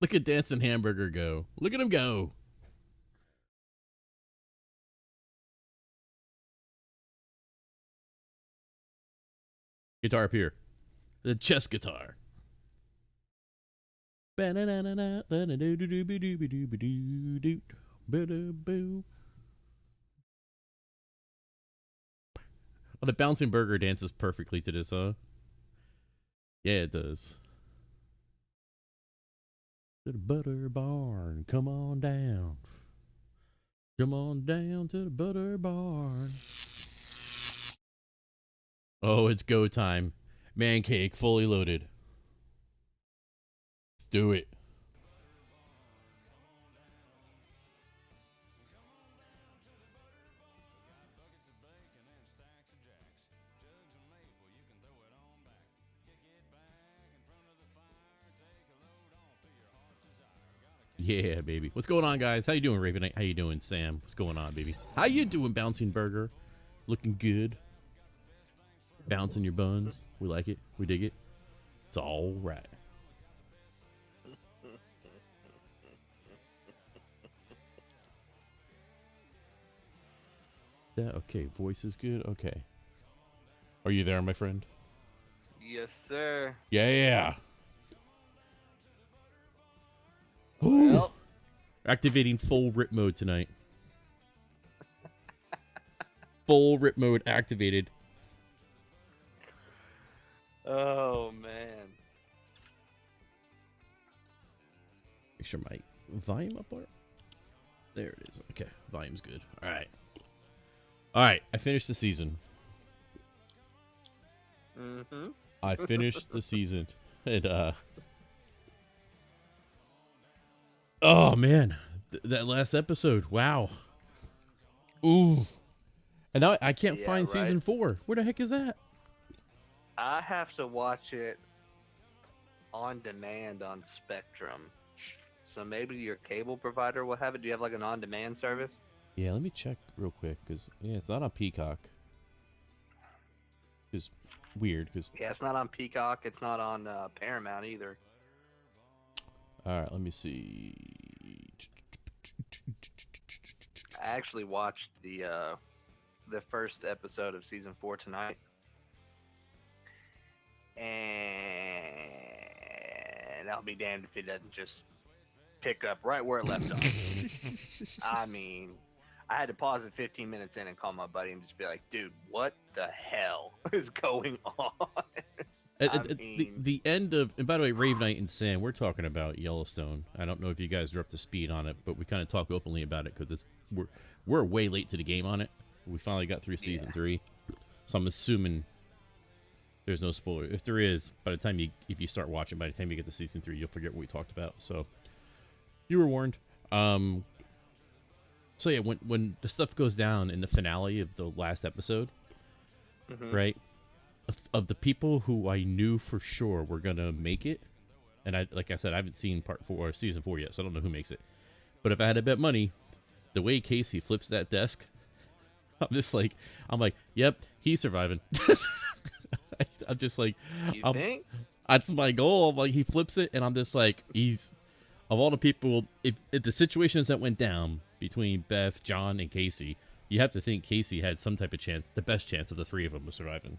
Look at Dancing Hamburger go. Look at him go. Guitar up here. The chest guitar. Oh, the bouncing burger dances perfectly to this, huh? Yeah, it does. To the butter barn, come on down. Come on down to the butter barn. Oh, it's go time. Man cake fully loaded. Let's do it. Yeah, baby. What's going on, guys? How you doing, Raven Knight? How you doing, Sam? What's going on, baby? How you doing, Bouncing Burger? Looking good. Bouncing your buns. We like it. We dig it. It's all right. Yeah, okay. Voice is good. Okay. Are you there, my friend? Yes, sir. Yeah. Ooh. Well, Activating full rip mode tonight. Full rip mode activated. oh man. Make sure my volume up there. There it is. Okay, volume's good. All right. I finished the season. I finished the season. And oh man, that last episode. Wow. Ooh. And now I can't Yeah, find right? season 4. Where the heck is that? I have to watch it on demand on Spectrum. So maybe your cable provider will have it. Do you have like an on-demand service? Yeah, let me check real quick because yeah, it's not on Peacock. It's weird because. Yeah, it's not on Peacock. It's not on Paramount either. All right, let me see. I actually watched the first episode of season 4 tonight, and I'll be damned if it doesn't just pick up right where it left off. I mean, I had to pause it 15 minutes in and call my buddy and just be like, dude, what the hell is going on? The end of, and by the way, Rave Knight and Sam, we're talking about Yellowstone. I don't know if you guys are up to speed on it, but we kind of talk openly about it because we're way late to the game on it. We finally got through season 3, so I'm assuming there's no spoiler. If there is, by the time if you start watching, by the time you get to season 3, you'll forget what we talked about. So you were warned. So yeah, when the stuff goes down in the finale of the last episode, right? Of the people who I knew for sure were gonna make it, and like I said, I haven't seen part 4 or season 4 yet, so I don't know who makes it. But if I had to bet money, the way Casey flips that desk, I'm like, yep, he's surviving. I'm just like, You think? That's my goal. I'm like, he flips it, and I'm just like, he's of all the people. If the situations that went down between Beth, John, and Casey, you have to think Casey had some type of chance, the best chance of the 3 of them of surviving.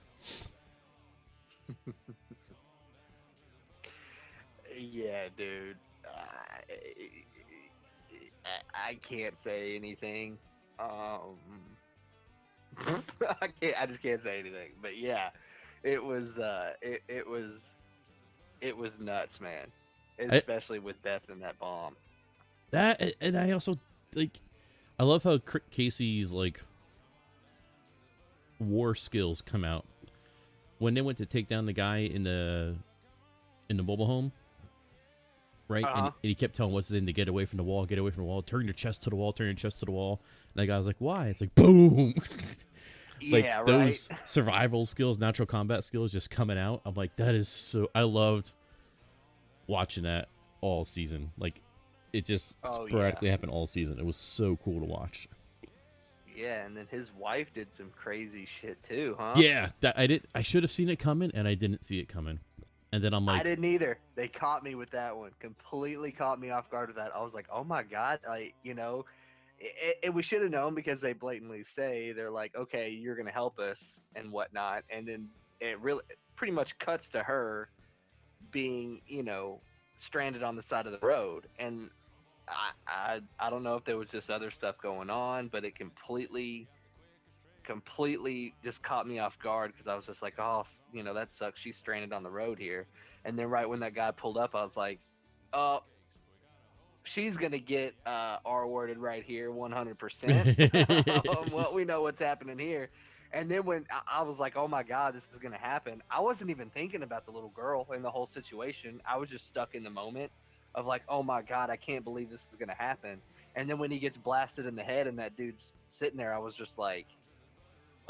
Yeah, dude. I can't say anything. I just can't say anything. But yeah, it was nuts, man. Especially with Beth and that bomb. That, and I also like, I love how Casey's like war skills come out when they went to take down the guy in the mobile home, right? And he kept telling what's his name to get away from the wall, turn your chest to the wall, And that guy was like, why? It's like, boom. Like, yeah, those right? survival skills, natural combat skills just coming out. I'm like, that is so. I loved watching that all season. Like, it just sporadically happened all season. It was so cool to watch. Yeah, and then his wife did some crazy shit too, huh? Yeah, I should have seen it coming, and I didn't see it coming. And then I'm I like, didn't either. They caught me with that one. Completely caught me off guard with that. I was like, oh my god, like we should have known because they blatantly say they're like, okay, you're gonna help us and whatnot, and then it really pretty much cuts to her being stranded on the side of the road, and I don't know if there was just other stuff going on, but it completely just caught me off guard because I was just like, oh, that sucks. She's stranded on the road here. And then right when that guy pulled up, I was like, oh, she's gonna get R-worded right here, 100%. Well, we know what's happening here. And then when I was like, oh my god, this is gonna happen, I wasn't even thinking about the little girl and the whole situation. I was just stuck in the moment of like, oh my god, I can't believe this is gonna happen. And then when he gets blasted in the head and that dude's sitting there, I was just like,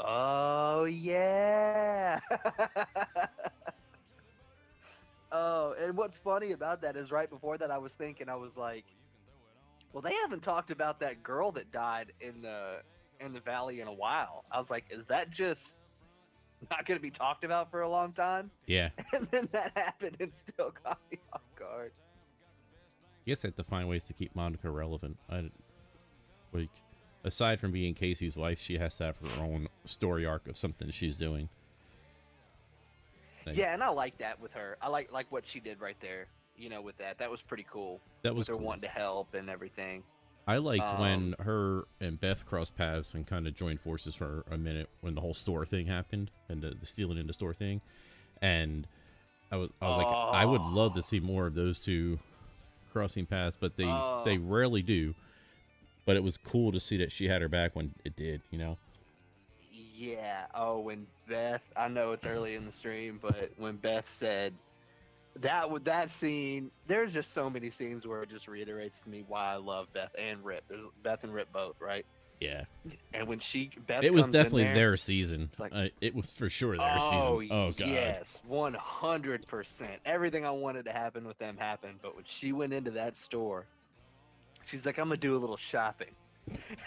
oh yeah. Oh, and what's funny about that is right before that I was thinking, I was like, well, they haven't talked about that girl that died in the valley in a while. I was like, is that just not going to be talked about for a long time? yeah. And then that happened and still got me off guard. I guess I have to find ways to keep Monica relevant. Like, aside from being Casey's wife, she has to have her own story arc of something she's doing. Like, yeah, and I like that with her. I like what she did right there. With that. That was pretty cool. That was with her cool. wanting to help and everything. I liked when her and Beth crossed paths and kind of joined forces for a minute when the whole store thing happened and the stealing in the store thing. And I was like, I would love to see more of those two crossing paths, but they rarely do. But it was cool to see that she had her back when it did, Yeah. Oh, when Beth, I know it's early in the stream, but when Beth said that scene, there's just so many scenes where it just reiterates to me why I love Beth and Rip. There's Beth and Rip both, right? Yeah. And when Beth it was comes definitely in there, their season. It's like, it was for sure their season. Oh god. Yes, 100%. Everything I wanted to happen with them happened, but when she went into that store, she's like, I'm gonna do a little shopping.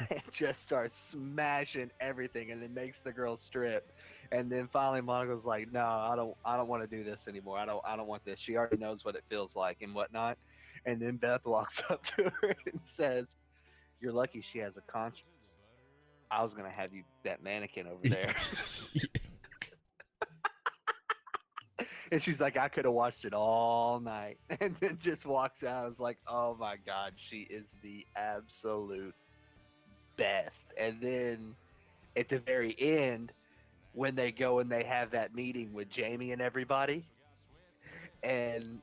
And just starts smashing everything and then makes the girl strip. And then finally Monica's like, no, I don't want to do this anymore. I don't want this. She already knows what it feels like and whatnot. And then Beth walks up to her and says, you're lucky she has a conscience. I was gonna have you that mannequin over there. And she's like, I could have watched it all night. And then just walks out. I was like, oh my god, she is the absolute best. And then at the very end, when they go and they have that meeting with Jamie and everybody, and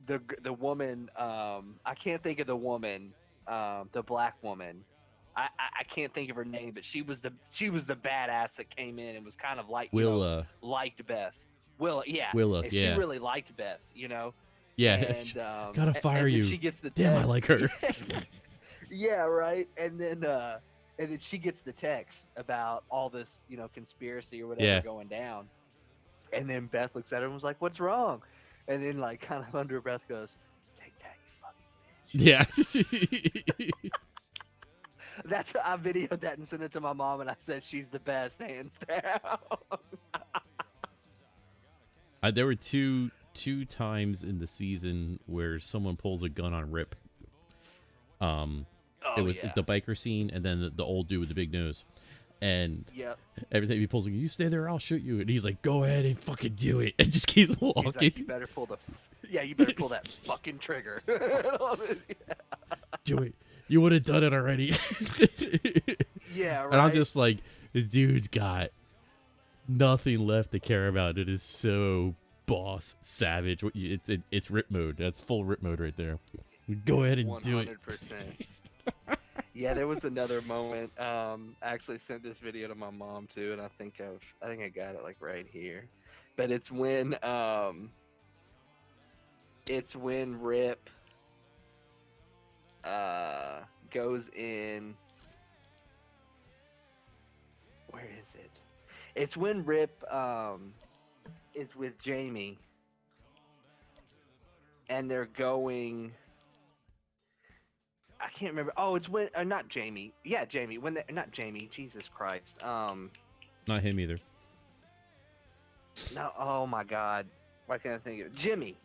the woman, I can't think of the woman, the black woman, I can't think of her name, but she was the badass that came in and was kind of like liked Beth. Willa, yeah. And she really liked Beth, Yeah. And gotta fire you. She gets the damn, I like her. Yeah, right. And then she gets the text about all this, conspiracy or whatever going down. And then Beth looks at her and was like, "What's wrong?" And then, like, kind of under her breath goes, "Take that, you fucking bitch." Yeah. That's I videoed that and sent it to my mom, and I said she's the best, hands down. There were two times in the season where someone pulls a gun on Rip. It was the biker scene, and then the old dude with the big nose, and every time he pulls, you stay there, I'll shoot you, and he's like, go ahead and fucking do it, and just keeps walking. He's like, you better pull that fucking trigger. Do it. You would have done it already. Yeah, right. And I'm just like, the dude's got nothing left to care about. It is so boss savage. It's rip mode. That's full rip mode right there. Go ahead and 100%. Do it. Yeah, there was another moment. I actually sent this video to my mom too, and I think I got it like right here. But it's when Rip goes in. Where is it? It's when Rip is with Jamie, and they're going. I can't remember. Oh, it's when not Jamie. Yeah, Jamie. Not Jamie. Jesus Christ. Not him either. No. Oh my God. Why can't I think of it? Jimmy.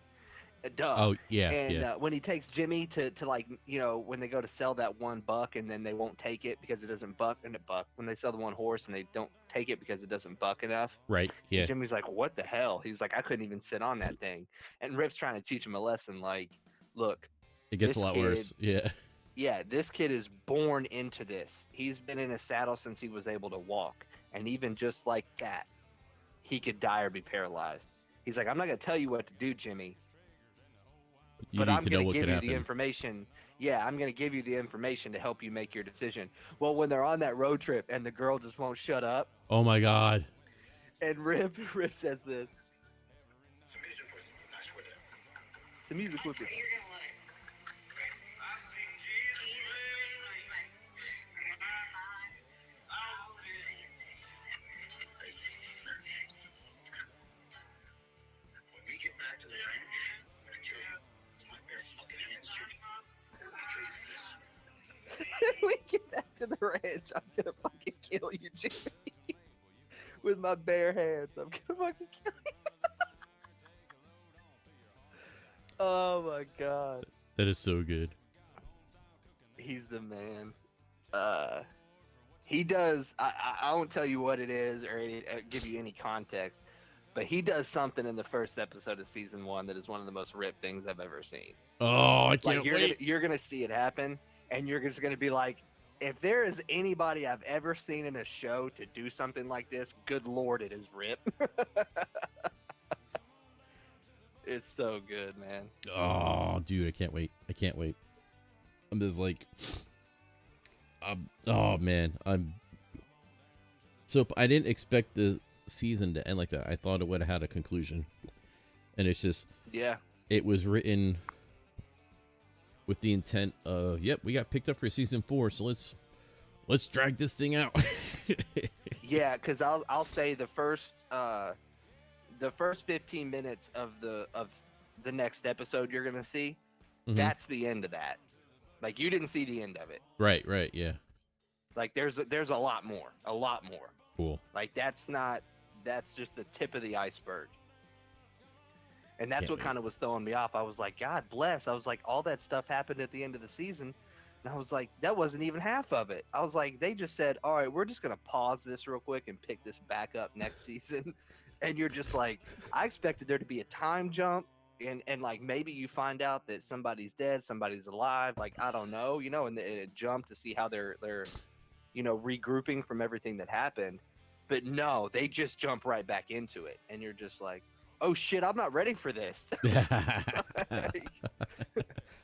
Duh. Oh yeah, And yeah. when he takes Jimmy to like, you know, when they go to sell that one buck and then they won't take it because it doesn't buck, and it buck, when they sell the one horse and they don't take it because it doesn't buck enough. Right. And Yeah. Jimmy's like, what the hell? He's like, I couldn't even sit on that thing. And Rip's trying to teach him a lesson like, look, It gets a this lot kid, worse. Yeah. yeah, this kid is born into this. He's been in a saddle since he was able to walk. And even just like that, he could die or be paralyzed. He's like, I'm not going to tell you what to do, Jimmy, You but need I'm to going know to what give could you the happen. information. Yeah, I'm going to give you the information to help you make your decision. Well, when they're on that road trip and the girl just won't shut up, Oh my God. and Rip says this. It's a music with it. We get back to the ranch, I'm gonna fucking kill you, Jimmy. With my bare hands, I'm gonna fucking kill you. Oh my god, That is so good. he's the man. He does. I won't tell you what it is or give you any context, but he does something in the first episode of season 1 that is one of the most ripped things I've ever seen. Oh, I Like can't wait. you're gonna see it happen, and you're just gonna be like, if there is anybody I've ever seen in a show to do something like this, good lord, it is Rip. It's so good, man. Oh, dude, I can't wait. I can't wait. I'm just like, oh man, so I didn't expect the season to end like that. I thought it would have had a conclusion, and it's just, Yeah. it was written with the intent of, yep, we got picked up for season 4, so let's drag this thing out. Yeah, because I'll say the first 15 minutes of the next episode you're gonna see, that's the end of that. Like, you didn't see the end of it. Right, yeah. Like, there's a lot more, Cool. Like, that's just the tip of the iceberg. And that's what kind of was throwing me off. I was like, God bless. I was like, all that stuff happened at the end of the season. And I was like, that wasn't even half of it. I was like, they just said, all right, we're just going to pause this real quick and pick this back up next season. And you're just like, I expected there to be a time jump. And like, maybe you find out that somebody's dead, somebody's alive. Like, I don't know, and it jumped to see how they're regrouping from everything that happened. But no, they just jump right back into it. And you're just like, oh shit, I'm not ready for this.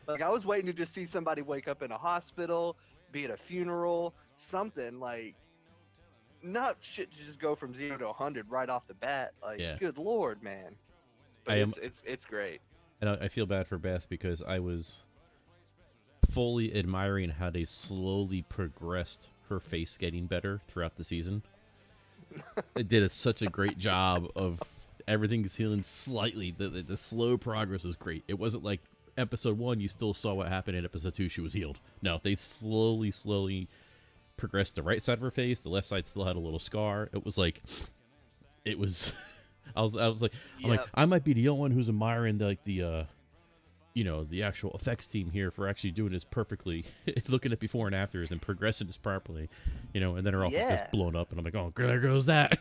Like, I was waiting to just see somebody wake up in a hospital, be at a funeral, something. Like, not shit to just go from 0 to 100 right off the bat. Like, good lord, man. But it's great. And I feel bad for Beth because I was fully admiring how they slowly progressed her face getting better throughout the season. They did such a great job of everything's healing slightly. The slow progress was great. It wasn't like episode 1 you still saw what happened. In episode 2 she was healed. No, they slowly progressed the right side of her face. The left side still had a little scar. It was I was like, I'm like, I might be the only one who's admiring the actual effects team here for actually doing this perfectly, looking at before and afters and progressing this properly, and then her office gets blown up, and I'm like, oh, there goes that.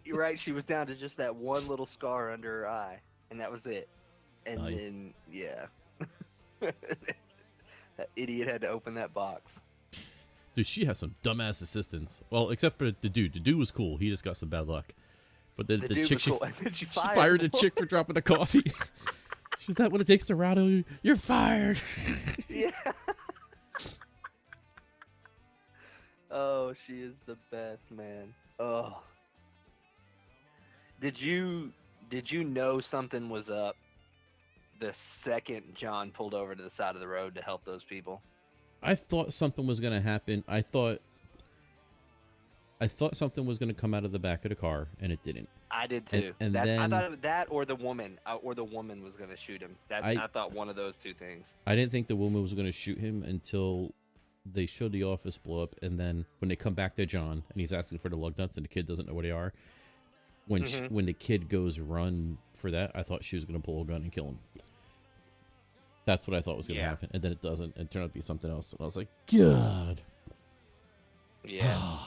You're right. She was down to just that one little scar under her eye, and that was it. And then, that idiot had to open that box. Dude, she has some dumbass assistants. Well, except for the dude. The dude was cool. He just got some bad luck. But the chick, she fired the chick for dropping the coffee. She's that what it takes to rattle you? You're fired. Yeah. Oh, she is the best, man. Oh. Did you know something was up the second John pulled over to the side of the road to help those people? I thought something was gonna happen. I thought something was gonna come out of the back of the car, and it didn't. I did too. And then I thought of that, or the woman was gonna shoot him. I thought one of those two things. I didn't think the woman was gonna shoot him until they showed the office blow up, and then when they come back to John and he's asking for the lug nuts, and the kid doesn't know where they are. When the kid goes run for that. I thought she was gonna pull a gun and kill him. That's what I thought was gonna happen, and then it doesn't. It turned out to be something else, and I was like, God. Yeah.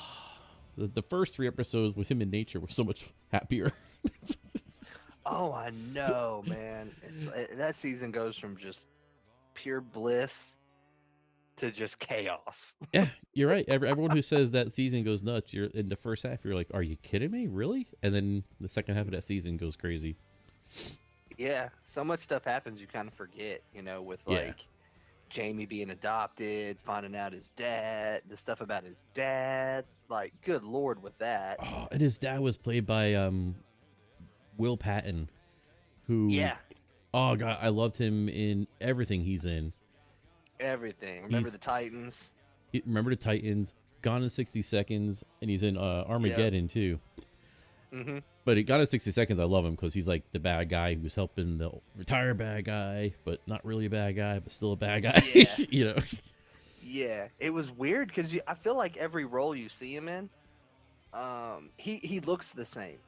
The first 3 episodes with him in nature were so much happier. Oh, I know, man. That season goes from just pure bliss to just chaos. Yeah, you're right. Everyone who says that season goes nuts, you're in the first half, you're like, are you kidding me? Really? And then the second half of that season goes crazy. Yeah, so much stuff happens you kind of forget, with like Jamie being adopted, finding out his dad, the stuff about his dad. Like, good Lord with that. Oh, and his dad was played by Will Patton, who oh god, I loved him in everything he's in. Everything. Remember the Titans? Remember the Titans? Gone in 60 Seconds, and he's in Armageddon too. Mm-hmm. But it Gone in 60 Seconds, I love him because he's like the bad guy who's helping the retired bad guy, but not really a bad guy, but still a bad guy. Yeah. Yeah, it was weird because I feel like every role you see him in, he looks the same.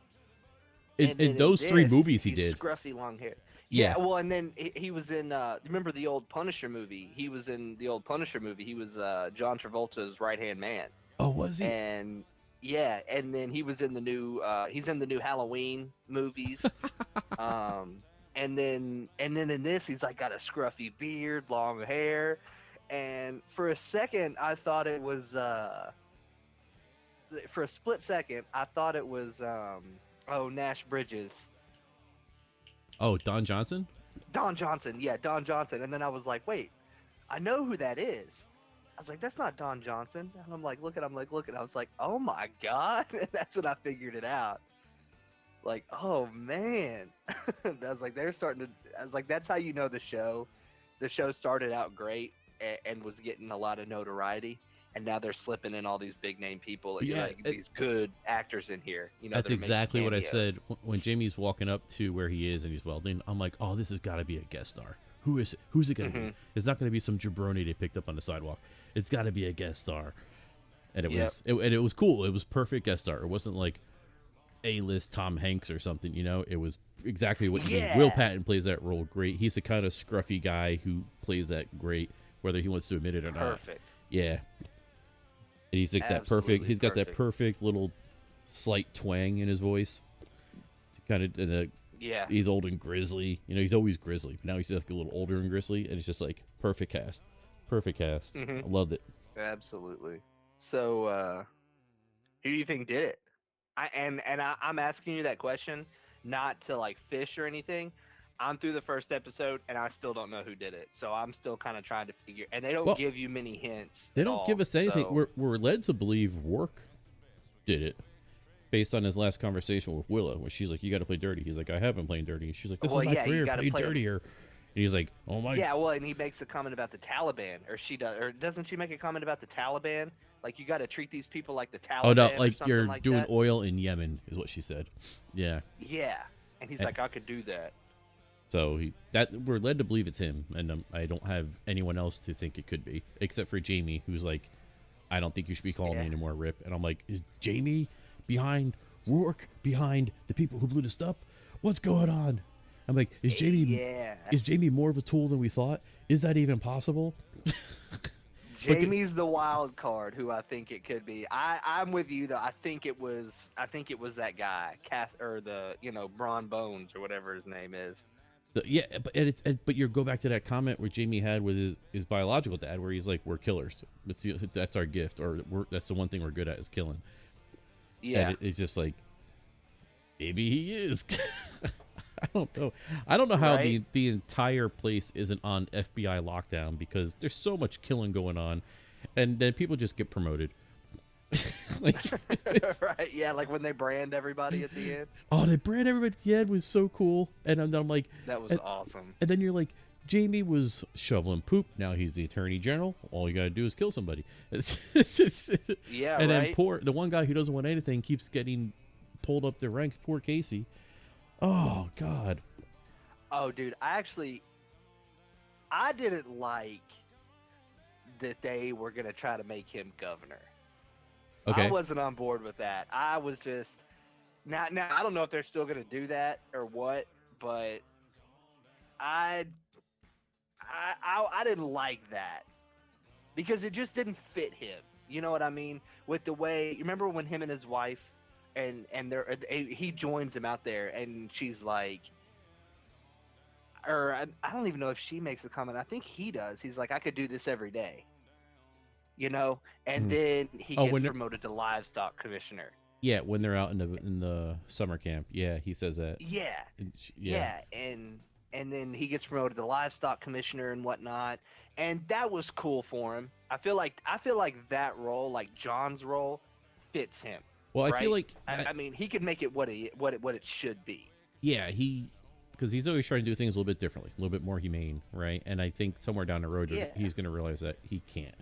In those 3 movies he did. Scruffy long hair. Yeah, well, and then he was in. Remember the old Punisher movie? He was in the old Punisher movie. He was John Travolta's right-hand man. Oh, was he? And yeah, and then he was in the new. He's in the new Halloween movies. And then in this, he's like got a scruffy beard, long hair, and for a second, I thought it was. For a split second, I thought it was. Nash Bridges. Oh, Don Johnson? Don Johnson, yeah, Don Johnson. And then I was like, wait, I know who that is. I was like, that's not Don Johnson. And I'm like, looking. I was like, oh my God. And that's when I figured it out. It's like, oh man. I was like, that's how you know the show. The show started out great and was getting a lot of notoriety. And now they're slipping in all these big name people, these good actors in here. That's exactly what I said when Jamie's walking up to where he is and he's welding. I'm like, oh, this has got to be a guest star. Who is it? Who's it going to be? It's not going to be some jabroni they picked up on the sidewalk. It's got to be a guest star. And it was cool. It was perfect guest star. It wasn't like A-list Tom Hanks or something. It was exactly what you need. Will Patton plays that role great. He's the kind of scruffy guy who plays that great, whether he wants to admit it or not. Perfect. Yeah. And he's like that perfect. He's got that perfect little slight twang in his voice. Kind of, he's old and grizzly. He's always grizzly. But now he's like a little older and grizzly, and it's just like perfect cast. I loved it. Absolutely. So, who do you think did it? I'm asking you that question not to like fish or anything. I'm through the first episode and I still don't know who did it. So I'm still kind of trying to figure. And they don't give you many hints. They don't give us anything. So. We're led to believe Rourke did it, based on his last conversation with Willow, where she's like, "You got to play dirty." He's like, "I have been playing dirty." And she's like, "This is my career. Play dirtier." And he's like, "Oh my." Yeah, well, and he makes a comment about the Taliban, or doesn't she make a comment about the Taliban? Like, you got to treat these people like the Taliban. Oh no, like you're doing oil in Yemen, is what she said. Yeah. Yeah, and he's like, "I could do that." So we're led to believe it's him, and I don't have anyone else to think it could be, except for Jamie, who's like, "I don't think you should be calling me anymore, Rip." And I'm like, is Jamie behind Rourke, behind the people who blew this up? What's going on? I'm like, is Jamie more of a tool than we thought? Is that even possible? Jamie's the wild card, who I think it could be. I'm with you though. I think it was that guy, Braun Bones or whatever his name is. But you go back to that comment where Jamie had with his biological dad, where he's like, "We're killers. That's our gift, or that's the one thing we're good at is killing." Yeah, and it's just like, maybe he is. I don't know. I don't know how the entire place isn't on FBI lockdown, because there's so much killing going on, and then people just get promoted. Right, yeah, like when they brand everybody at the end. Oh, they brand everybody at the end was so cool, and I'm like, that was awesome. And then you're like, Jamie was shoveling poop. Now he's the attorney general. All you gotta do is kill somebody. Yeah, and then the one guy who doesn't want anything keeps getting pulled up the ranks. Poor Casey. Oh God. Oh, dude, I didn't like that they were gonna try to make him governor. Okay. I wasn't on board with that. I was just now I don't know if they're still gonna do that or what, but I I didn't like that because it just didn't fit him. You know what I mean? With the way, you remember when him and his wife and he joins him out there, and she's like, or I don't even know if she makes a comment. I think he does. He's like, I could do this every day, you know. And Mhm. then he Oh, gets when they're promoted to livestock commissioner. yeah, when they're out in the summer camp, yeah, he says that. Yeah, Yeah. yeah, and then he gets promoted to livestock commissioner and whatnot, and that was cool for him. I feel like that role, like John's role, fits him, Well, I feel right? like I mean, he could make it what it should be. yeah, because he's always trying to do things a little bit differently, a little bit more humane, right? And I think somewhere down the road Yeah. he's going to realize that he can't,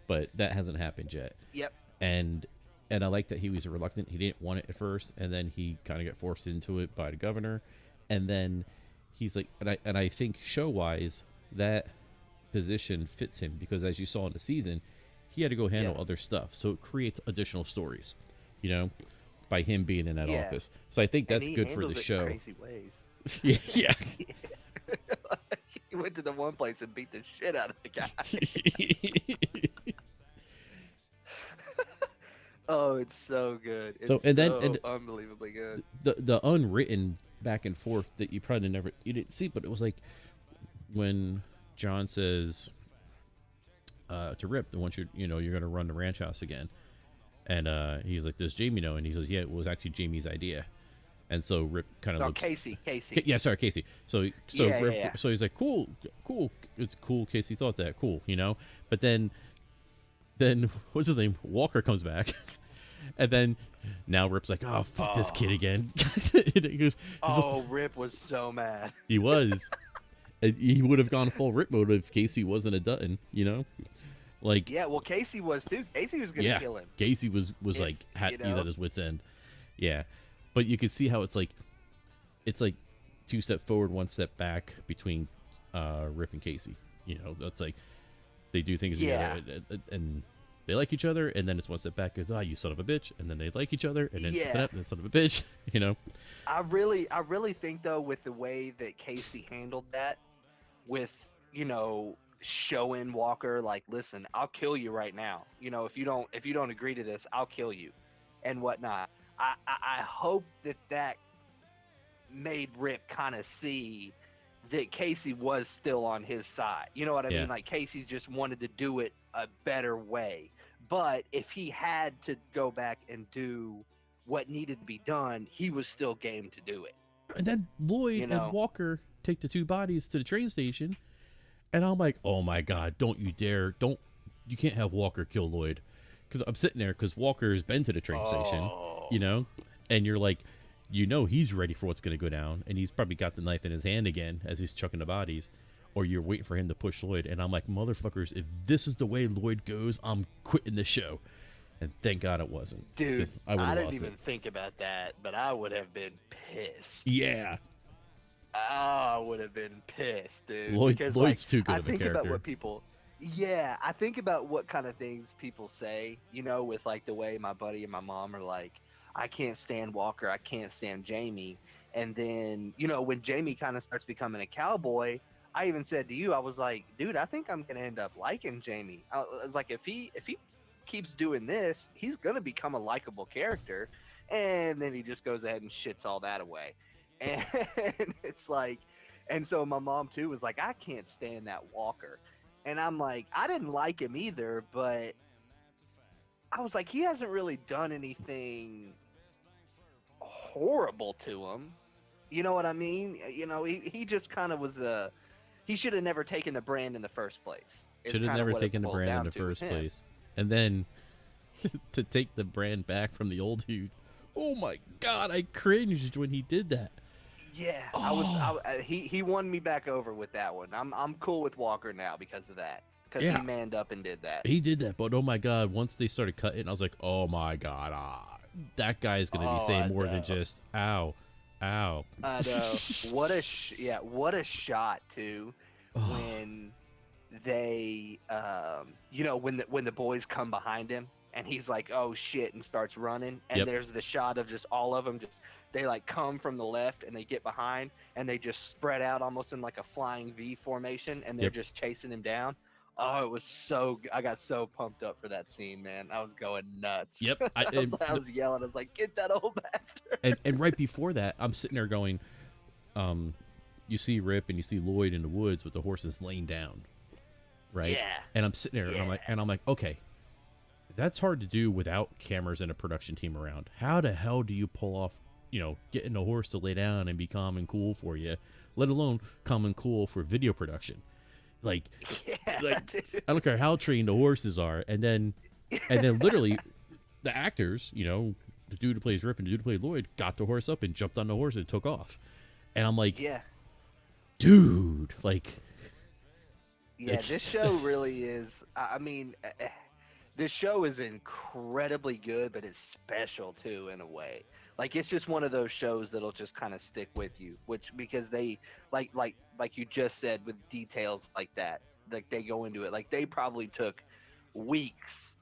but that hasn't happened yet. Yep. And I like that he was reluctant. He didn't want it at first, and then he kind of got forced into it by the governor, and then he's like, and I think show wise that position fits him because as you saw in the season, he had to go handle other stuff, so it creates additional stories, you know, by him being in that office. So I think that's good for the show. Crazy ways. Yeah, yeah. He went to the one place and beat the shit out of the guy. Oh, it's so good. It's unbelievably good. The unwritten back and forth that you didn't see, but it was like when John says to Rip, the once you're gonna run the ranch house again, and he's like, does Jamie know? And he says, yeah, it was actually Jamie's idea. And so Rip kind of looks. Casey. Yeah, sorry, Casey. So Rip, yeah. so he's like, cool. It's cool. Casey thought that, cool, But then what's his name? Walker comes back, and then now Rip's like, oh fuck this kid again. Rip was so mad. He was. And he would have gone full Rip mode if Casey wasn't a Dutton, Like yeah, well Casey was too. Casey was gonna kill him. Casey was he's at his wit's end. Yeah. But you can see how it's like 2 steps forward, 1 step back between Rip and Casey. That's like they do things together and they like each other, and then it's 1 step back because you son of a bitch, and then they like each other, and then step up, and then son of a bitch. I really think though, with the way that Casey handled that, with showing Walker like, listen, I'll kill you right now. If you don't agree to this, I'll kill you, and whatnot. I hope that made Rip kind of see that Casey was still on his side. You know what I mean? Like Casey's just wanted to do it a better way. But if he had to go back and do what needed to be done, he was still game to do it. And then Lloyd and Walker take the 2 bodies to the train station, and I'm like, oh my god, don't you dare, you can't have Walker kill Lloyd. Because I'm sitting there, because Walker's been to the train station, and you're like, he's ready for what's going to go down, and he's probably got the knife in his hand again as he's chucking the bodies, or you're waiting for him to push Lloyd, and I'm like, motherfuckers, if this is the way Lloyd goes, I'm quitting the show. And thank God it wasn't. Dude, I didn't even think about that, but I would have been pissed. Yeah. I would have been pissed, dude. Lloyd's too good of a character. About what people... Yeah, I think about what kind of things people say, with like the way my buddy and my mom are like, I can't stand Walker, I can't stand Jamie. And then, when Jamie kind of starts becoming a cowboy, I even said to you, I was like, dude, I think I'm going to end up liking Jamie. I was like, if he keeps doing this, he's going to become a likable character. And then he just goes ahead and shits all that away. And it's like, and so my mom too was like, I can't stand that Walker. And I'm like, I didn't like him either, but I was like, he hasn't really done anything horrible to him. You know what I mean? He just kind of was he should have never taken the brand in the first place. Should have never taken the brand in the first place. And then to take the brand back from the old dude. Oh my God, I cringed when he did that. Yeah, he won me back over with that one. I'm cool with Walker now because of that. Because he manned up and did that. He did that, but oh my God, once they started cutting, I was like, oh my God, that guy is going to be saying more than just ow. I know. What a shot too when they when the boys come behind him and he's like, oh shit, and starts running, and Yep. there's the shot of just all of them just they like come from the left and they get behind and they just spread out almost in like a flying V formation, and they're Yep. just chasing him down. Oh, it was I got so pumped up for that scene, man. I was going nuts. Yep. I was yelling. I was like, get that old bastard. And right before that, I'm sitting there going, you see Rip and you see Lloyd in the woods with the horses laying down, right? Yeah. And I'm sitting there and I'm like, okay, that's hard to do without cameras and a production team around. How the hell do you pull off, getting a horse to lay down and be calm and cool for you, let alone calm and cool for video production? Like, I don't care how trained the horses are, and then literally the actors, the dude who plays Rip and the dude who plays Lloyd, got the horse up and jumped on the horse and took off. And I'm like, dude, like, this show really is. I mean, this show is incredibly good, but it's special too in a way. Like, it's just one of those shows that'll just kind of stick with you, because they like you just said, with details like that, like they go into it. Like, they probably took weeks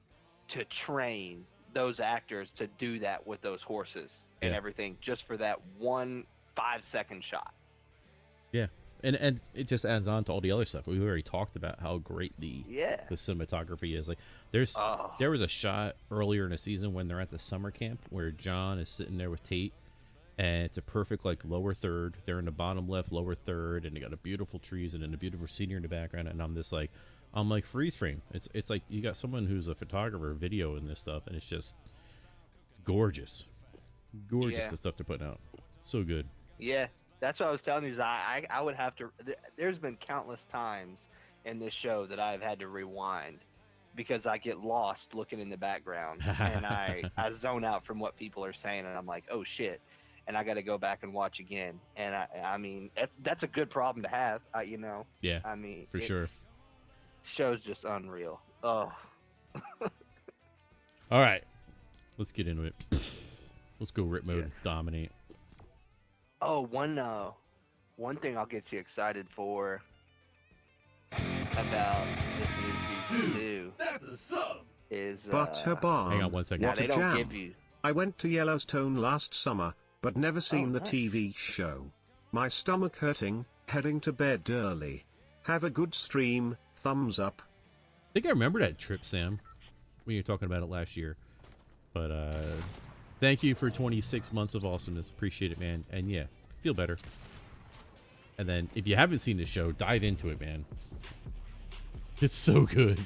to train those actors to do that with those horses and everything, just for that 1 5-second shot. Yeah. And it just adds on to all the other stuff. We already talked about how great the cinematography is. Like, there was a shot earlier in the season when they're at the summer camp where John is sitting there with Tate, and it's a perfect like lower third. They're in the bottom left lower third, and they got a beautiful trees and then a beautiful scenery in the background. And I'm like freeze frame. It's like you got someone who's a photographer videoing this stuff, and it's gorgeous, the stuff they're putting out. It's so good. Yeah. That's what I was telling you. Is I would have to. There's been countless times in this show that I've had to rewind because I get lost looking in the background and I zone out from what people are saying, and I'm like, oh shit, and I got to go back and watch again. And I mean, that's a good problem to have, Yeah. I mean, for sure. Show's just unreal. Oh. All right, let's get into it. Let's go Rip mode, dominate. Oh, one thing I'll get you excited for about this new season 2 that's a sub. is hang on 1 second. Now, they don't give you. I went to Yellowstone last summer, but never seen the TV show. My stomach hurting, heading to bed early. Have a good stream, thumbs up. I think I remember that trip, Sam, when you were talking about it last year. But thank you for 26 months of awesomeness. Appreciate it, man. And yeah, feel better. And then if you haven't seen the show, dive into it, man. It's so good.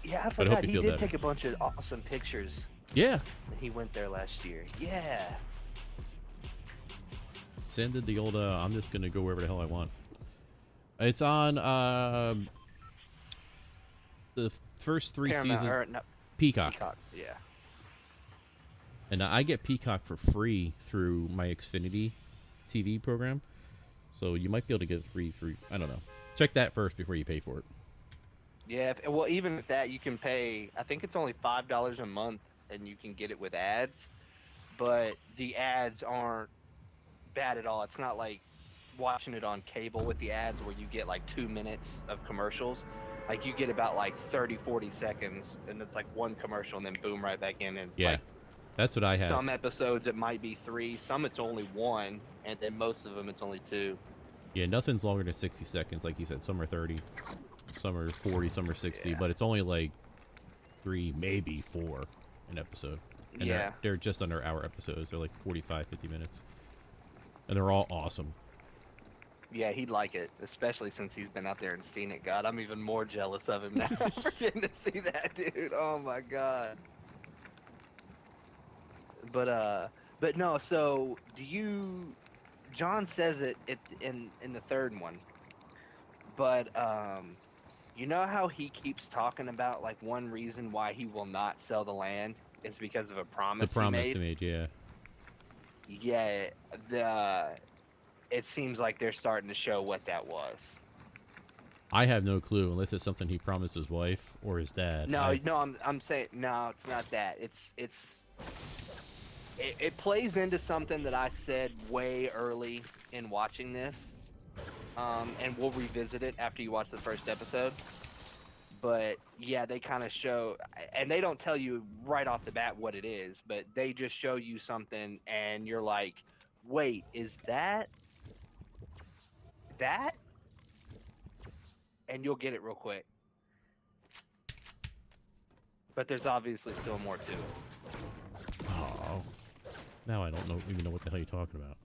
Yeah, I forgot he did take a bunch of awesome pictures. Yeah. He went there last year. Yeah. Sam did the old, I'm just going to go wherever the hell I want. It's on the first 3 seasons. No, Peacock. Yeah. And I get Peacock for free through my Xfinity TV program. So you might be able to get it free through, I don't know. Check that first before you pay for it. Yeah, well, even with that, you can pay, I think it's only $5 a month, and you can get it with ads. But the ads aren't bad at all. It's not like watching it on cable with the ads where you get like 2 minutes of commercials. Like, you get about like 30-40 seconds, and it's like one commercial, and then boom, right back in. And it's like, that's what I have. Some episodes it might be 3, some it's only 1, and then most of them it's only 2. Yeah, nothing's longer than 60 seconds. Like you said, some are 30, some are 40, some are 60, but it's only like 3, maybe 4 an episode. And they're just under hour episodes. They're like 45, 50 minutes. And they're all awesome. Yeah, he'd like it, especially since he's been out there and seen it. God, I'm even more jealous of him now for getting to see that, dude. Oh my god. But no, so do you... John says it in the third one, but you know how he keeps talking about like one reason why he will not sell the land is because of a promise he made? Yeah, it seems like they're starting to show what that was. I have no clue unless it's something he promised his wife or his dad. No, I'm saying no, it's not that. It plays into something that I said way early in watching this, and we'll revisit it after you watch the first episode. But yeah, they kind of show, and they don't tell you right off the bat what it is, but they just show you something, and you're like, wait, is that that? And you'll get it real quick. But there's obviously still more to it. Oh. Now I don't even know what the hell you're talking about.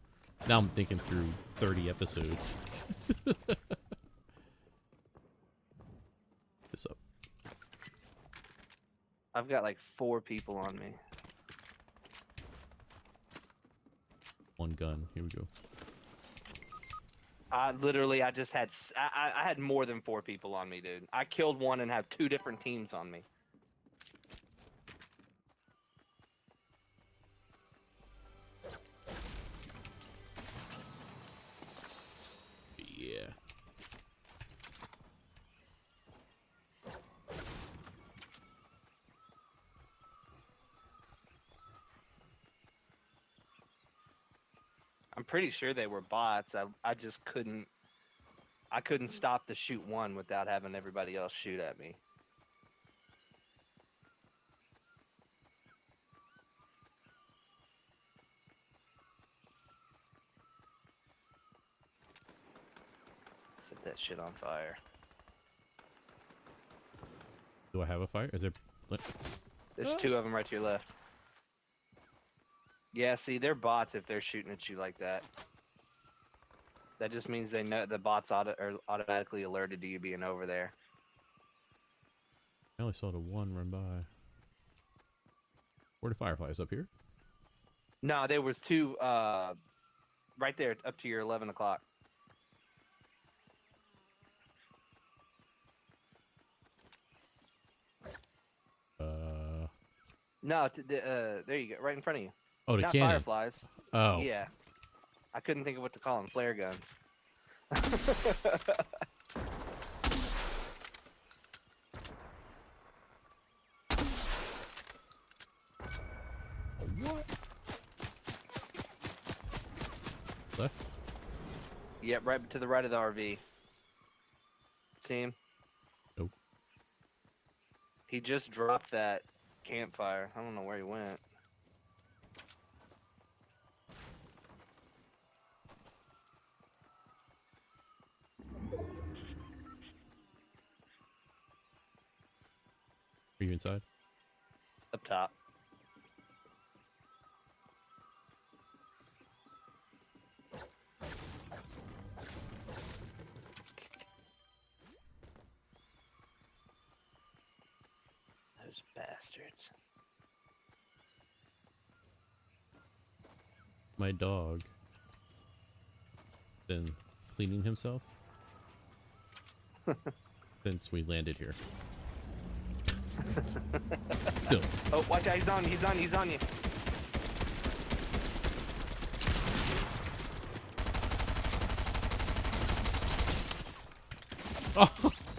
Now I'm thinking through 30 episodes. What's up? I've got like 4 people on me. One gun. Here we go. I just had I had more than 4 people on me, dude. I killed one and have 2 different teams on me. Yeah. I'm pretty sure they were bots. I just couldn't stop to shoot one without having everybody else shoot at me. Set that shit on fire. Do I have a fire? Is there... There's 2 of them right to your left. Yeah, see, they're bots if they're shooting at you like that. That just means they know the bots are automatically alerted to you being over there. I only saw the one run by. Where the fireflies? Up here? No, there was 2 right there up to your 11 o'clock. No, there you go, right in front of you. Oh, the Not cannon. fireflies. Oh. Yeah. I couldn't think of what to call them. Flare guns. What? Left? Yep, right to the right of the RV. See him? Nope. He just dropped that campfire. I don't know where he went. Are you inside? Up top. Those bastards. My dog been cleaning himself since we landed here. Still. Oh, watch out, he's on you. Oh,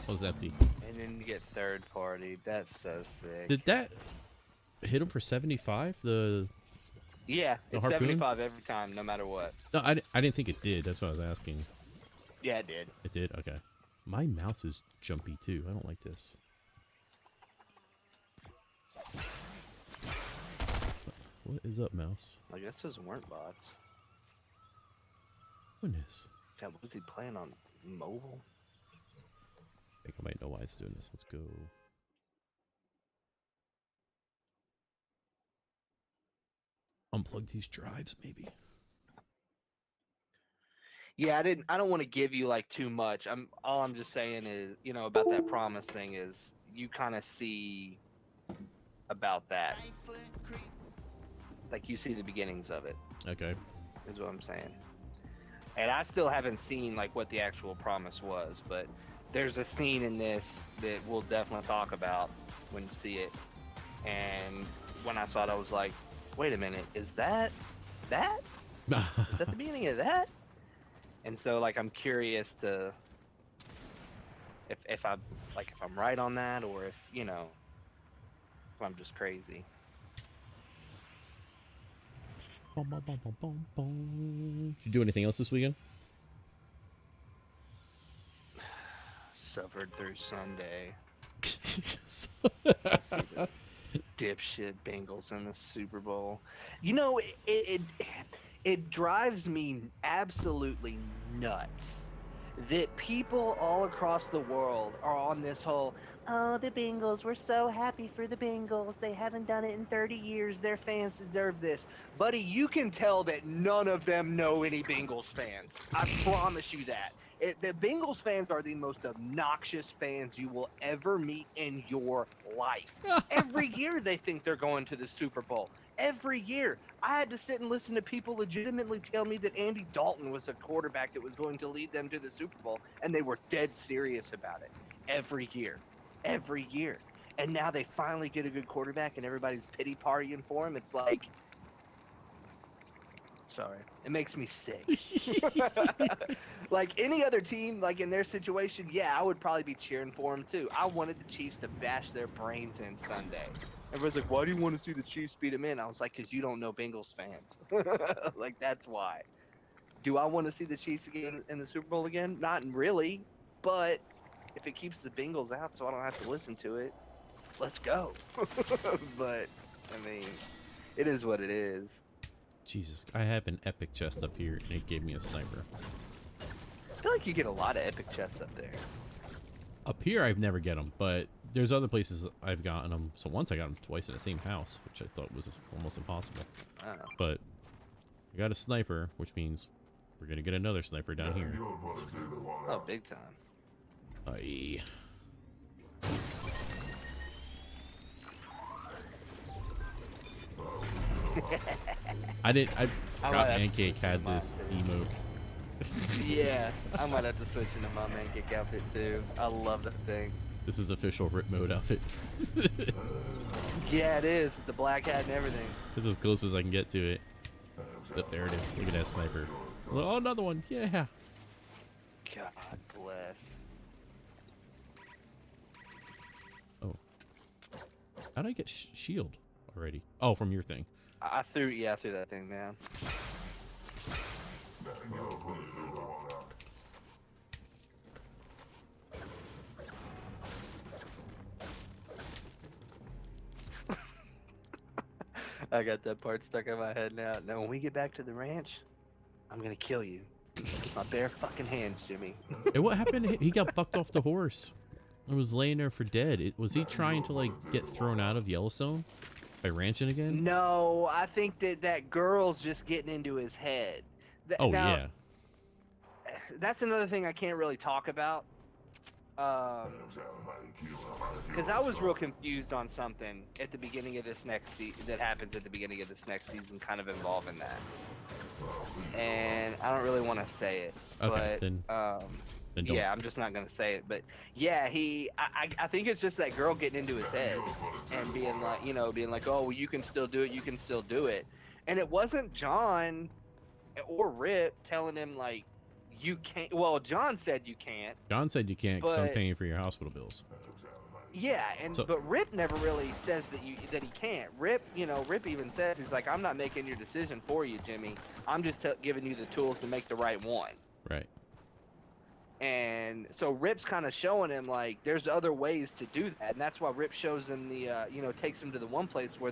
that was empty. And then you get third party. That's so sick. Did that hit him for 75? Yeah, the it's harpoon? 75 every time, no matter what. No, I didn't think it did. That's what I was asking. Yeah, it did. It did? Okay. My mouse is jumpy too. I don't like this. What is up, mouse? I guess those weren't bots. Goodness. God, was he playing on mobile? I think I might know why it's doing this. Let's go. Unplug these drives, maybe. Yeah, I don't want to give you like too much. All I'm just saying is, about that promise thing is you kind of see about that. Like you see the beginnings of it. Okay. Is what I'm saying. And I still haven't seen like what the actual promise was, but there's a scene in this that we'll definitely talk about when you see it. And when I saw it, I was like, wait a minute, is that? Is that the beginning of that? And so like I'm curious to if I'm right on that, or if if I'm just crazy. Bum, bum, bum, bum, bum, bum. Did you do anything else this weekend? Suffered through Sunday. See the dipshit Bengals in the Super Bowl. You know, it drives me absolutely nuts that people all across the world are on this whole, oh, the Bengals, we're so happy for the Bengals. They haven't done it in 30 years. Their fans deserve this. Buddy, you can tell that none of them know any Bengals fans. I promise you that. The Bengals fans are the most obnoxious fans you will ever meet in your life. Every year they think they're going to the Super Bowl. Every year. I had to sit and listen to people legitimately tell me that Andy Dalton was a quarterback that was going to lead them to the Super Bowl, and they were dead serious about it. Every year. Every year. And now they finally get a good quarterback, and everybody's pity partying for him. It's like, sorry, it makes me sick. Like any other team, like in their situation, yeah, I would probably be cheering for them too. I wanted the Chiefs to bash their brains in Sunday. Everybody's like, why do you want to see the Chiefs beat them in? I was like, because you don't know Bengals fans. Like, that's why. Do I want to see the Chiefs again in the Super Bowl again? Not really, but if it keeps the Bengals out so I don't have to listen to it, let's go. But, I mean, it is what it is. Jesus, I have an epic chest up here, and it gave me a sniper. I feel like you get a lot of epic chests up there. Up here, I've never get them, but there's other places I've gotten them. So once I got them twice in the same house, which I thought was almost impossible. Oh. But I got a sniper, which means we're gonna get another sniper down here. Oh, big time. Aye. I forgot Pancake had this emote. Yeah, I might have to switch into my Pancake outfit too. I love that thing. This is official rip mode outfit. Yeah, it is. With the black hat and everything. This is as close as I can get to it. But there it is. Look at that sniper. Oh, another one. Yeah. God bless. Oh. How did I get shield already? Oh, from your thing. I threw that thing down. I got that part stuck in my head now. Now, when we get back to the ranch, I'm gonna kill you. My bare fucking hands, Jimmy. Hey, what happened? He got bucked off the horse. I was laying there for dead. Was he trying to like get thrown out of Yellowstone by ranching again? No, I think that girl's just getting into his head. Oh now, yeah. That's another thing I can't really talk about. Because I was real confused on something at the beginning of this next season that happens at the beginning of this next season, kind of involving that. And I don't really want to say it, Okay, but then don't. yeah, I'm just not gonna say it. But yeah, I think it's just that girl getting into his head and being like, oh, well, you can still do it, you can still do it. And it wasn't John or Rip telling him like, you can't. Well, John said you can't. John said you can't because I'm paying for your hospital bills. Yeah, but Rip never really says that he can't. Rip even says, he's like, I'm not making your decision for you, Jimmy. I'm just giving you the tools to make the right one. Right. And so Rip's kind of showing him like there's other ways to do that, and that's why Rip shows him the takes him to the one place where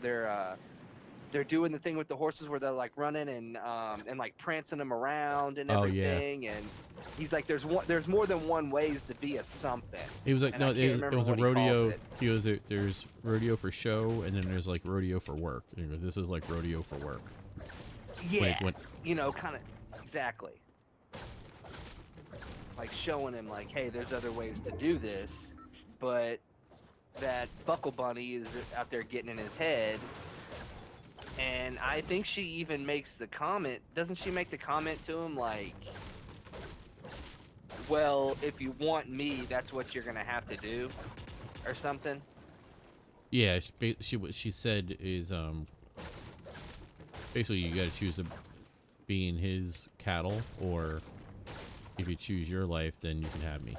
they're doing the thing with the horses where they're like running and like prancing them around and everything. Oh, yeah. And he's like, there's more than one ways to be a something. He was like, no, it was a rodeo. There's rodeo for show, and then there's like rodeo for work. And he goes, this is like rodeo for work. Yeah, kind of exactly. Like showing him like, hey, there's other ways to do this, but that Buckle Bunny is out there getting in his head. And I think she even makes the comment, doesn't she make the comment to him like, well, if you want me, that's what you're gonna have to do, or something? Yeah, she said is basically you gotta choose being his cattle, or if you choose your life, then you can have me.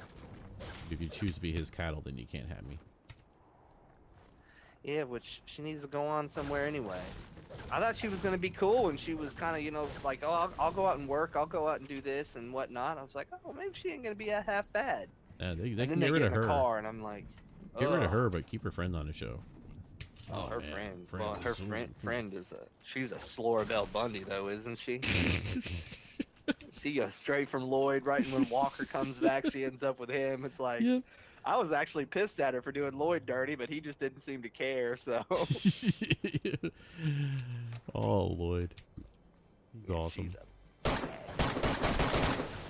If you choose to be his cattle, then you can't have me. Yeah, which she needs to go on somewhere anyway. I thought she was going to be cool, and she was kind of, like, oh, I'll go out and work, I'll go out and do this and whatnot. I was like, oh, maybe she ain't going to be half bad. They and then can they get rid get of in her. the car, and I'm like, Get rid of her, but keep her friend on the show. Oh, her man. friend. Well, her friend is she's a Slora Bell Bundy though, isn't she? She goes straight from Lloyd, right? And when Walker comes back, she ends up with him. It's like, Yep. I was actually pissed at her for doing Lloyd dirty, but he just didn't seem to care. So. Oh, Lloyd. He's awesome. She's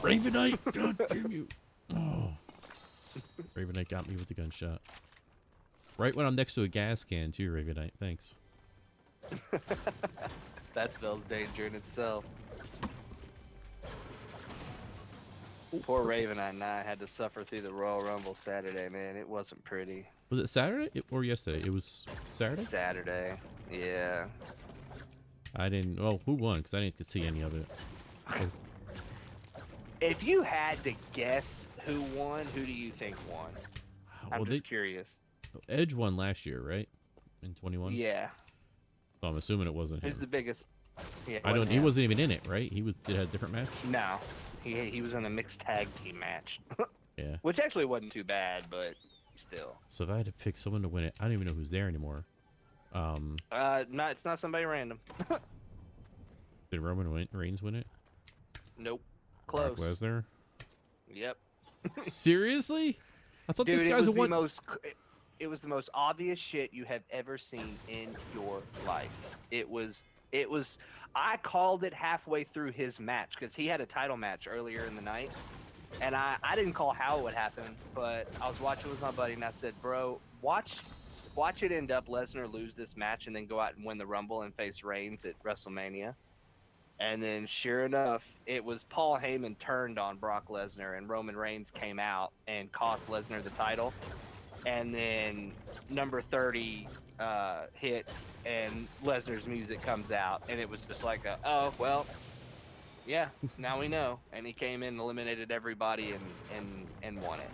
Ravenite, God damn you! Oh, Ravenite got me with the gunshot. Right when I'm next to a gas can, too, Ravenite. Thanks. That spells danger in itself. Poor Ravenite and I had to suffer through the Royal Rumble Saturday, man. It wasn't pretty. Was it Saturday or yesterday? It was Saturday? Saturday, yeah. I didn't... Well, who won? Because I didn't get to see any of it. If you had to guess who won, who do you think won? I'm just curious. Edge won last year, right? In 21? Yeah. So I'm assuming it wasn't him. Who's the biggest? Yeah, He wasn't even in it, right? He had a different match? No. He was in a mixed tag team match. Yeah. Which actually wasn't too bad, but still. So if I had to pick someone to win it, I don't even know who's there anymore. It's not somebody random. Did Roman Reigns win it? Nope. Close. Brock Lesnar? Yep. Seriously? I thought Dude, this guy's it was the most obvious shit you have ever seen in your life. It was I called it halfway through his match because he had a title match earlier in the night, and I didn't call how it would happen, but I was watching with my buddy and I said, bro, watch it end up Lesnar lose this match and then go out and win the Rumble and face Reigns at WrestleMania. And then sure enough, it was Paul Heyman turned on Brock Lesnar and Roman Reigns came out and cost Lesnar the title. And then number 30 hits and Lesnar's music comes out and it was just like oh well, yeah, now we know. And he came in, eliminated everybody, and won it.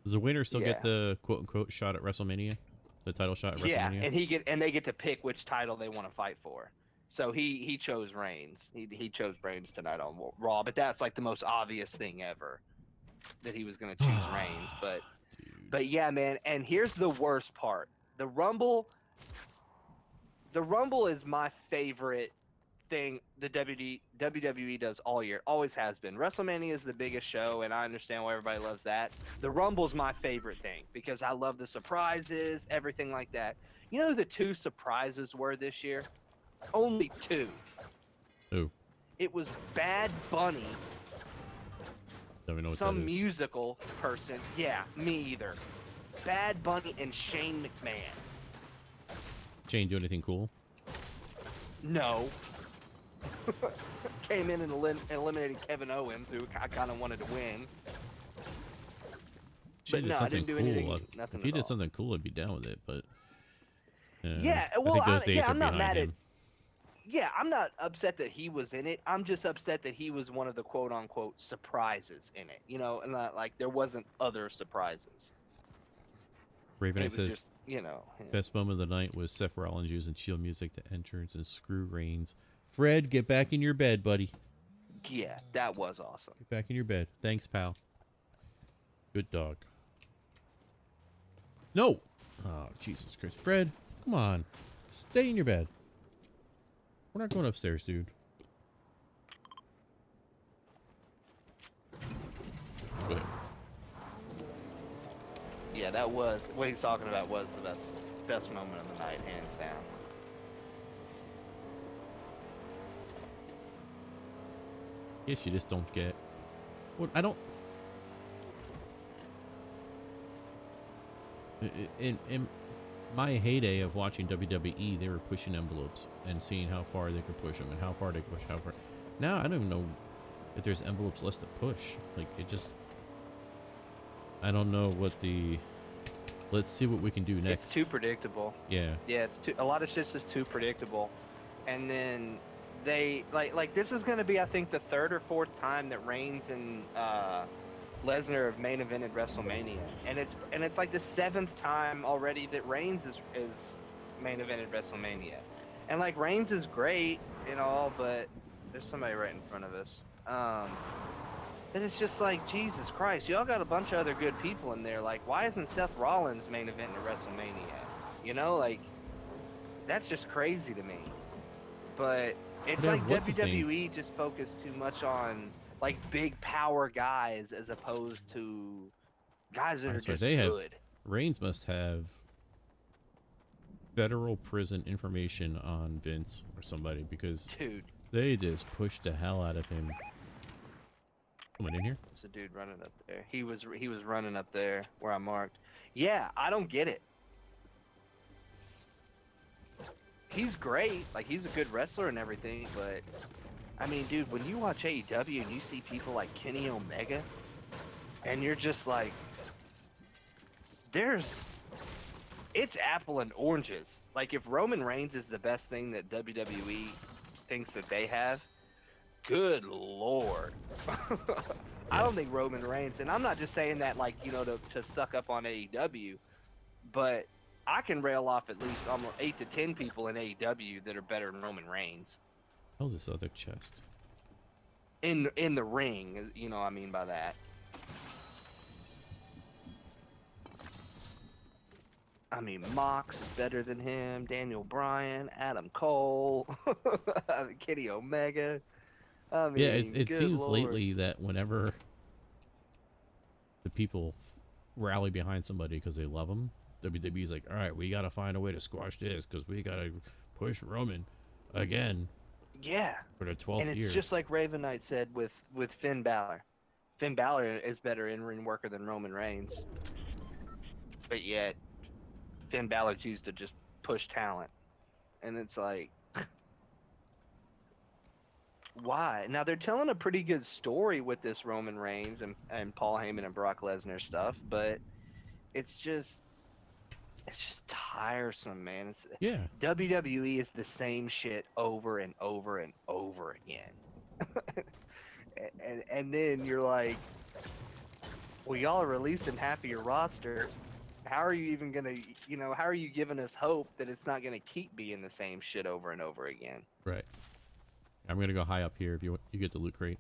Does the winner still get the quote unquote shot at WrestleMania? The title shot at WrestleMania? Yeah, and they get to pick which title they want to fight for. So he chose Reigns. He chose Reigns tonight on Raw, but that's like the most obvious thing ever that he was going to choose Reigns. But yeah, man. And here's the worst part: the Rumble is my favorite thing the WWE does all year. Always has been. WrestleMania is the biggest show, and I understand why everybody loves that. The Rumble's my favorite thing because I love the surprises, everything like that. You know who the two surprises were this year? Only two. Who? It was Bad Bunny, Don't even know what some that is. musical person. Yeah, me either. Bad Bunny and Shane McMahon. Shane do anything cool? No. Came in and eliminated Kevin Owens, who I kind of wanted to win. But no, I didn't do anything. Nothing. If he did something cool, I'd be down with it. But yeah, well, I think those days are I'm not behind mad him. at. Yeah, I'm not upset that he was in it. I'm just upset that he was one of the quote-unquote surprises in it. You know, and like there wasn't other surprises. Raven says, just, you know, best moment of the night was Seth Rollins using Shield music to entrance and screw Reigns. Fred, get back in your bed, buddy. Yeah, that was awesome. Get back in your bed. Thanks, pal. Good dog. No! Oh, Jesus Christ. Fred, come on. Stay in your bed. We're not going upstairs, dude. Good. Yeah, that was what he's talking about. Was the best moment of the night, hands down. Guess you just don't get. What I don't. In my heyday of watching WWE, they were pushing envelopes and seeing how far they could push them and how far they could push. How far. Now I don't even know if there's envelopes less to push. Like it just. I don't know what the. Let's see what we can do next. It's too predictable. Yeah. Yeah, it's too. A lot of shit's just too predictable, and then they like this is gonna be I think the third or fourth time that Reigns and Lesnar have main evented WrestleMania, and it's like the seventh time already that Reigns is main evented WrestleMania, and like Reigns is great and all, but there's somebody right in front of us. And it's just like, Jesus Christ, y'all got a bunch of other good people in there. Like, why isn't Seth Rollins main event in WrestleMania? You know, like, that's just crazy to me. But it's like What's his name? WWE just focused too much on like big power guys as opposed to guys that are So just they have good. Reigns must have federal prison information on Vince or somebody, because Dude, they just pushed the hell out of him. Someone in here? there's a dude running up there. He was running up there where I marked. Yeah, I don't get it. He's great, like he's a good wrestler and everything, but I mean, dude, when you watch AEW and you see people like Kenny Omega, and you're just like, it's apple and oranges. Like if Roman Reigns is the best thing that WWE thinks that they have, good lord. I don't think Roman Reigns, and I'm not just saying that like, you know, to suck up on AEW, but I can rail off at least almost 8 to 10 people in AEW that are better than Roman Reigns. How's this other chest? In the ring, you know what I mean by that. I mean, Mox is better than him, Daniel Bryan, Adam Cole, Kenny Omega. I mean, Yeah, it good seems lord. lately that whenever the people rally behind somebody because they love them, WWE's like, all right, we got to find a way to squash this because we got to push Roman again. Yeah. For the 12th and it's year. just like Raven Knight said with Finn Balor. Finn Balor is better in-ring worker than Roman Reigns. But yet, Finn Balor's used to just push talent. And it's like, why? Now, they're telling a pretty good story with this Roman Reigns and Paul Heyman and Brock Lesnar stuff, but it's just tiresome, man. Yeah. WWE is the same shit over and over and over again. and then you're like, well, y'all are releasing half of your roster. How are you even gonna, how are you giving us hope that it's not gonna keep being the same shit over and over again? Right. I'm gonna go high up here if you get the loot crate.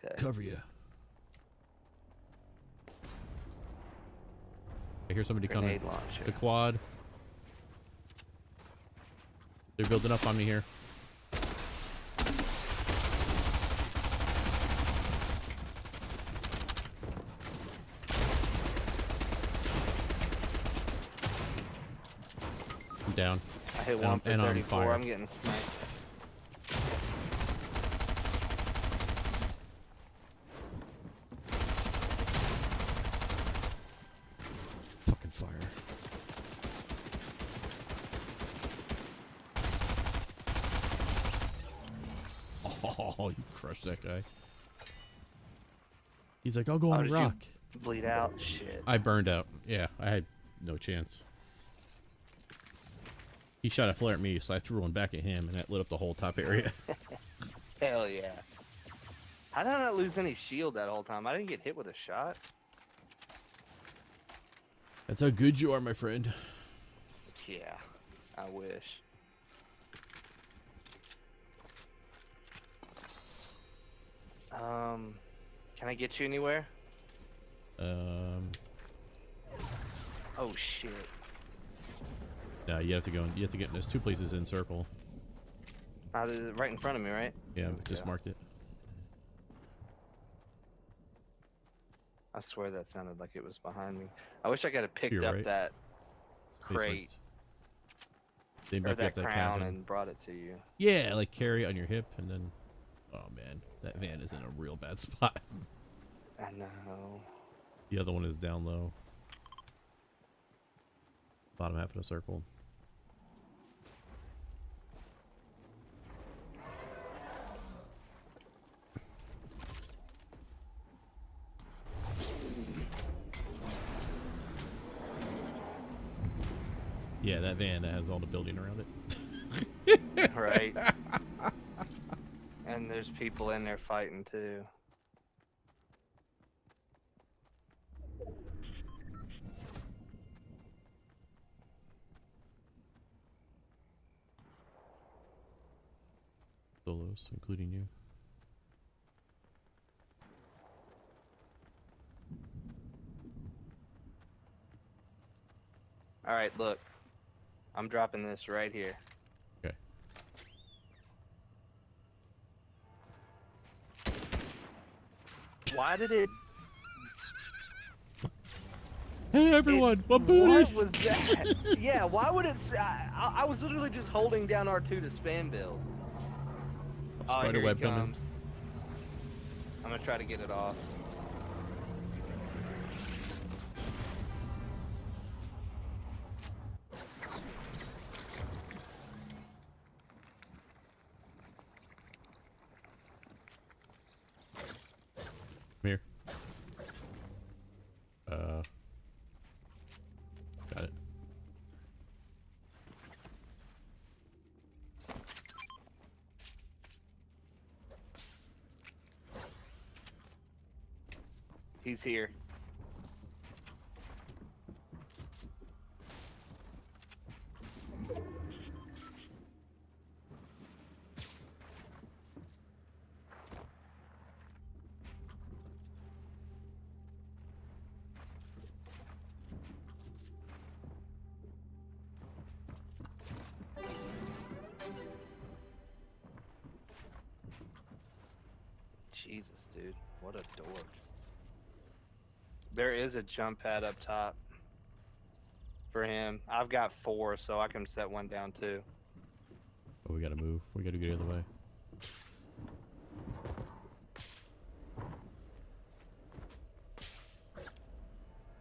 Okay. Cover you. I hear somebody Grenade coming. launcher. It's a quad. They're building up on me here. I'm down. I hit one for and on 34. fire. I'm getting sniped. Fucking fire. Oh, you crushed that guy. He's like, I'll go on the rock. Bleed out? Shit. I burned out. Yeah, I had no chance. He shot a flare at me, so I threw one back at him, and that lit up the whole top area. Hell yeah. How did I not lose any shield that whole time? I didn't get hit with a shot. That's how good you are, my friend. Yeah, I wish. Can I get you anywhere? Oh shit. No, you have to go. You have to get. There's two places in circle. Right in front of me, right? Yeah, just marked it. I swear that sounded like it was behind me. I wish I could have picked up right. that crate They or might that that crown cabin. and brought it to you. Yeah, like carry it on your hip, and then. Oh man, that van is in a real bad spot. I know. The other one is down low. Bottom half of the circle. Yeah, that van that has all the building around it. Right. And there's people in there fighting too. Solos, including you. All right, look. I'm dropping this right here. Okay. Why did it? Hey everyone, my booty! What was that? Yeah, why would it? I was literally just holding down R2 to spam build. Oh, Spider here he web coming. comes. I'm gonna try to get it off. Come here. Got it. He's here. Jesus, dude. What a dork. There is a jump pad up top for him. I've got 4, so I can set one down too. Oh, we gotta move. We gotta get the other way.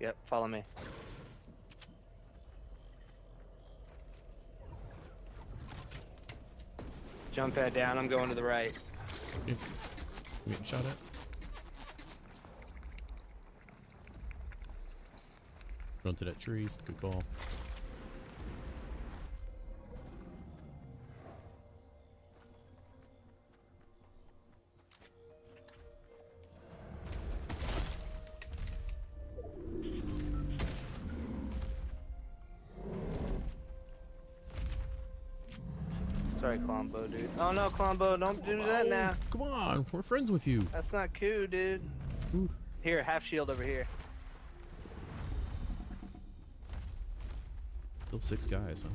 Yep, follow me. Jump pad down, I'm going to the right. Okay. I'm getting shot at. Run to that tree. Good call. Sorry, Colombo, dude. Oh no, Colombo, don't do that now. Come on, we're friends with you. That's not cool, dude. Ooh. Here, half shield over here. Still 6 guys, huh?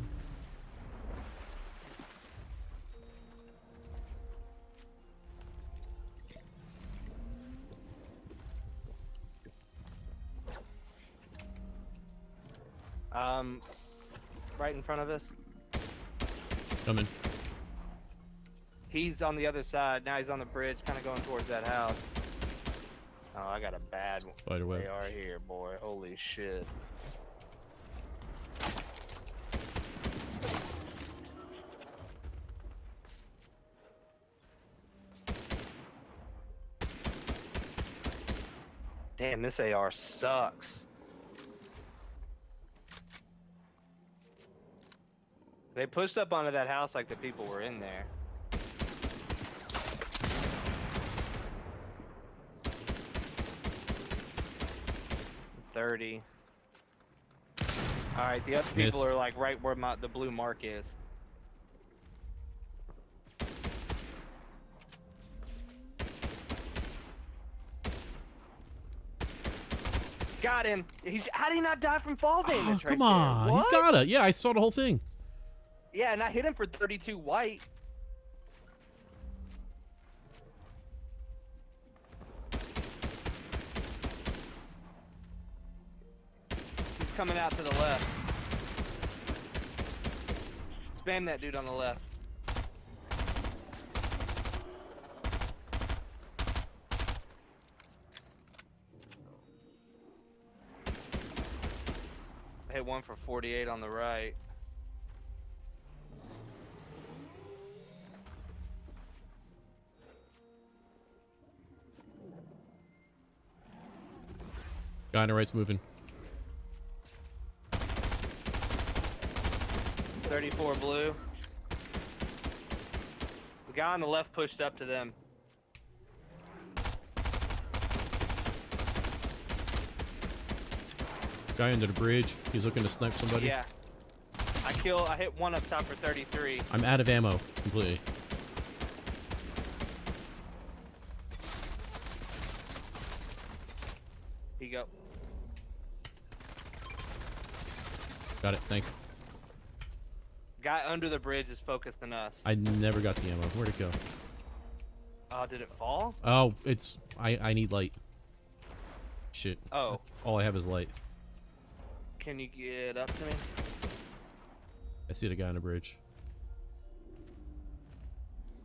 Right in front of us. Coming. He's on the other side. Now he's on the bridge, kind of going towards that house. Oh, I got a bad one. Spider web. They are here, boy. Holy shit. Damn, this AR sucks. They pushed up onto that house like the people were in there. $30. Alright, the other people are like right where the blue mark is. Got him. How did he not die from fall damage? Come on, there? he's gotta. Yeah, I saw the whole thing. Yeah, and I hit him for 32 white. He's coming out to the left. Spam that dude on the left. I hit one for 48 on the right. Guy on the right's moving. 34 blue. The guy on the left pushed up to them. Guy under the bridge. He's looking to snipe somebody. Yeah. I hit one up top for 33. I'm out of ammo completely. Here you go. Got it. Thanks. Guy under the bridge is focused on us. I never got the ammo. Where'd it go? Did it fall? Oh, it's... I need light. Shit. Oh. All I have is light. Can you get up to me? I see the guy on the bridge.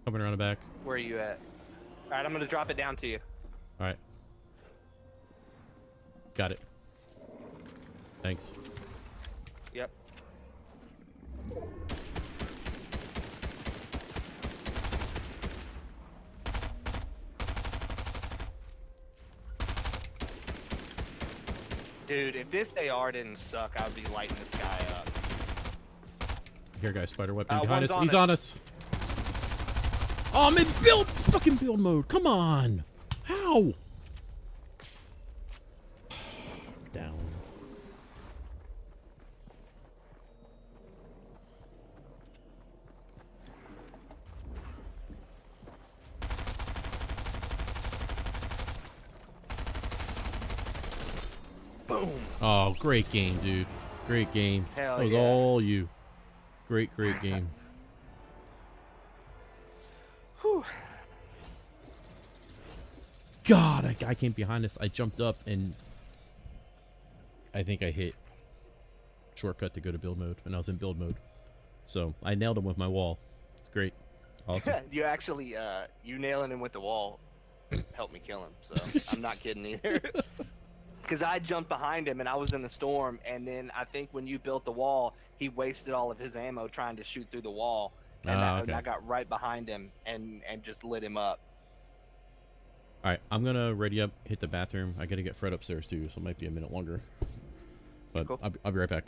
Coming around the back. Where are you at? Alright, I'm gonna drop it down to you. Alright. Got it. Thanks. Yep. Dude, if this AR didn't suck, I would be lighting this guy up. Here, guys, spider weapon behind us. one's on He's us. on us. Oh, I'm in fucking build mode. Come on. How? Down. Boom. Oh, great game, dude. Great game. Hell That was yeah. all you. Great game. Whew. God, that guy came behind us. I jumped up and I think I hit shortcut to go to build mode, and I was in build mode. So I nailed him with my wall. It's great. Awesome. You actually, you nailing him with the wall helped me kill him, so I'm not kidding either. Because I jumped behind him and I was in the storm, and then I think when you built the wall, he wasted all of his ammo trying to shoot through the wall, and, and I got right behind him and just lit him up. All right, I'm gonna ready up, hit the bathroom. I gotta get Fred upstairs too, so it might be a minute longer. But Cool. I'll be right back.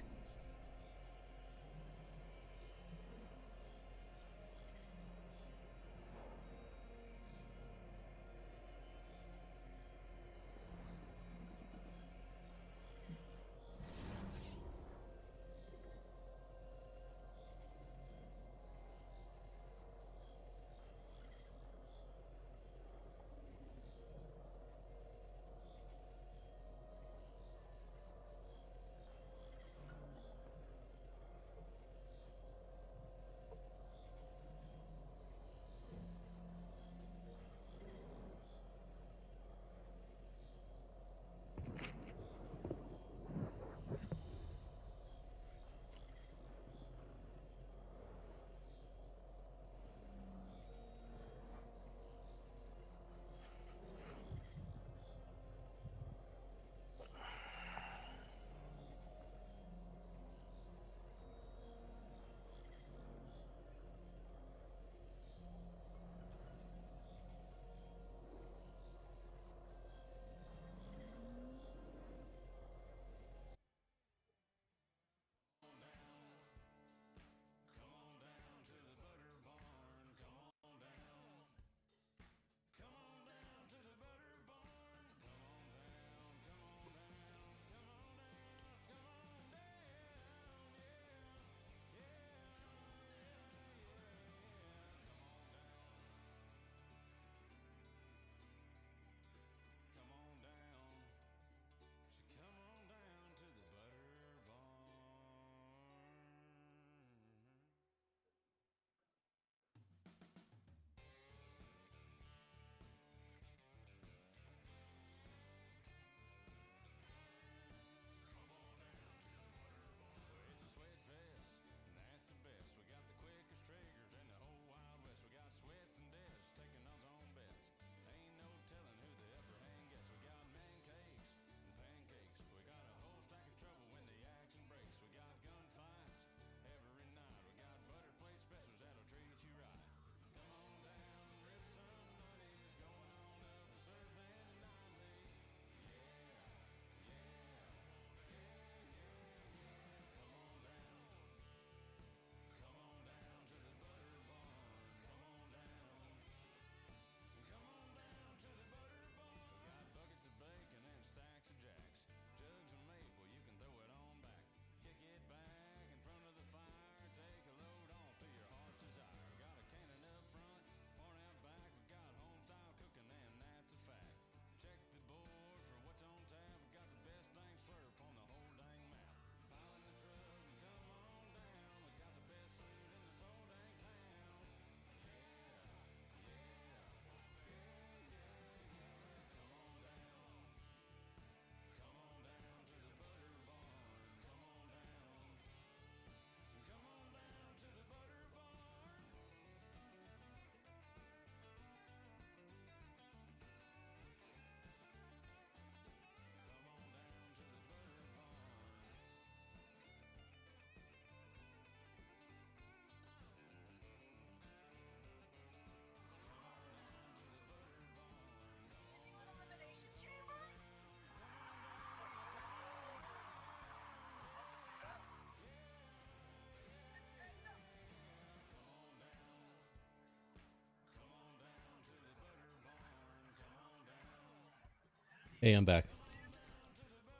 Hey, I'm back.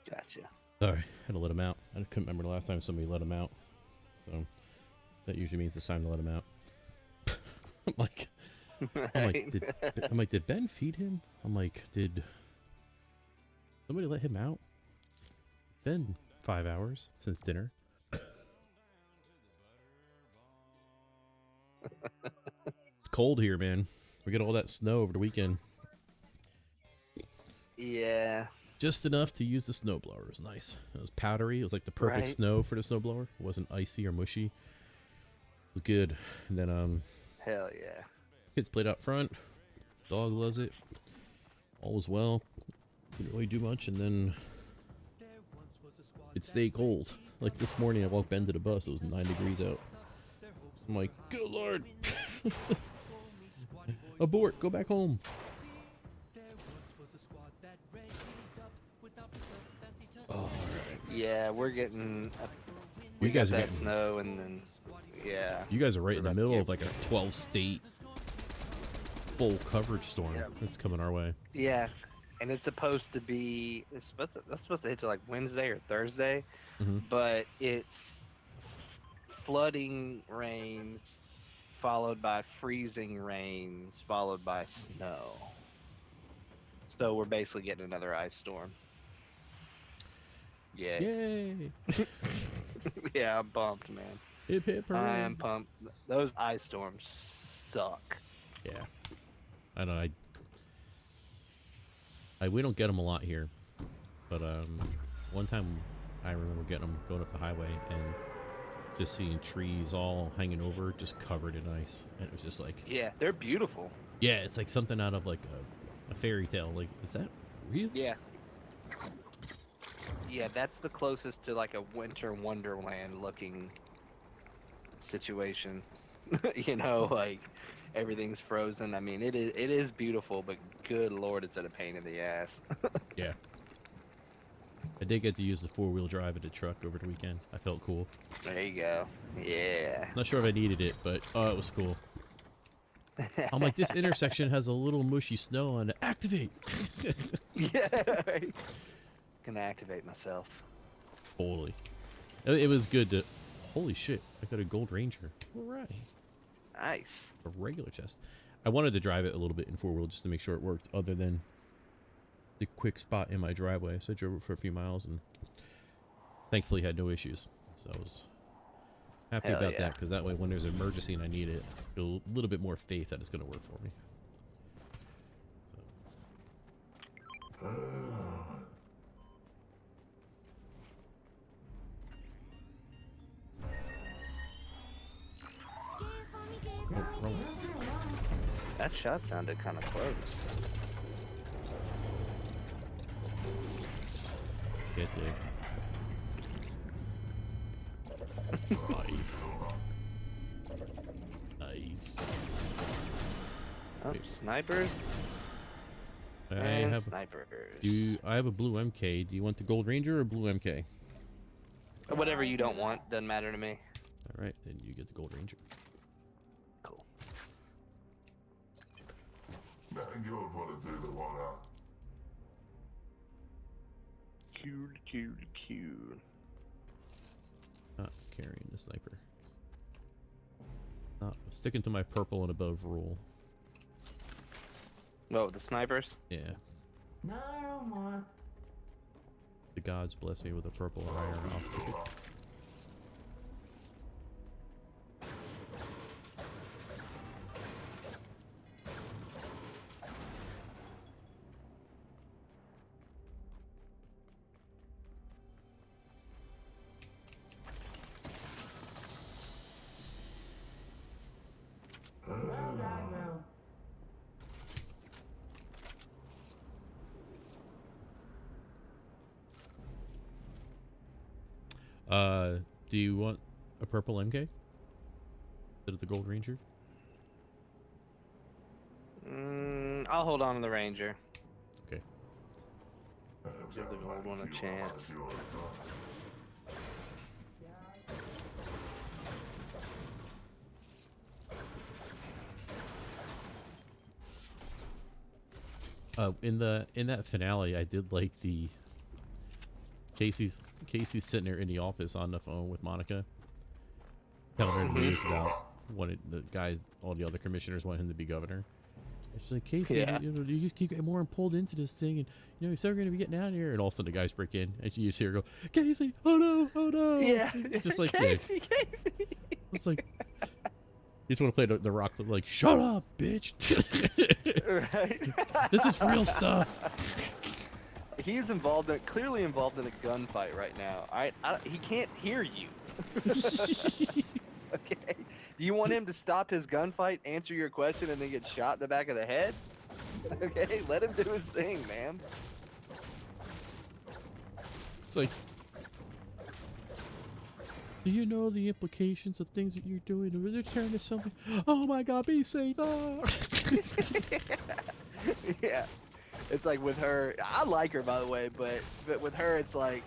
Gotcha. Sorry, had to let him out. I couldn't remember the last time somebody let him out. So that usually means it's time to let him out. I'm like, did Ben feed him? I'm like, did somebody let him out? It's been 5 hours since dinner. It's cold here, man. We got all that snow over the weekend. Yeah. Just enough to use the snowblower. It was nice. It was powdery. It was like the perfect Right. snow for the snowblower. It wasn't icy or mushy. It was good. And then Hell yeah. kids played out front. Dog loves it. All was well. Didn't really do much, and then it stayed cold. Like this morning, I walked Ben to the bus. It was 9 degrees out. I'm like, good lord. Abort. Go back home. Oh, Yeah, we're getting. You guys are got that getting snow, and then yeah. You guys are right in the We're about to middle get- of like a 12 state full coverage storm Yeah. that's coming our way. Yeah, and it's supposed to be. That's supposed to hit to like Wednesday or Thursday, Mhm. but it's flooding rains, followed by freezing rains, followed by snow. So we're basically getting another ice storm. Yeah. Yay! Yeah, I'm pumped, man. Hip hip I hooray! am pumped. Those ice storms suck. Yeah, I know. We don't get them a lot here, but one time I remember getting them going up the highway and just seeing trees all hanging over, just covered in ice, and it was just like, Yeah, they're beautiful. yeah, it's like something out of like a fairy tale. Like, is that real? Yeah. Yeah, that's the closest to like a winter wonderland looking situation. You know, like everything's frozen. I mean, it is beautiful, but good lord, it's a pain in the ass. Yeah. I did get to use the 4-wheel drive of the truck over the weekend. I felt cool. There you go. Yeah. Not sure if I needed it, but oh, it was cool. I'm like, this intersection has a little mushy snow on it. Activate! Yeah. Right. Gonna activate myself. Totally. It was good to... Holy shit, I got a Gold Ranger. Alright. Nice. A regular chest. I wanted to drive it a little bit in 4-wheel just to make sure it worked, other than the quick spot in my driveway. So I drove it for a few miles and thankfully had no issues. So I was happy Hell about yeah. that, because that way when there's an emergency and I need it, I feel a little bit more faith that it's going to work for me. So. Oh, wrong way. That shot sounded kind of close. Get there. Nice. Nice. Oh, Wait. snipers. I And have snipers. I have a blue MK. Do you want the Gold Ranger or blue MK? Whatever you don't want, doesn't matter to me. All right, then you get the Gold Ranger. Cool. Nothing you would want to do the water. Cute. Not carrying the sniper. Not sticking to my purple and above rule. Oh, the snipers? Yeah. No more. The gods bless me with a purple or higher. I'll take it. Well. Do you want a purple MK instead of the Gold Ranger? I'll hold on to the ranger. Okay. Give the gold one a chance. In that finale, I did like the Casey's sitting there in the office on the phone with Monica, telling her the news about the guys, all the other commissioners want him to be governor. And she's like, Casey, Yeah. you just keep getting more pulled into this thing, and you're still going to be getting out of here. And all of a sudden, the guys break in, and you just hear her go, Casey, oh no, oh no. Yeah. It's just like, Casey. it's like, you just want to play the rock, like, shut up, bitch. Right. This is real stuff. He's clearly involved in a gunfight right now. He can't hear you. Okay. Do you want him to stop his gunfight, answer your question, and then get shot in the back of the head? Okay, let him do his thing, man. It's like, do you know the implications of things that you're doing? They're turning to something. Oh my God, be safe! Ah. Yeah. It's like with her, I like her by the way, but with her it's like,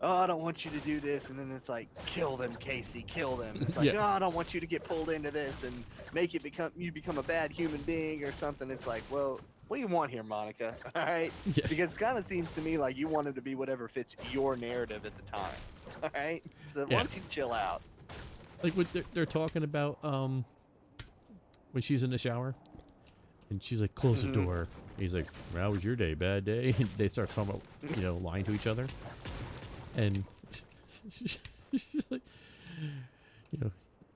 oh, I don't want you to do this, and then it's like, kill them, Casey, kill them. It's like, Yeah. oh, I don't want you to get pulled into this and make it become a bad human being or something. It's like, well, what do you want here, Monica? All right, Yeah. because it kind of seems to me like you want him to be whatever fits your narrative at the time. All right, so why Yeah. don't you chill out? Like what they're talking about, when she's in the shower, and she's like, close the door. He's like, how was your day? Bad day? And they start talking about, lying to each other. And she's like,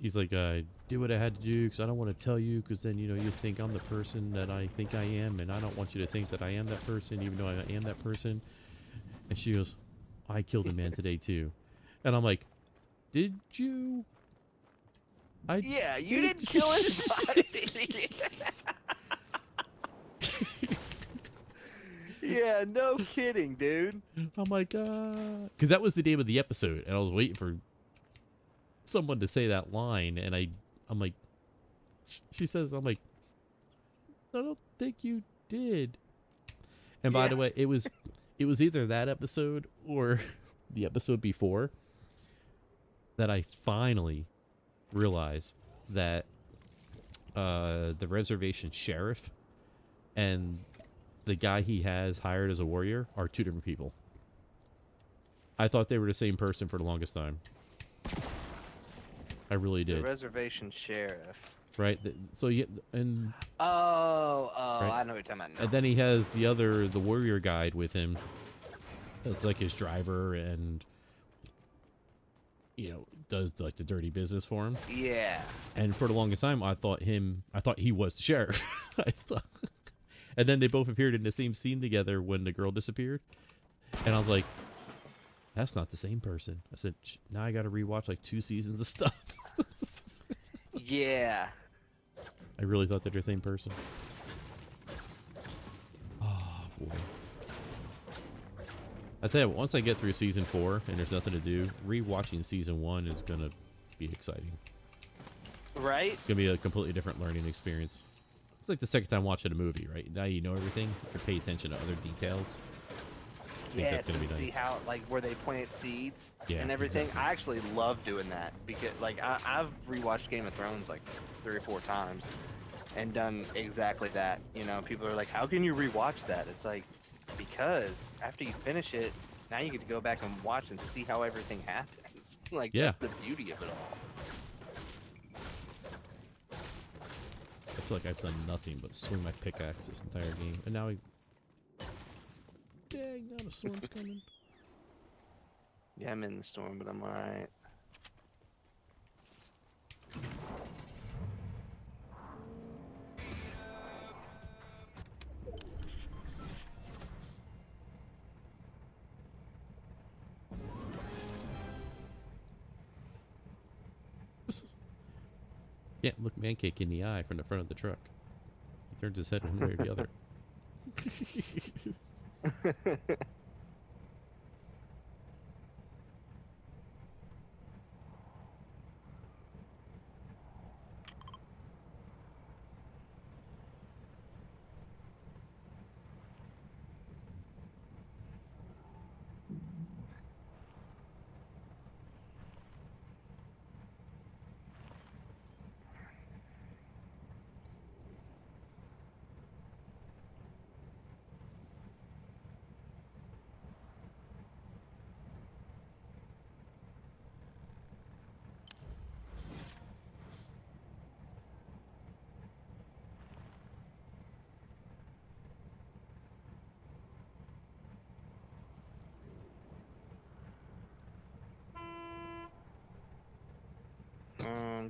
he's like, I did what I had to do because I don't want to tell you because then, you think I'm the person that I think I am. And I don't want you to think that I am that person, even though I am that person. And she goes, I killed a man today too. And I'm like, did you? Yeah, you didn't kill anybody. Yeah, no kidding, dude. I'm like, because that was the name of the episode, and I was waiting for someone to say that line, and I'm like, she says, I'm like, I don't think you did. And by the way, it was either that episode or the episode before that I finally realized that the reservation sheriff and the guy he has hired as a warrior are two different people. I thought they were the same person for the longest time. I really did. The reservation sheriff. Right? So you and Oh, right? I know what you're talking about now. And then he has the warrior guide with him. It's like his driver and does like the dirty business for him. Yeah. And for the longest time I thought he was the sheriff. I thought. And then they both appeared in the same scene together when the girl disappeared. And I was like, that's not the same person. I said, now I got to rewatch like 2 seasons of stuff. Yeah. I really thought they're the same person. Oh, boy. I tell you what, once I get through season 4 and there's nothing to do, rewatching season 1 is going to be exciting. Right? It's going to be a completely different learning experience. It's like the second time watching a movie, right? Now you know everything. You can pay attention to other details. I think that's gonna be see nice. how where they plant seeds Yeah, and everything. exactly. I actually love doing that because I've rewatched Game of Thrones like 3 or 4 times and done exactly that. People are like, how can you rewatch that? It's like, because after you finish it, now you get to go back and watch and see how everything happens. Yeah. That's the beauty of it all. I feel like I've done nothing but swing my pickaxe this entire game. And now dang, now the storm's coming. Yeah, I'm in the storm, but I'm alright. Yeah, look Mancake in the eye from the front of the truck. He turns his head one way or the other.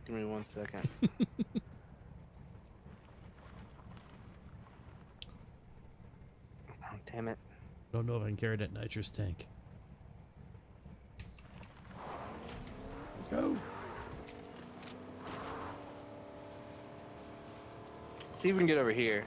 Give me 1 second. Oh, damn it. Don't know if I can carry that nitrous tank. Let's go. See if we can get over here.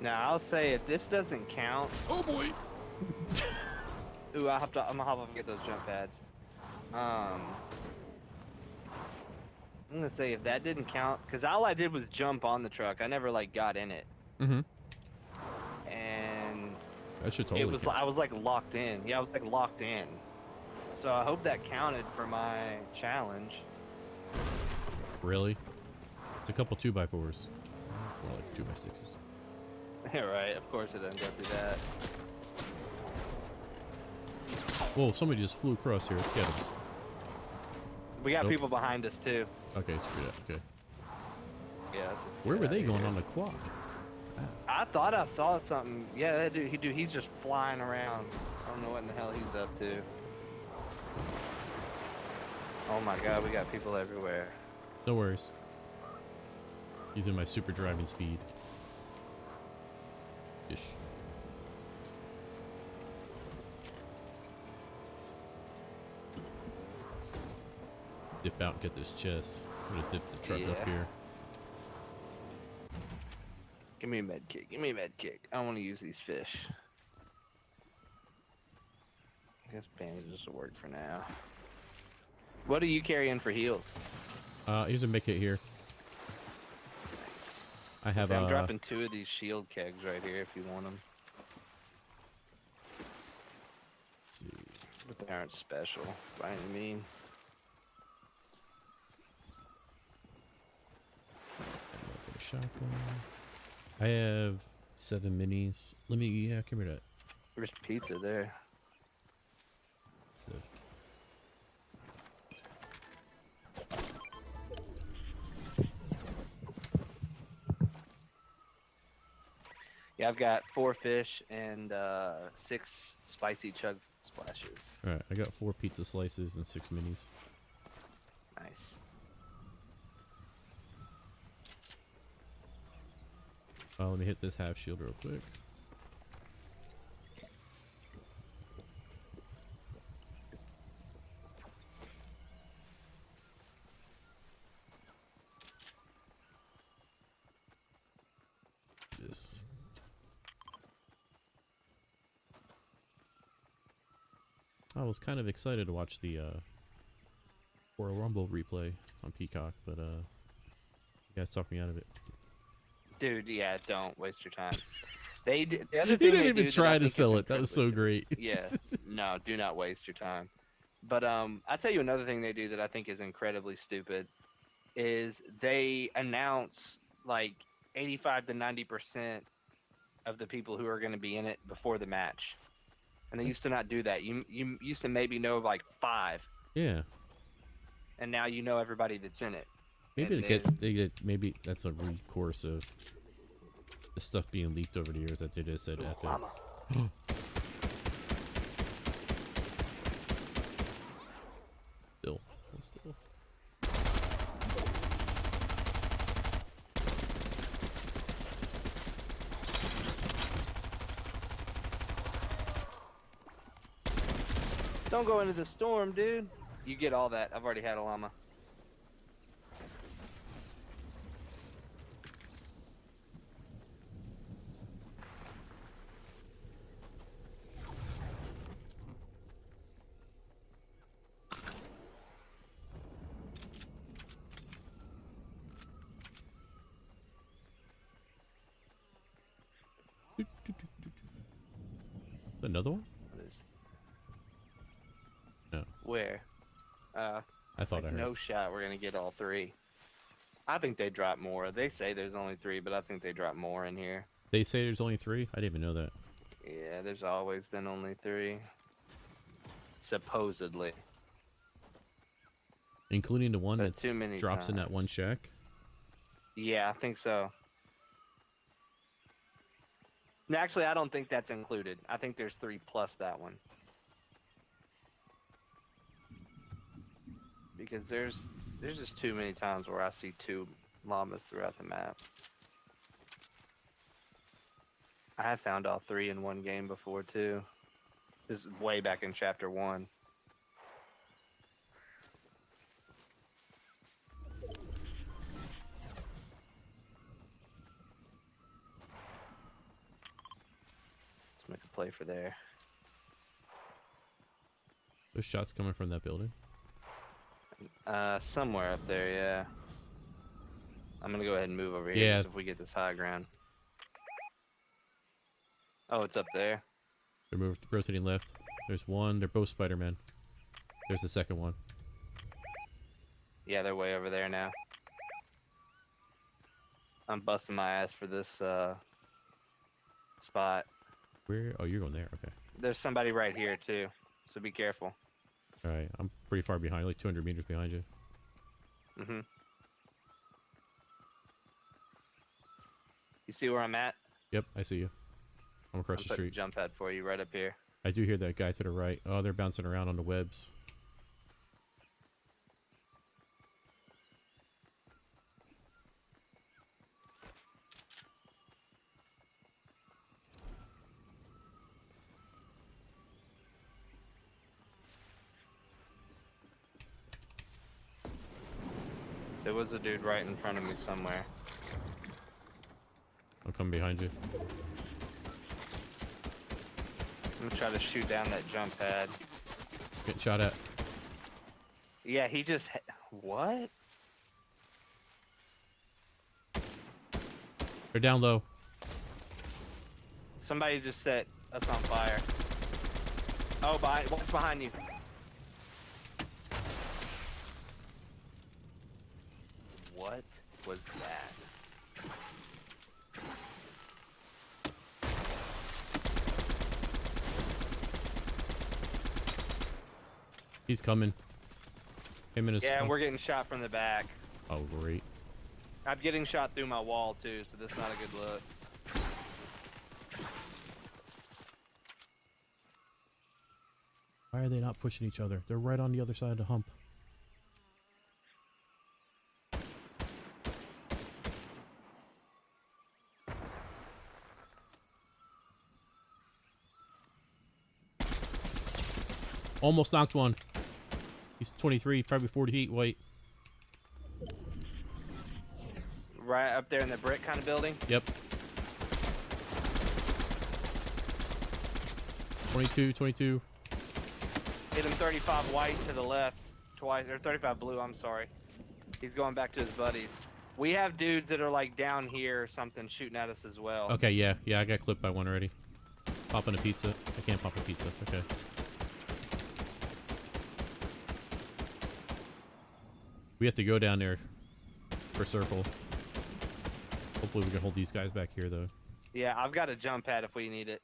Now I'll say if this doesn't count, Oh boy. ooh, I'm gonna hop up and get those jump pads. I'm gonna say if that didn't count, cause all I did was jump on the truck. I never like got in it, Mm-hmm. and That should totally. it was count. I was like locked in. Yeah, I was like locked in. So I hope that counted for my challenge. Really? It's a couple 2x4s. It's more like 2x6s. Right, of course it doesn't go through that. Whoa! Somebody just flew across here. Let's get him. We got Nope. people behind us too. Okay, screw that. Okay. Yeah, let's just Where get were outta they going here. on the quad? I thought I saw something. Yeah, that dude, he's just flying around. I don't know what in the hell he's up to. Oh my god, we got people everywhere. No worries. Using my super driving speed. Ish. Dip out and get this chest. I'm gonna dip the truck up Yeah. here. Give me a med kit. Give me a med kit. I don't want to use these fish. I guess bandages will work for now. What are you carrying for heals? Here's a make it here. I have I'm dropping 2 of these shield kegs right here if you want them. let's see. But they aren't special by any means. Ammo for the shotgun. I have 7 minis. Let me, yeah, come here. There's pizza there. That's the Yeah, I've got 4 fish and 6 spicy chug splashes. Alright, I got 4 pizza slices and 6 minis. Nice. Let me hit this half shield real quick. This. I was kind of excited to watch the Royal Rumble replay on Peacock, but you guys talked me out of it. Dude, yeah, don't waste your time. The other He thing didn't they even do that I try to think is sell it. That was so incredibly great. yeah, no, do not waste your time. But I tell you another thing they do that I think is incredibly stupid is they announce like 85 to 90% of the people who are going to be in it before the match, and they used to not do that. You used to maybe know like 5, Yeah. and now you know everybody that's in it. Maybe And they get maybe that's a recourse of the stuff being leaked over the years that they just said Ooh, after. llama. Still. Don't go into the storm, dude. You get all that. I've already had a llama. Another one? What is Where? I thought I heard. No shot we're gonna get all 3. I think they drop more. They say there's only 3, but I think they drop more in here. They say there's only 3? I didn't even know that. Yeah, there's always been only 3. Supposedly. Including the one But that too many drops in times. that one shack? Yeah, I think so. No, actually, I don't think that's included. I think there's 3 plus that one. Because there's just too many times where I see 2 llamas throughout the map. I have found all 3 in one game before too. This is way back in chapter 1. Let's make a play for there. Those shots coming from that building? Somewhere up there, yeah. I'm gonna go ahead and move over here Yeah. just if we get this high ground. Oh, it's up there. They're rotating left. There's one. They're both Spider-Man. There's the second one. Yeah, they're way over there now. I'm busting my ass for this spot. Where? Oh, you're going there. Okay. There's somebody right here too, so be careful. All right. I'm pretty far behind, like 200 meters behind you. Mhm. You see where I'm at? Yep, I see you. I'm across I'm the putting a street. jump pad for you right up here. I do hear that guy to the right. Oh, they're bouncing around on the webs. There was a dude right in front of me somewhere. I'm coming behind you. I'm gonna try to shoot down that jump pad. Getting shot at. Yeah, he just what? They're down low. Somebody just set us on fire. Oh, what's behind you? What was that? He's coming. Him and his. Yeah, we're getting shot from the back. Oh, great. I'm getting shot through my wall too, so that's not a good look. Why are they not pushing each other? They're right on the other side of the hump. Almost knocked one. He's 23, probably 40 feet white. Right up there in the brick kind of building. Yep. 22. Hit him 35 white to the left twice, or 35 blue, I'm sorry. He's going back to his buddies. We have dudes that are like down here or something shooting at us as well. Okay, yeah, I got clipped by one already. Popping a pizza. I can't pop a pizza. Okay. We have to go down there for circle. Hopefully we can hold these guys back here, though. Yeah, I've got a jump pad if we need it.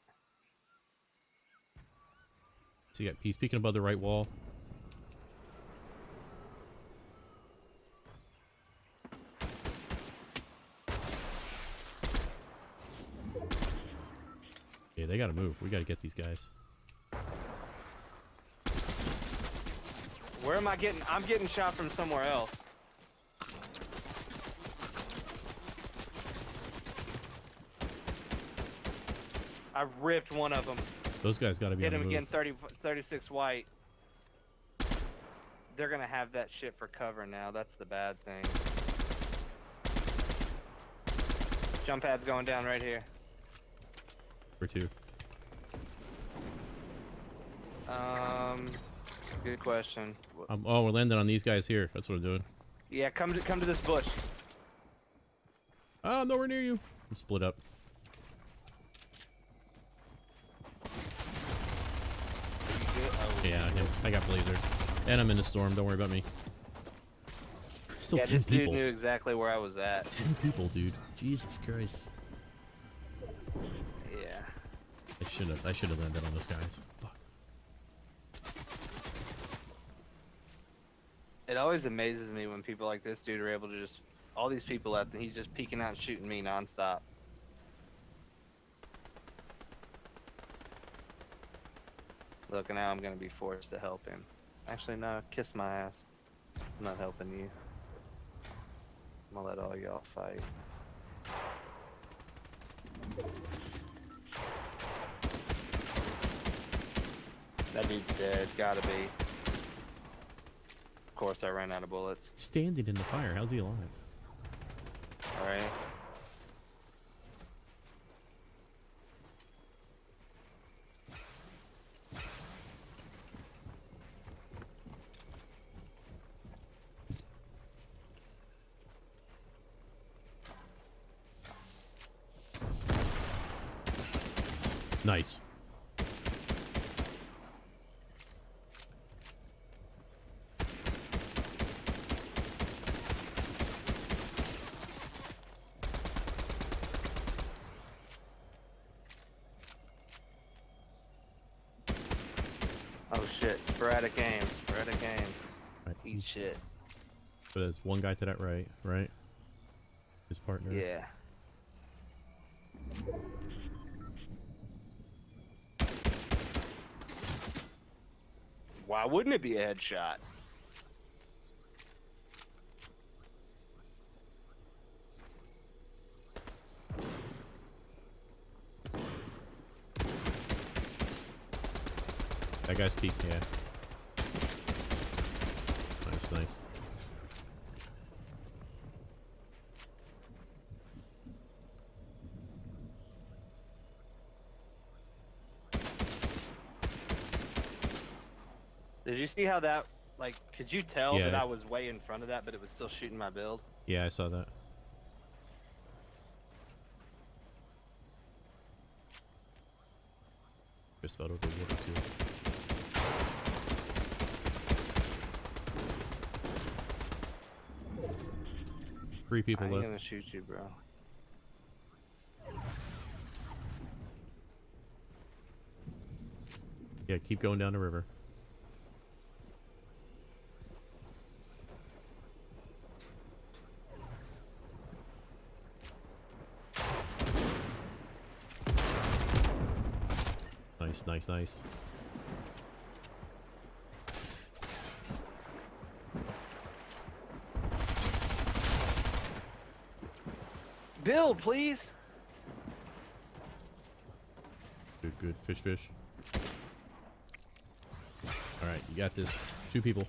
So he's peeking above the right wall. Yeah, they gotta move. We gotta get these guys. Where am I getting? I'm getting shot from somewhere else. I ripped one of them. Those guys gotta be Hit on the him move. again, 36 white. They're gonna have that shit for cover now. That's the bad thing. Jump pad's going down right here. For two. Good question. Oh, we're landing on these guys here. That's what I'm doing. Yeah, come to this bush. I'm nowhere near you. I'm split up. Are you good? Oh, Yeah, I got blazer. And I'm in a storm. Don't worry about me. Still Yeah, 10 this dude people. knew exactly where I was at. 10 people, dude. Jesus Christ. Yeah. I should have landed on those guys. Fuck. It always amazes me when people like this dude are able to just, all these people out there, he's just peeking out and shooting me nonstop. Look, now I'm gonna be forced to help him. Actually, no, kiss my ass. I'm not helping you. I'm gonna let all y'all fight. That dude's dead, gotta be. Of course, I ran out of bullets. Standing in the fire. How's he alive? Alright. Nice. Oh shit, sporadic aim, sporadic aim. Right. Eat shit. So there's one guy to that right? His partner. Yeah. Why wouldn't it be a headshot? That guy's peeked, yeah. Nice. Did you see how that, like, could you tell Yeah. that I was way in front of that, but it was still shooting my build? Yeah, I saw that. Just about over water too. Three people I ain't left. gonna shoot you, bro. Yeah, keep going down the river. Nice. Build, please. Good. Fish. Alright, you got this. 2 people.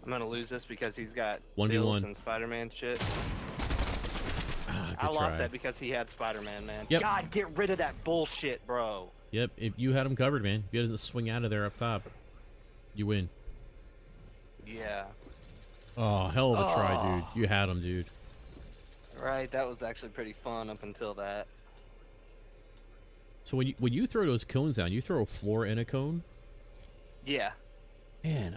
I'm gonna lose this because he's got 1v1. builds and Spider-Man shit. Ah, I good lost try. that because he had Spider-Man, man. Yep. God, get rid of that bullshit, bro. Yep, if you had him covered, man. If he doesn't swing out of there up top, you win. Yeah. Oh, hell of a try, dude. You had him, dude. Right, that was actually pretty fun up until that. So when you throw those cones down, you throw a floor and a cone? Yeah. Man,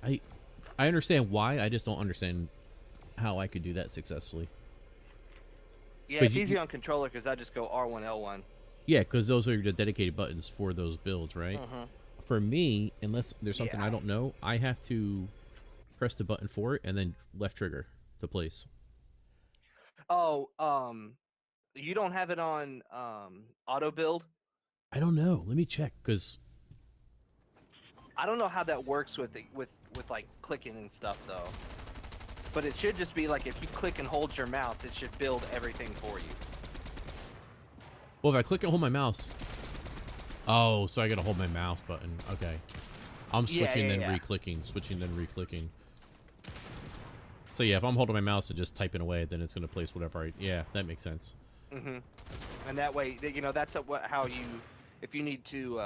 I understand why, I just don't understand how I could do that successfully. Yeah, But it's you- easy on controller because I just go R1, L1. Yeah, because those are the dedicated buttons for those builds, right? For me, unless there's something I don't know, I have to press the button for it and then left trigger to place. Oh, you don't have it on auto build? I don't know. Let me check, because I don't know how that works with like clicking and stuff though. But it should just be like if you click and hold your mouse, it should build everything for you. well, if I click and hold my mouse. Oh, so I gotta hold my mouse button. Okay. I'm switching then re-clicking, switching then re-clicking. So yeah, if I'm holding my mouse and just typing away, then it's gonna place whatever I. Yeah, that makes sense. Mm-hmm. And that way, you know, that's how you, if you need to,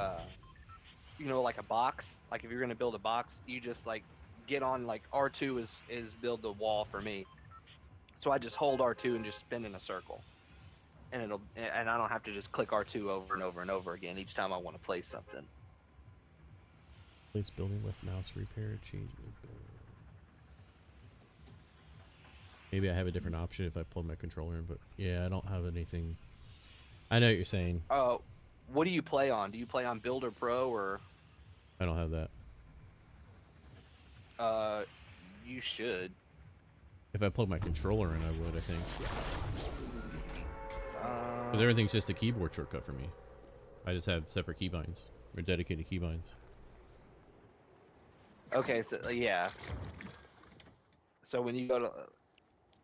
you know, like a box, like if you're gonna build a box, you just like get on like R2 is build the wall for me. So I just hold R2 and just spin in a circle, and I don't have to just click R2 over and over and over again each time I want to place something. Place building with mouse repair, change. Maybe I have a different option if I pull my controller in, but yeah, I don't have anything. I know what you're saying. Oh, what do you play on? Do you play on Builder Pro or? I don't have that. You should. If I plug my controller in, I would, I think. Because everything's just a keyboard shortcut for me. I just have separate keybinds, or dedicated keybinds. Okay, so yeah. So when you go to,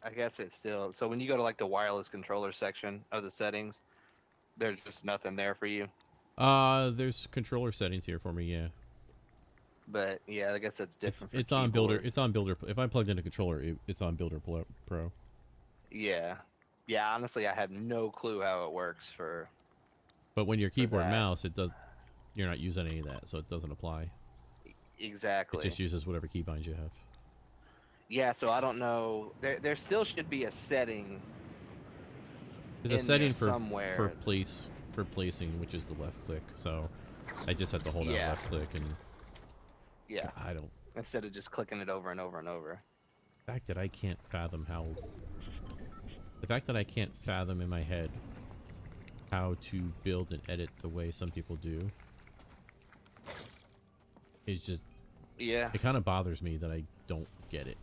I guess it's still, so when you go to like the wireless controller section of the settings, there's just nothing there for you. There's controller settings here for me, yeah. But yeah, I guess that's different. It's on Builder. It's on Builder. If I plugged in a controller, it's on Builder Pro. Yeah, yeah. Honestly, I have no clue how it works for. But when your keyboard and that. mouse, it does. You're not using any of that, so it doesn't apply. Exactly. It just uses whatever keybinds you have. Yeah, so I don't know. There still should be a setting. There's a setting for somewhere. for placing, which is the left click. So I just have to hold down left click and. Yeah. I don't. Instead of just clicking it over and over and over. The fact that I can't fathom how. The fact that I can't fathom in my head how to build and edit the way some people do is just. Yeah. It kind of bothers me that I don't get it.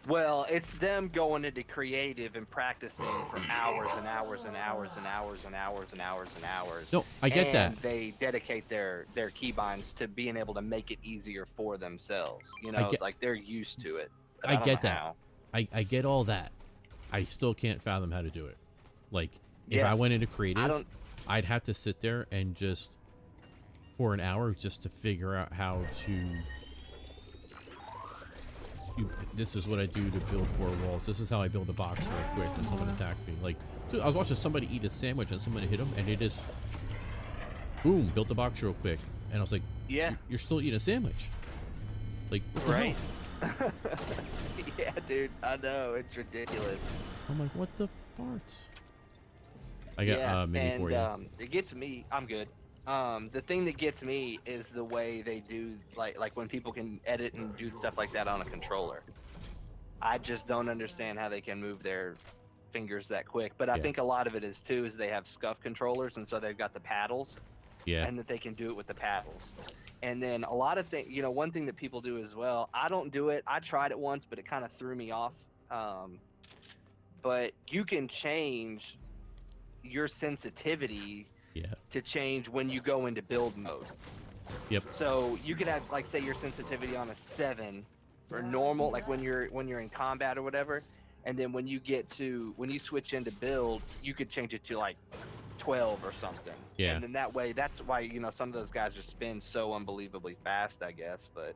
Well, it's them going into creative and practicing for hours and hours and hours and hours and hours and hours and hours. No, I get that. They dedicate their keybinds to being able to make it easier for themselves. You know, like they're used to it. I get that. I get all that. I still can't fathom how to do it. Like, if I went into creative, I'd have to sit there and just for an hour just to figure out how to. This is what I do to build 4 walls. This is how I build a box real quick when someone attacks me. Like, dude, I was watching somebody eat a sandwich and someone hit him, and it just, boom, built the box real quick. And I was like, yeah, you're still eating a sandwich. Like, what the hell? Yeah, dude, I know, it's ridiculous. I'm like, what the farts? I got mini for you. It gets me. I'm good. The thing that gets me is the way they do, like when people can edit and do stuff like that on a controller. I just don't understand how they can move their fingers that quick. But I think a lot of it is too is they have scuff controllers, and so they've got the paddles. Yeah. And that they can do it with the paddles. And then a lot of things, you know, one thing that people do as well. I don't do it. I tried it once, but it kind of threw me off. But you can change your sensitivity. Yeah. To change when you go into build mode. Yep. So you could have, like, say your sensitivity on a 7 or normal, like when you're in combat or whatever, and then when you switch into build, you could change it to like 12 or something. Yeah. And then that way, that's why, you know, some of those guys just spin so unbelievably fast, I guess. But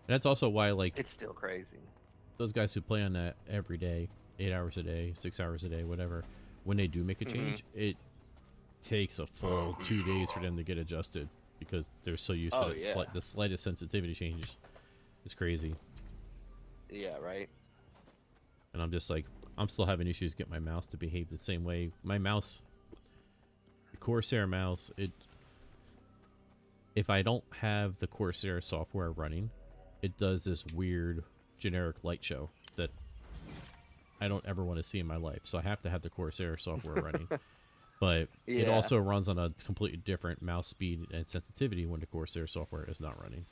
that's also why, like, it's still crazy. Those guys who play on that every day, 8 hours a day, 6 hours a day, whatever, when they do make a change, it takes a full 2 days for them to get adjusted because they're so used to the slightest sensitivity changes. It's crazy. Yeah, right. And I'm just like, I'm still having issues getting my mouse to behave the same way. My mouse, the Corsair mouse, if I don't have the Corsair software running, it does this weird generic light show that I don't ever want to see in my life. So I have to have the Corsair software running. But it also runs on a completely different mouse speed and sensitivity when the Corsair software is not running.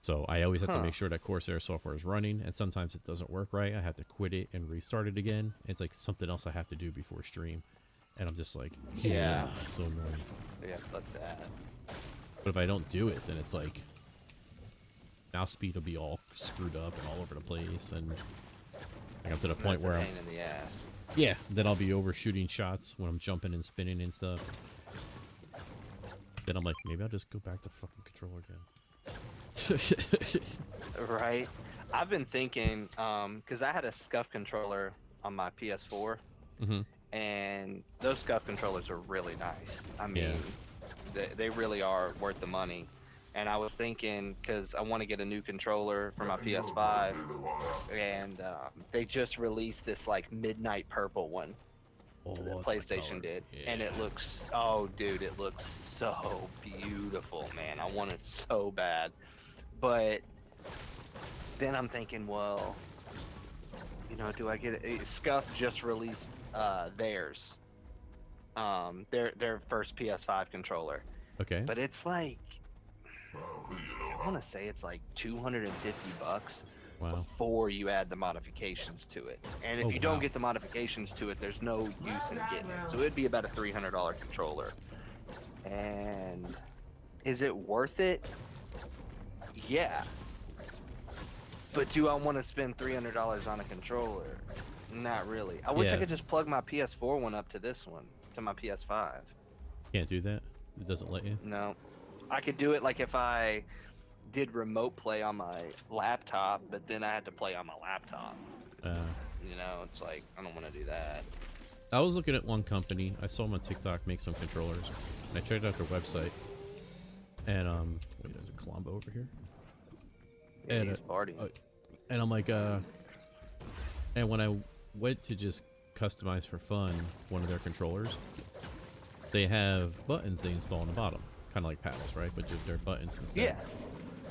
So I always have to make sure that Corsair software is running, and sometimes it doesn't work right. I have to quit it and restart it again. It's like something else I have to do before stream. And I'm just like, it's so annoying. Yeah, fuck that. But if I don't do it, then it's like, mouse speed will be all screwed up and all over the place, and I got to the point where I'm... pain in the ass. Yeah, then I'll be overshooting shots when I'm jumping and spinning and stuff. Then I'm like, maybe I'll just go back to fucking controller again. Right. I've been thinking, because I had a scuff controller on my PS4, Mm-hmm. and those scuff controllers are really nice. I mean, Yeah. they really are worth the money. And I was thinking, because I want to get a new controller for my PS5, and they just released this like midnight purple one Oh, that that's my PlayStation color. did, Yeah. and it looks, oh dude, it looks so beautiful, man. I want it so bad, but then I'm thinking, well, you know, do I get it? Scuff just released theirs, their first PS5 controller, Okay. but it's like, I want to say it's like $250 Wow. before you add the modifications to it. And if Oh, you don't wow. get the modifications to it, there's no use in getting it. So it'd be about a $300 controller. And is it worth it? Yeah. But do I want to spend $300 on a controller? Not really. I wish I Yeah. could just plug my PS4 one up to this one, to my PS5. Can't do that. It doesn't let you. No. I could do it like if I did remote play on my laptop, but then I had to play on my laptop. You know, it's like, I don't want to do that. I was looking at one company. I saw them on TikTok make some controllers, and I checked out their website. And wait, there's a Columbo over here. Yeah, And, he's partying. And I'm like, and when I went to just customize for fun one of their controllers, they have buttons they install on the bottom, kind of like paddles, right? But they're buttons instead. Yeah.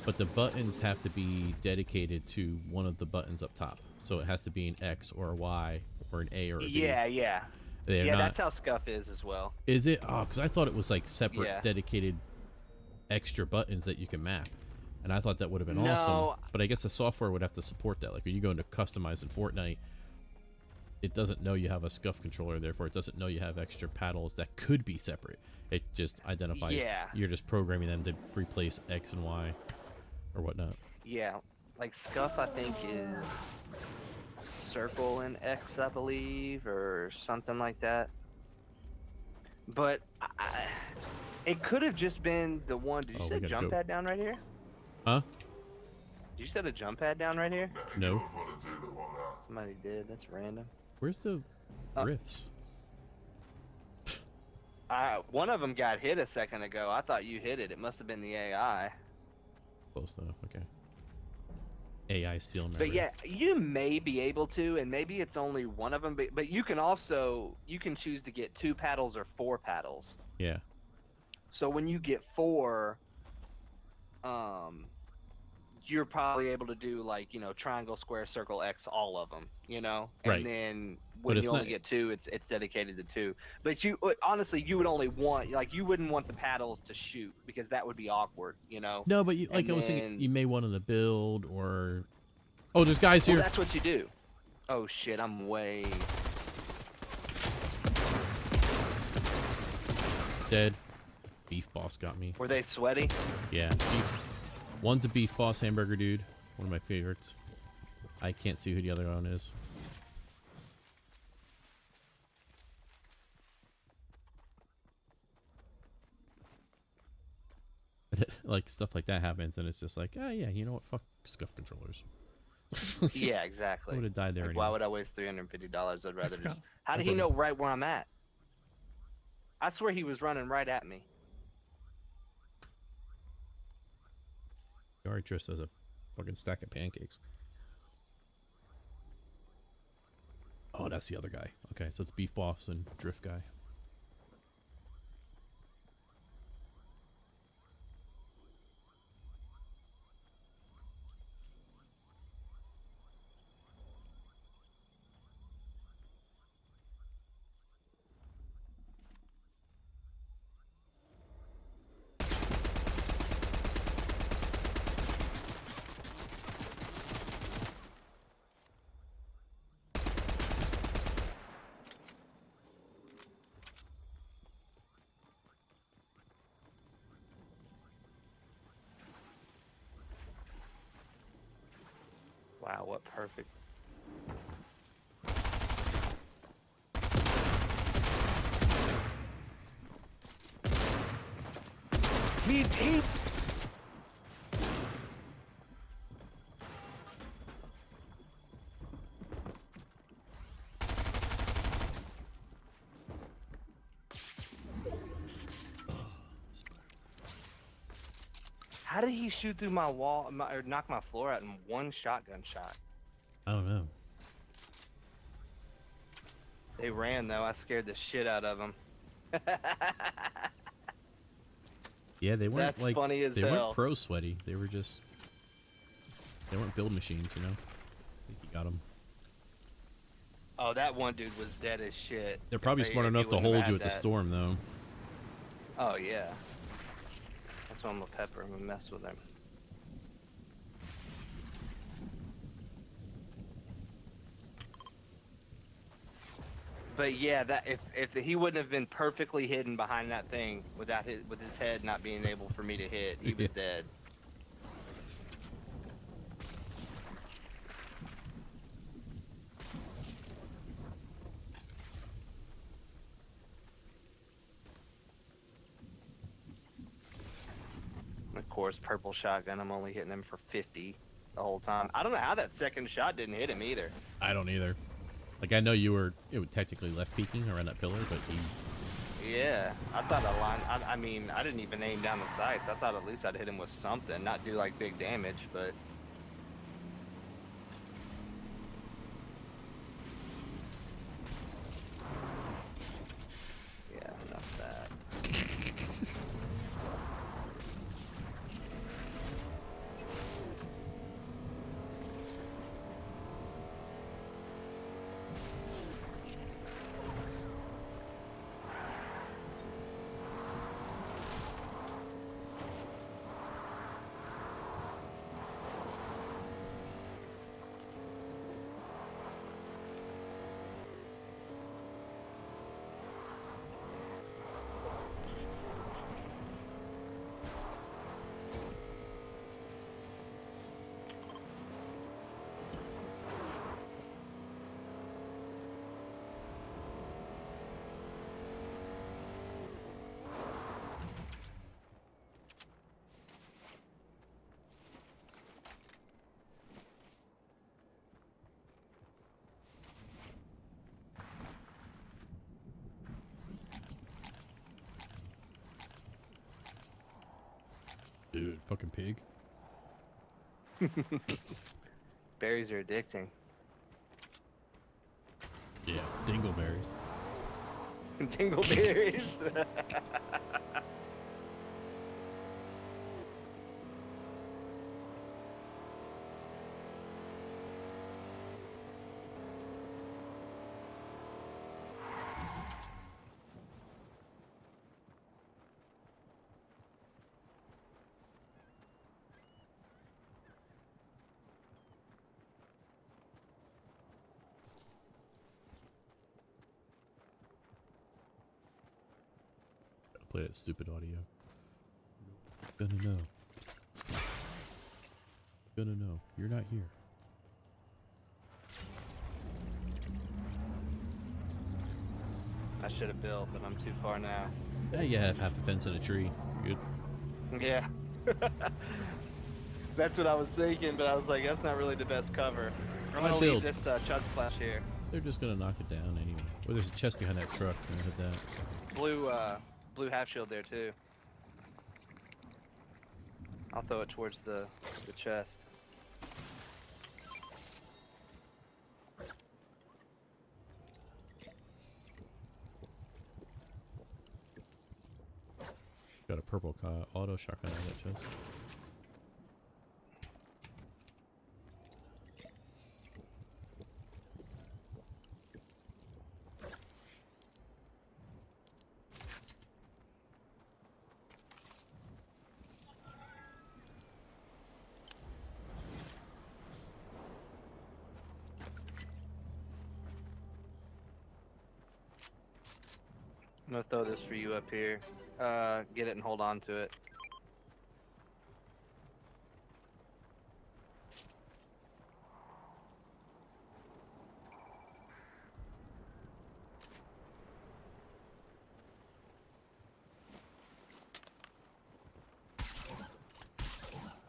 But the buttons have to be dedicated to one of the buttons up top. So it has to be an X or a Y or an A or a B. Yeah, yeah. They're Yeah, not, that's how Scuff is as well. Is it? Oh, because I thought it was like separate, Yeah. dedicated extra buttons that you can map. And I thought that would have been No. awesome. But I guess the software would have to support that. Like when you go into customize in Fortnite, it doesn't know you have a scuff controller, therefore it doesn't know you have extra paddles that could be separate. It just identifies Yeah. you're just programming them to replace X and Y or whatnot. Yeah, like Scuff I think is circle and X, I believe, or something like that. But it could have just been the one. Did you Oh, we set a gotta jump go. pad down right here? Huh? Did you set a jump pad down right here? No. Somebody did. That's random. Where's the rifts? One of them got hit a second ago. I thought you hit it. It must have been the AI. Close enough, okay. AI steal memory. But yeah, you may be able to, and maybe it's only one of them. But you can also choose to get 2 paddles or 4 paddles. Yeah. So when you get 4, you're probably able to do like, you know, triangle, square, circle, X, all of them, you know. And Right. then when But you it's only not- get 2, it's dedicated to 2. But you honestly, you would only want, like, you wouldn't want the paddles to shoot because that would be awkward, you know. No, but you, like And I was thinking, then- you may want to build or... Oh, there's guys Well, here. that's what you do. Oh shit, I'm way. Dead. Beef boss got me. Were they sweaty? Yeah. One's a beef boss hamburger dude. One of my favorites. I can't see who the other one is. Like stuff like that happens and it's just like, oh yeah, you know what, fuck scuff controllers. Yeah, exactly. I would have died there Like, anyway. why would I waste $350? I'd rather just. How I did he thought- know right where I'm at? I swear he was running right at me. Yari just has a fucking stack of pancakes. Oh, that's the other guy. Okay, so it's beef boss and drift guy. Wow, what perfect. He How did he shoot through my wall, or knock my floor out in one shotgun shot? I don't know. They ran though. I scared the shit out of them. Yeah, they weren't That's like funny as they hell. weren't pro sweaty. They were just they weren't build machines, you know. I think he got them. Oh, that one dude was dead as shit. They're probably smart enough to hold you at the storm, though. Oh yeah. That's why I'm gonna pepper him and mess with him. But yeah, that if he wouldn't have been perfectly hidden behind that thing with his head not being able for me to hit, he was dead. Of course, purple shotgun. I'm only hitting him for 50 the whole time. I don't know how that second shot didn't hit him either. I don't either. Like, I know it would technically left peeking around that pillar, but he... Yeah, I thought I mean, I didn't even aim down the sights. I thought at least I'd hit him with something, not do like big damage, but... Yeah, enough of that. Dude, fucking pig. Berries are addicting. Yeah, dingleberries. Dingleberries. Play that stupid audio. Gonna know. Gonna know. You're not here. I should have built, but I'm too far now. Yeah, you have half a fence and a tree. You're good. Yeah. That's what I was thinking, but I was like, that's not really the best cover. I'm gonna leave this chug splash here. They're just gonna knock it down anyway. Well, there's a chest behind that truck. I'm gonna hit that. Blue half shield there too. I'll throw it towards the chest. Got a purple auto shotgun out of that chest. I'm gonna throw this for you up here. Get it and hold on to it.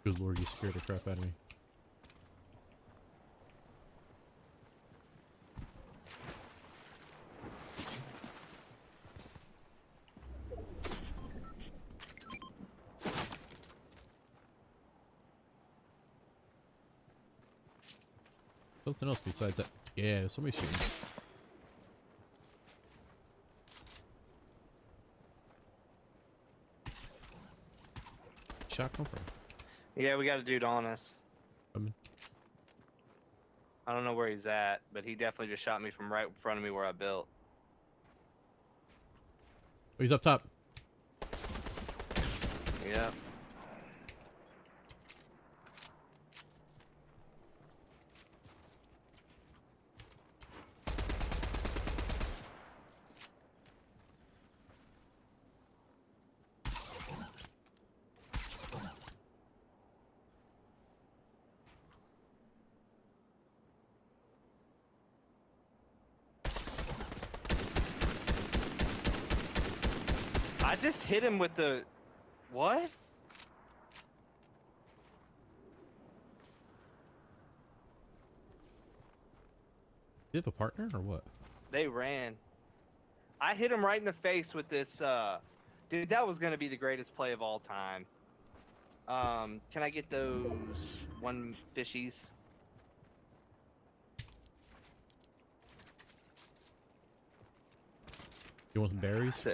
Good lord, you scared the crap out of me. something else besides that. Yeah, somebody's shooting. Shot come from? Yeah, we got a dude on us. Coming. I don't know where he's at, but he definitely just shot me from right in front of me where I built. Oh, he's up top. Yeah. I just hit him with the... What? Do you have a partner or what? They ran. I hit him right in the face with this, Dude, that was gonna be the greatest play of all time. Can I get those 1 fishies? You want some berries?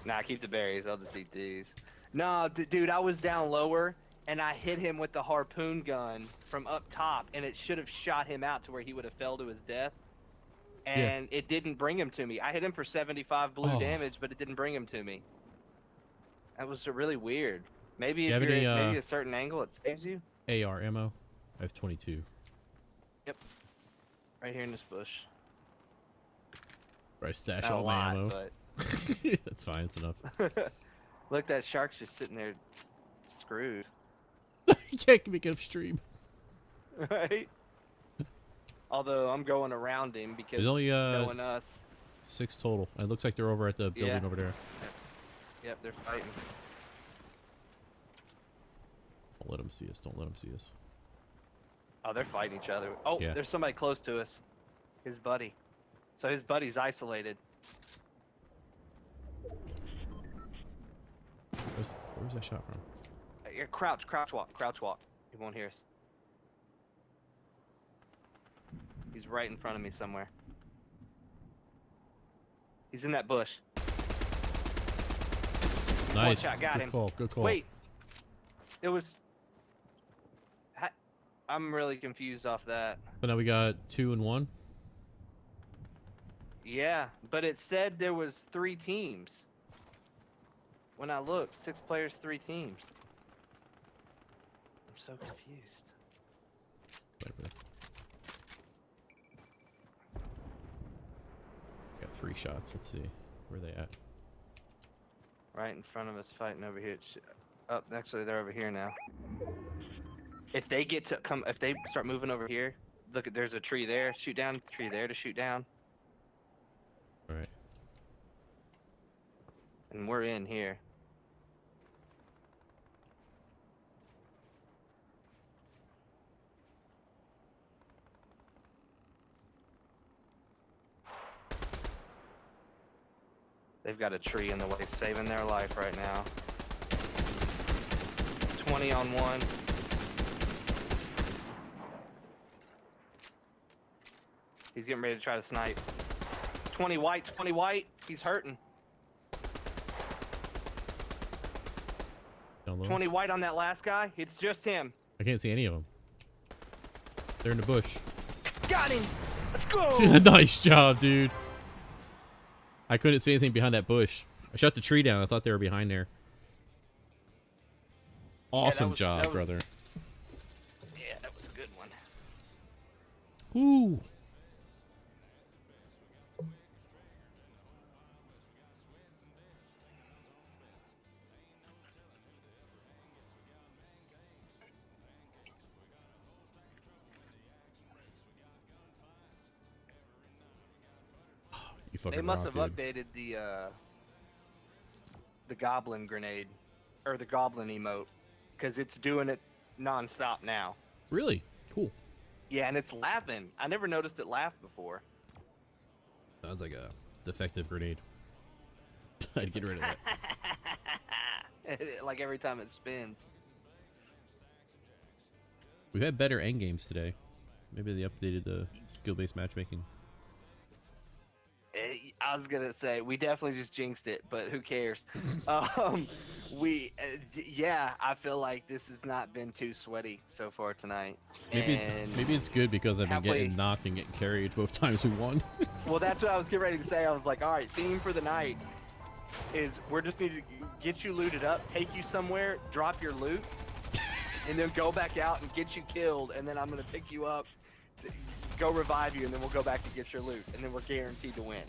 Nah, keep the berries. I'll just eat these. Nah, dude, I was down lower, and I hit him with the harpoon gun from up top, and it should have shot him out to where he would have fell to his death. And it didn't bring him to me. I hit him for 75 blue damage, but it didn't bring him to me. That was really weird. Maybe if you're at maybe a certain angle, it saves you. AR ammo. I have 22. Yep. Right here in this bush. Where I stash Not all a my lot, ammo. but... That's fine. It's enough. Look, that shark's just sitting there, screwed. You can't make it upstream. Right. Although I'm going around him because There's only knowing us. 6 total. It looks like they're over at the building over there. Yep, they're fighting. Don't let them see us. Don't let them see us. Oh, they're fighting each other. Oh, Yeah. There's somebody close to us. His buddy. So his buddy's isolated. Where's that shot from? Here, crouch walk. He won't hear us. He's right in front of me somewhere. He's in that bush. Nice. Watch out, got him. Good call. Wait. It was... I'm really confused off that. So now we got 2 and 1. Yeah, but it said there was 3 teams. When I looked, 6 players, 3 teams. I'm so confused. Got 3 shots. Let's see. Where are they at? Right in front of us, fighting over here. Oh, actually, they're over here now. If they get to come, if they start moving over here, look, there's a tree there. Shoot down. Tree there to shoot down. All right. And we're in here. They've got a tree in the way, saving their life right now. 20 on 1. He's getting ready to try to snipe. 20 white, 20 white. He's hurting. Down low. 20 white on that last guy. It's just him. I can't see any of them. They're in the bush. Got him. Let's go. Nice job, dude. I couldn't see anything behind that bush. I shot the tree down. I thought they were behind there. Awesome job, brother. Yeah, that was a good one. Woo. You fucking They must rock, have dude. updated the goblin grenade or the goblin emote because it's doing it non-stop now. Really? Cool. Yeah, and it's laughing. I never noticed it laugh before. Sounds like a defective grenade. I'd get rid of that. Like every time it spins. We've had better end games today. Maybe they updated the skill-based matchmaking. I was gonna say we definitely just jinxed it, but who cares? Yeah, I feel like this has not been too sweaty so far tonight. Maybe it's good because I've been getting knocked and getting carried both times we won. Well, that's what I was getting ready to say. I was like, all right, theme for the night is we're just need to get you looted up, take you somewhere, drop your loot, and then go back out and get you killed, and then I'm gonna pick you up, go revive you, and then we'll go back and get your loot, and then we're guaranteed to win.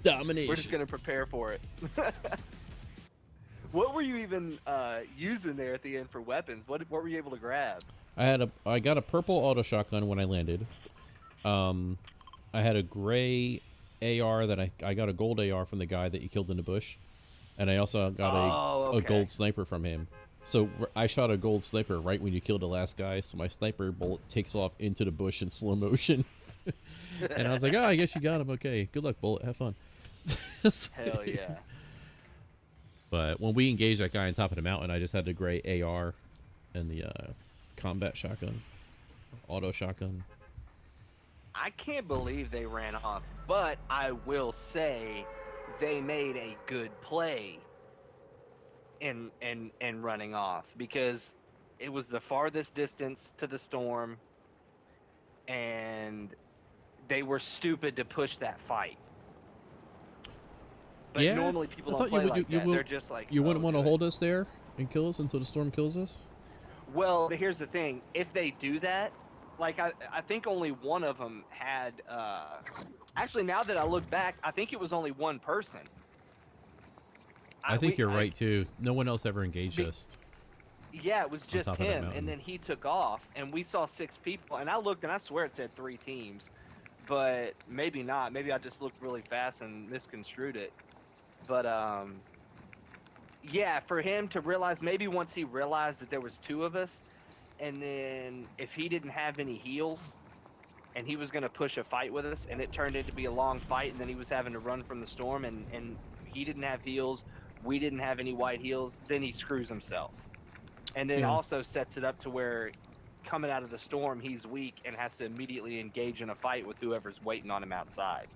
Domination. We're just gonna prepare for it. What were you even using there at the end for weapons? What were you able to grab? I got a purple auto shotgun when I landed. I had a gray AR that I got a gold AR from the guy that you killed in the bush, and I also got a gold sniper from him. So I shot a gold sniper right when you killed the last guy, so my sniper bullet takes off into the bush in slow motion. And I was like, oh, I guess you got him. Okay, good luck, bullet. Have fun. Hell yeah. But when we engaged that guy on top of the mountain, I just had the gray AR and the combat shotgun, auto shotgun. I can't believe they ran off, but I will say they made a good play in running off, because it was the farthest distance to the storm, and they were stupid to push that fight. But yeah, normally people don't play like that. They're just like, you wouldn't want to hold us there and kill us until the storm kills us? Well, here's the thing. If they do that, like I think only one of them had, actually now that I look back, I think it was only one person. I think you're right too. No one else ever engaged us. Yeah, it was just him, and then he took off, and we saw 6 people, and I looked and I swear it said 3 teams, but maybe not. Maybe I just looked really fast and misconstrued it. But yeah, for him to realize, maybe once he realized that there was 2 of us, and then if he didn't have any heals and he was going to push a fight with us, and it turned into be a long fight, and then he was having to run from the storm, and he didn't have heals, we didn't have any white heals, then he screws himself. And then also sets it up to where coming out of the storm, he's weak and has to immediately engage in a fight with whoever's waiting on him outside.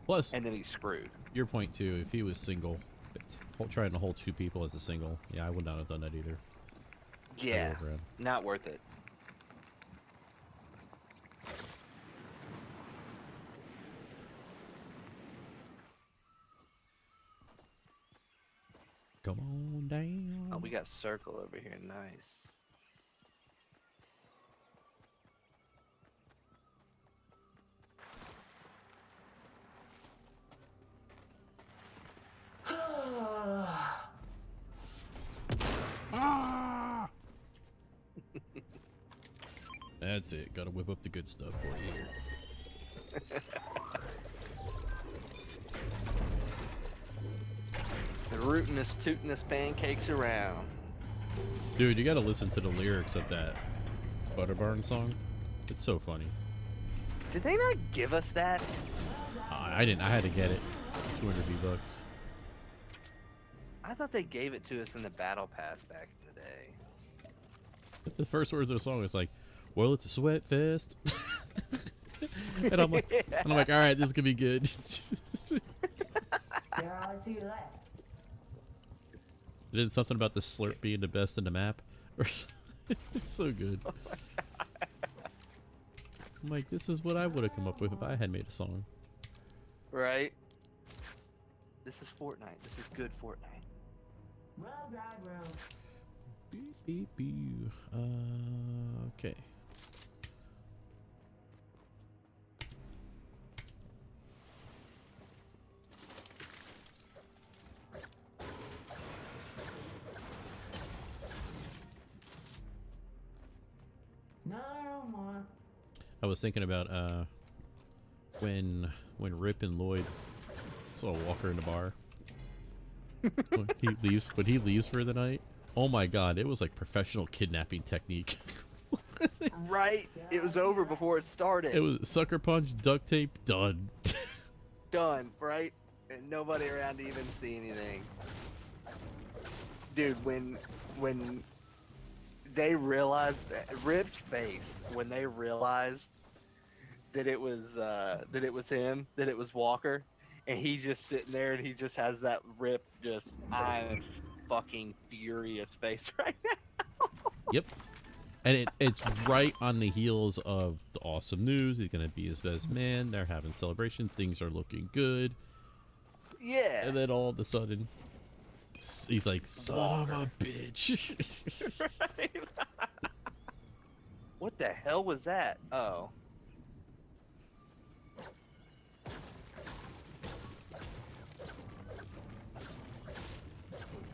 Plus, and then he's screwed. Your point too, if he was single, trying to hold 2 people as a single, yeah, I would not have done that either. Yeah, not worth it. Come on down. Oh, we got circle over here. Nice. That's it. Gotta whip up the good stuff for you. The rootinest, tootinest pancakes around. Dude, you gotta listen to the lyrics of that Butterbarn song. It's so funny. Did they not give us that? I didn't. I had to get it. 200 V-Bucks. I thought they gave it to us in the battle pass back in the day. The first words of the song is like, "Well, it's a sweat fest," and I'm like, all right, this could be good. Did something about the slurp being the best in the map? It's so good. Oh my God. I'm like, this is what I would have come up with if I had made a song. Right? This is Fortnite. This is good Fortnite. Beep, beep, beep. Okay. I was thinking about when Rip and Lloyd saw Walker in the bar. when he leaves for the night. Oh my God, it was like professional kidnapping technique. Right? It was over before it started. It was sucker punch, duct tape, done. Done, right? And nobody around to even see anything. Dude, when they realized Rip's face when they realized that it was him, that it was Walker, and he's just sitting there and he just has that Rip just I'm fucking furious face right now. Yep. And it's right on the heels of the awesome news. He's gonna be his best man. They're having celebration. Things are looking good. Yeah. And then all of a sudden, he's like, "Son Walker. of a bitch." Right? What the hell was that? Oh.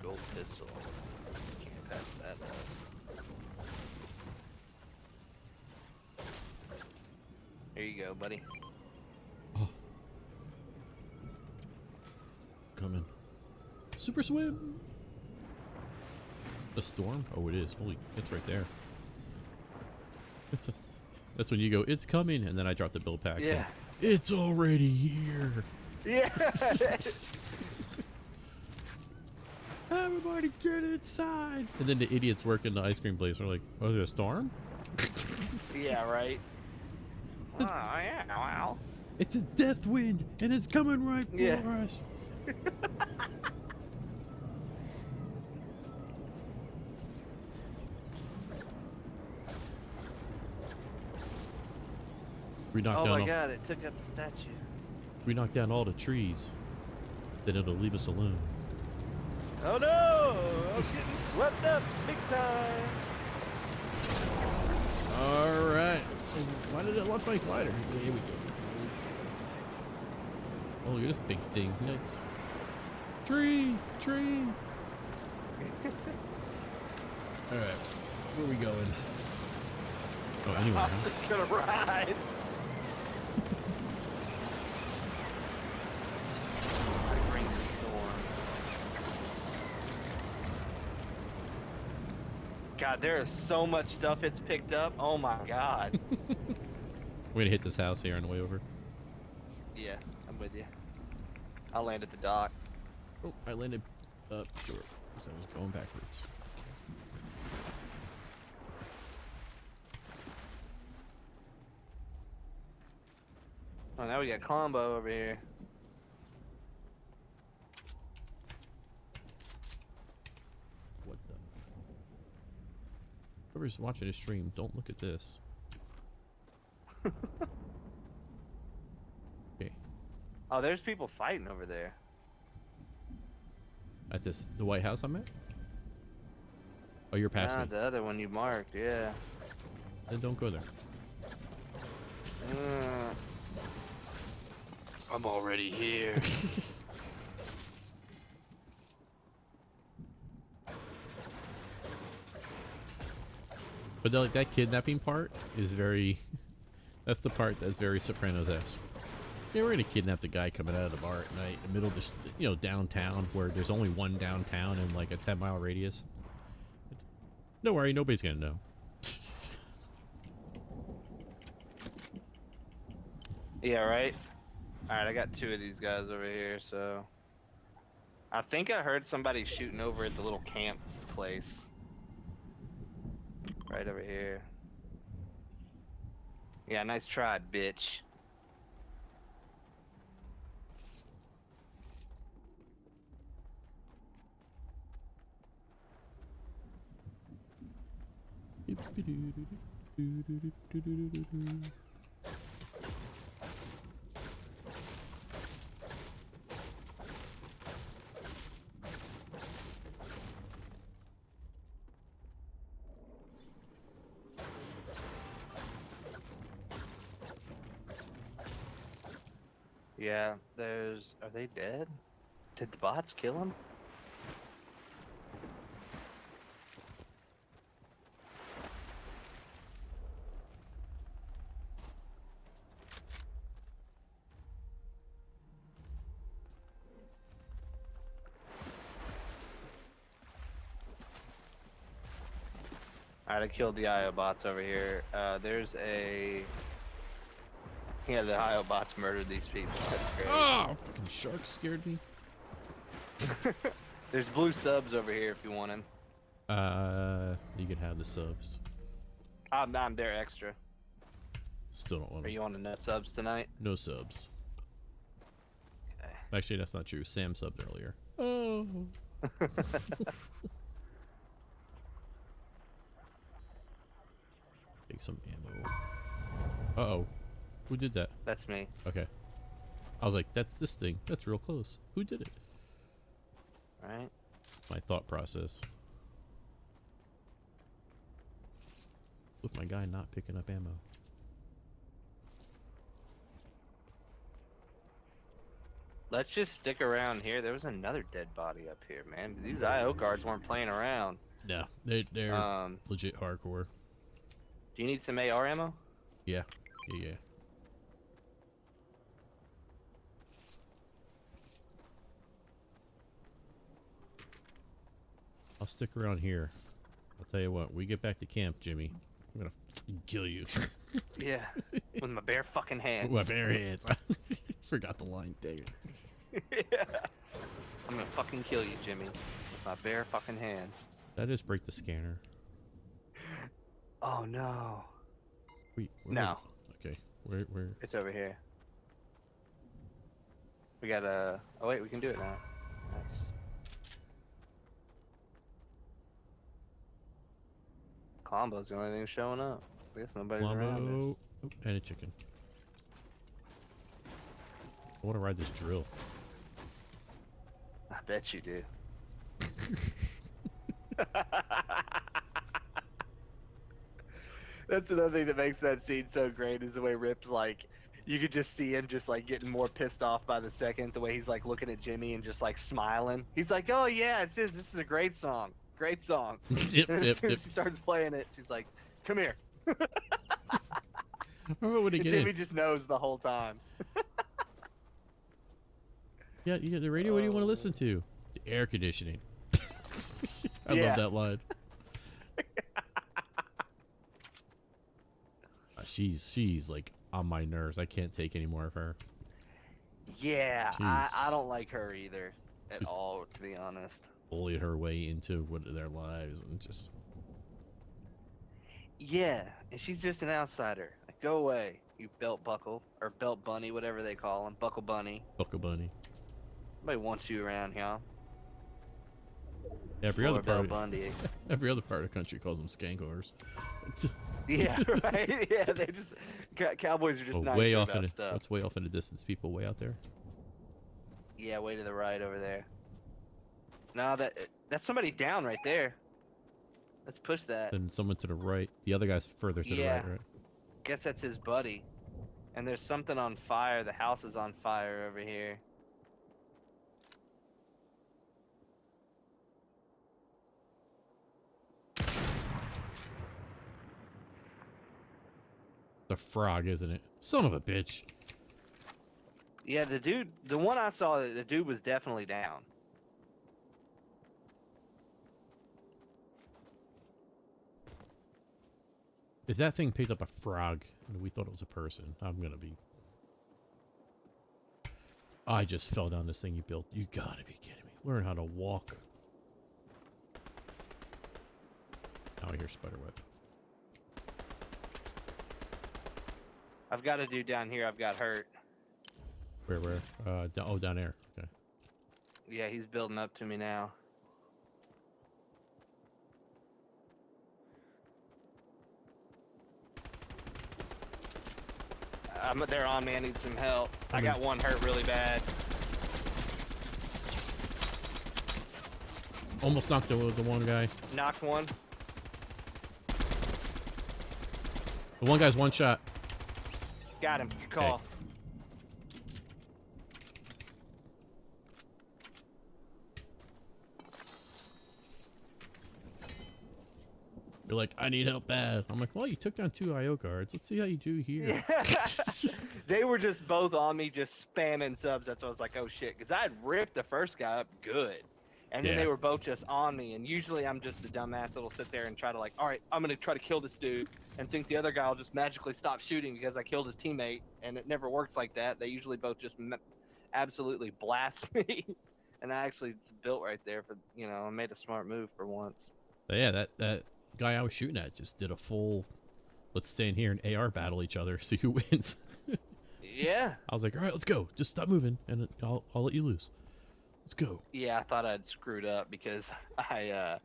Gold pistol. Can't pass that up. There you go, buddy. Oh. Coming. Super swim. A storm? Oh, it is. Holy, it's right there. That's when you go, it's coming, and then I drop the bill pack. Yeah. It's already here. Yeah. Everybody get inside. And then the idiots working the ice cream place are like, oh, there's a storm? Yeah, right. Oh, yeah, wow. It's a death wind, and it's coming right for Yeah. us. We knocked Oh down my god, it took up the statue. we knock down all the trees, then it'll leave us alone. Oh no! I'm getting swept up big time! Alright. Why did it launch my glider? Here we go. Oh, look at this big thing. Nice. Tree! Tree! Alright. Where are we going? Oh, anyway. I'm just gonna ride! I bring the storm. God, there is so much stuff it's picked up. Oh my god. We're gonna hit this house here on the way over. Yeah, I'm with you. I'll land at the dock. Oh, I landed up short because I was going backwards. Oh, now we got combo over here. What the? Whoever's watching this stream, don't look at this. Okay. Oh, there's people fighting over there. At the White House I'm at? Oh, you're past Nah, me. the other one you marked, yeah. Then don't go there. I'm already here. But like that kidnapping part is very. That's the part that's very Sopranos-esque. Yeah, we're gonna kidnap the guy coming out of the bar at night, in the middle of this, downtown, where there's only one downtown in like a 10-mile radius. Don't worry, nobody's gonna know. Yeah, right? Alright, I got two of these guys over here, so... I think I heard somebody shooting over at the little camp place. Right over here. Yeah, nice try, bitch. Yeah, there's... Are they dead? Did the bots kill them? Alright, I killed the IO bots over here. There's a... Yeah, the IO bots murdered these people. That's great. Oh, fucking shark scared me. There's blue subs over here if you want them. You can have the subs. I'm there extra. Still don't want Are you on the no subs tonight? no subs. Okay. Actually, that's not true. Sam subbed earlier. Oh. Take some ammo. Uh-oh. Who did that? That's me. Okay. I was like, that's this thing. That's real close. Who did it? Alright. My thought process. With my guy not picking up ammo. Let's just stick around here. There was another dead body up here, man. These IO guards weren't playing around. No, they're legit hardcore. Do you need some AR ammo? Yeah. Yeah. I'll stick around here. I'll tell you what, we get back to camp, Jimmy. I'm gonna kill you. Yeah. With my bare fucking hands. With my bare hands. Forgot the line, dang it. Yeah. I'm gonna fucking kill you, Jimmy. With my bare fucking hands. Did I just break the scanner? Oh no. Wait, where No. Okay, where? It's over here. We got a... Oh wait, we can do it now. Nice. Combo's the only thing showing up. I guess nobody's around. Lambo. Oh, and a chicken. I want to ride this drill. I bet you do. That's another thing that makes that scene so great is the way Rip's like, you could just see him just like getting more pissed off by the second, the way he's like looking at Jimmy and just like smiling. He's like, oh yeah, this is a great song. Great song. Yep, And as yep, soon yep. as she starts playing it, she's like, come here. Remember when he And get Jimmy in? just knows the whole time. Yeah, you get the radio. What do you want to listen to? The air conditioning. I Yeah. love that line. She's like on my nerves. I can't take any more of her. Yeah, Jeez. I don't like her either at Just- all, to be honest. Bullied her way into their lives and just Yeah, and she's just an outsider. Like, go away, you belt buckle or belt bunny, whatever they call him, buckle bunny. Buckle Bunny. Nobody wants you around here. Every other Or Bell part, Bundy. every other part of the country calls them skankers. Yeah, right. Yeah, they just cowboys are just Oh, nicer way off about in stuff. what's way off in the distance? People way out there. Yeah, way to the right over there. No, that's somebody down right there. Let's push that. Then someone to the right. The other guy's further to the Yeah. right. Guess that's his buddy. And there's something on fire. The house is on fire over here. The frog, isn't it? Son of a bitch. Yeah, the one I saw, the dude was definitely down. If that thing picked up a frog and we thought it was a person, I'm gonna be. I just fell down this thing you built. You gotta be kidding me. Learn how to walk. Now I hear spiderweb. I've got a dude down here I've got hurt. Where? Down there. Okay. Yeah, he's building up to me now. They're on me, I need some help. I got one hurt really bad. Almost knocked the one guy. Knocked one. The one guy's one shot. Got him. Good call. You're like, I need help bad. I'm like, well, you took down 2 IO guards. Let's see how you do here. Yeah. They were just both on me, just spamming subs. That's why I was like, oh shit. Because I had ripped the first guy up good. And then Yeah. they were both just on me. And usually I'm just a dumbass that'll sit there and try to like, all right, I'm going to try to kill this dude. And think the other guy will just magically stop shooting because I killed his teammate. And it never works like that. They usually both just absolutely blast me. And I actually built right there for, I made a smart move for once. But yeah, that guy I was shooting at just did a full, let's stand here and AR battle each other, see who wins. Yeah. I was like, all right, let's go. Just stop moving, and I'll let you lose. Let's go. Yeah, I thought I'd screwed up because I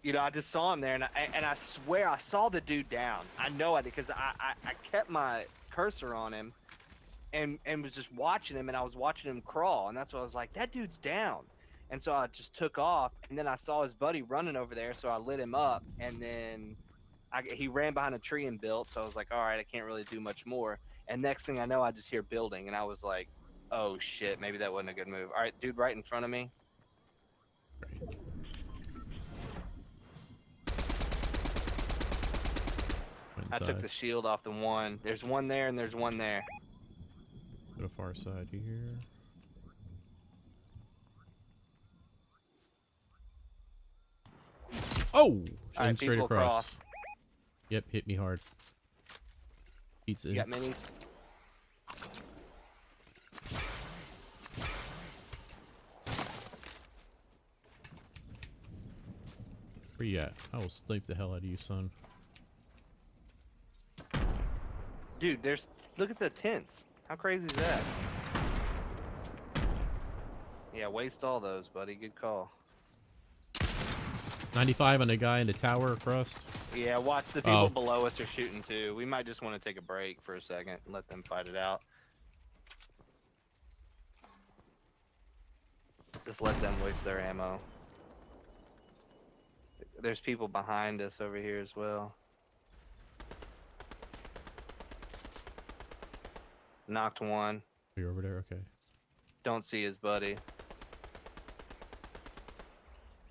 I just saw him there, and I swear I saw the dude down. I know I did because I kept my cursor on him, and was just watching him, and I was watching him crawl, and that's what I was like, that dude's down. And so I just took off, and then I saw his buddy running over there, so I lit him up, and then he ran behind a tree and built, so I was like, all right, I can't really do much more. And next thing I know, I just hear building, and I was like, oh shit, maybe that wasn't a good move. All right, dude, right in front of me. I took the shield off the one. There's one there, and there's one there. To the far side here. Oh! All right, straight people across. Yep, hit me hard. Pizza. You got minis? Where you at? I will snipe the hell out of you, son. Dude, look at the tents. How crazy is that? Yeah, waste all those, buddy. Good call. 95 on the guy in the tower across. Yeah, watch the people below us are shooting too. We might just want to take a break for a second and let them fight it out. Just let them waste their ammo. There's people behind us over here as well. Knocked one. You're over there? Okay. Don't see his buddy.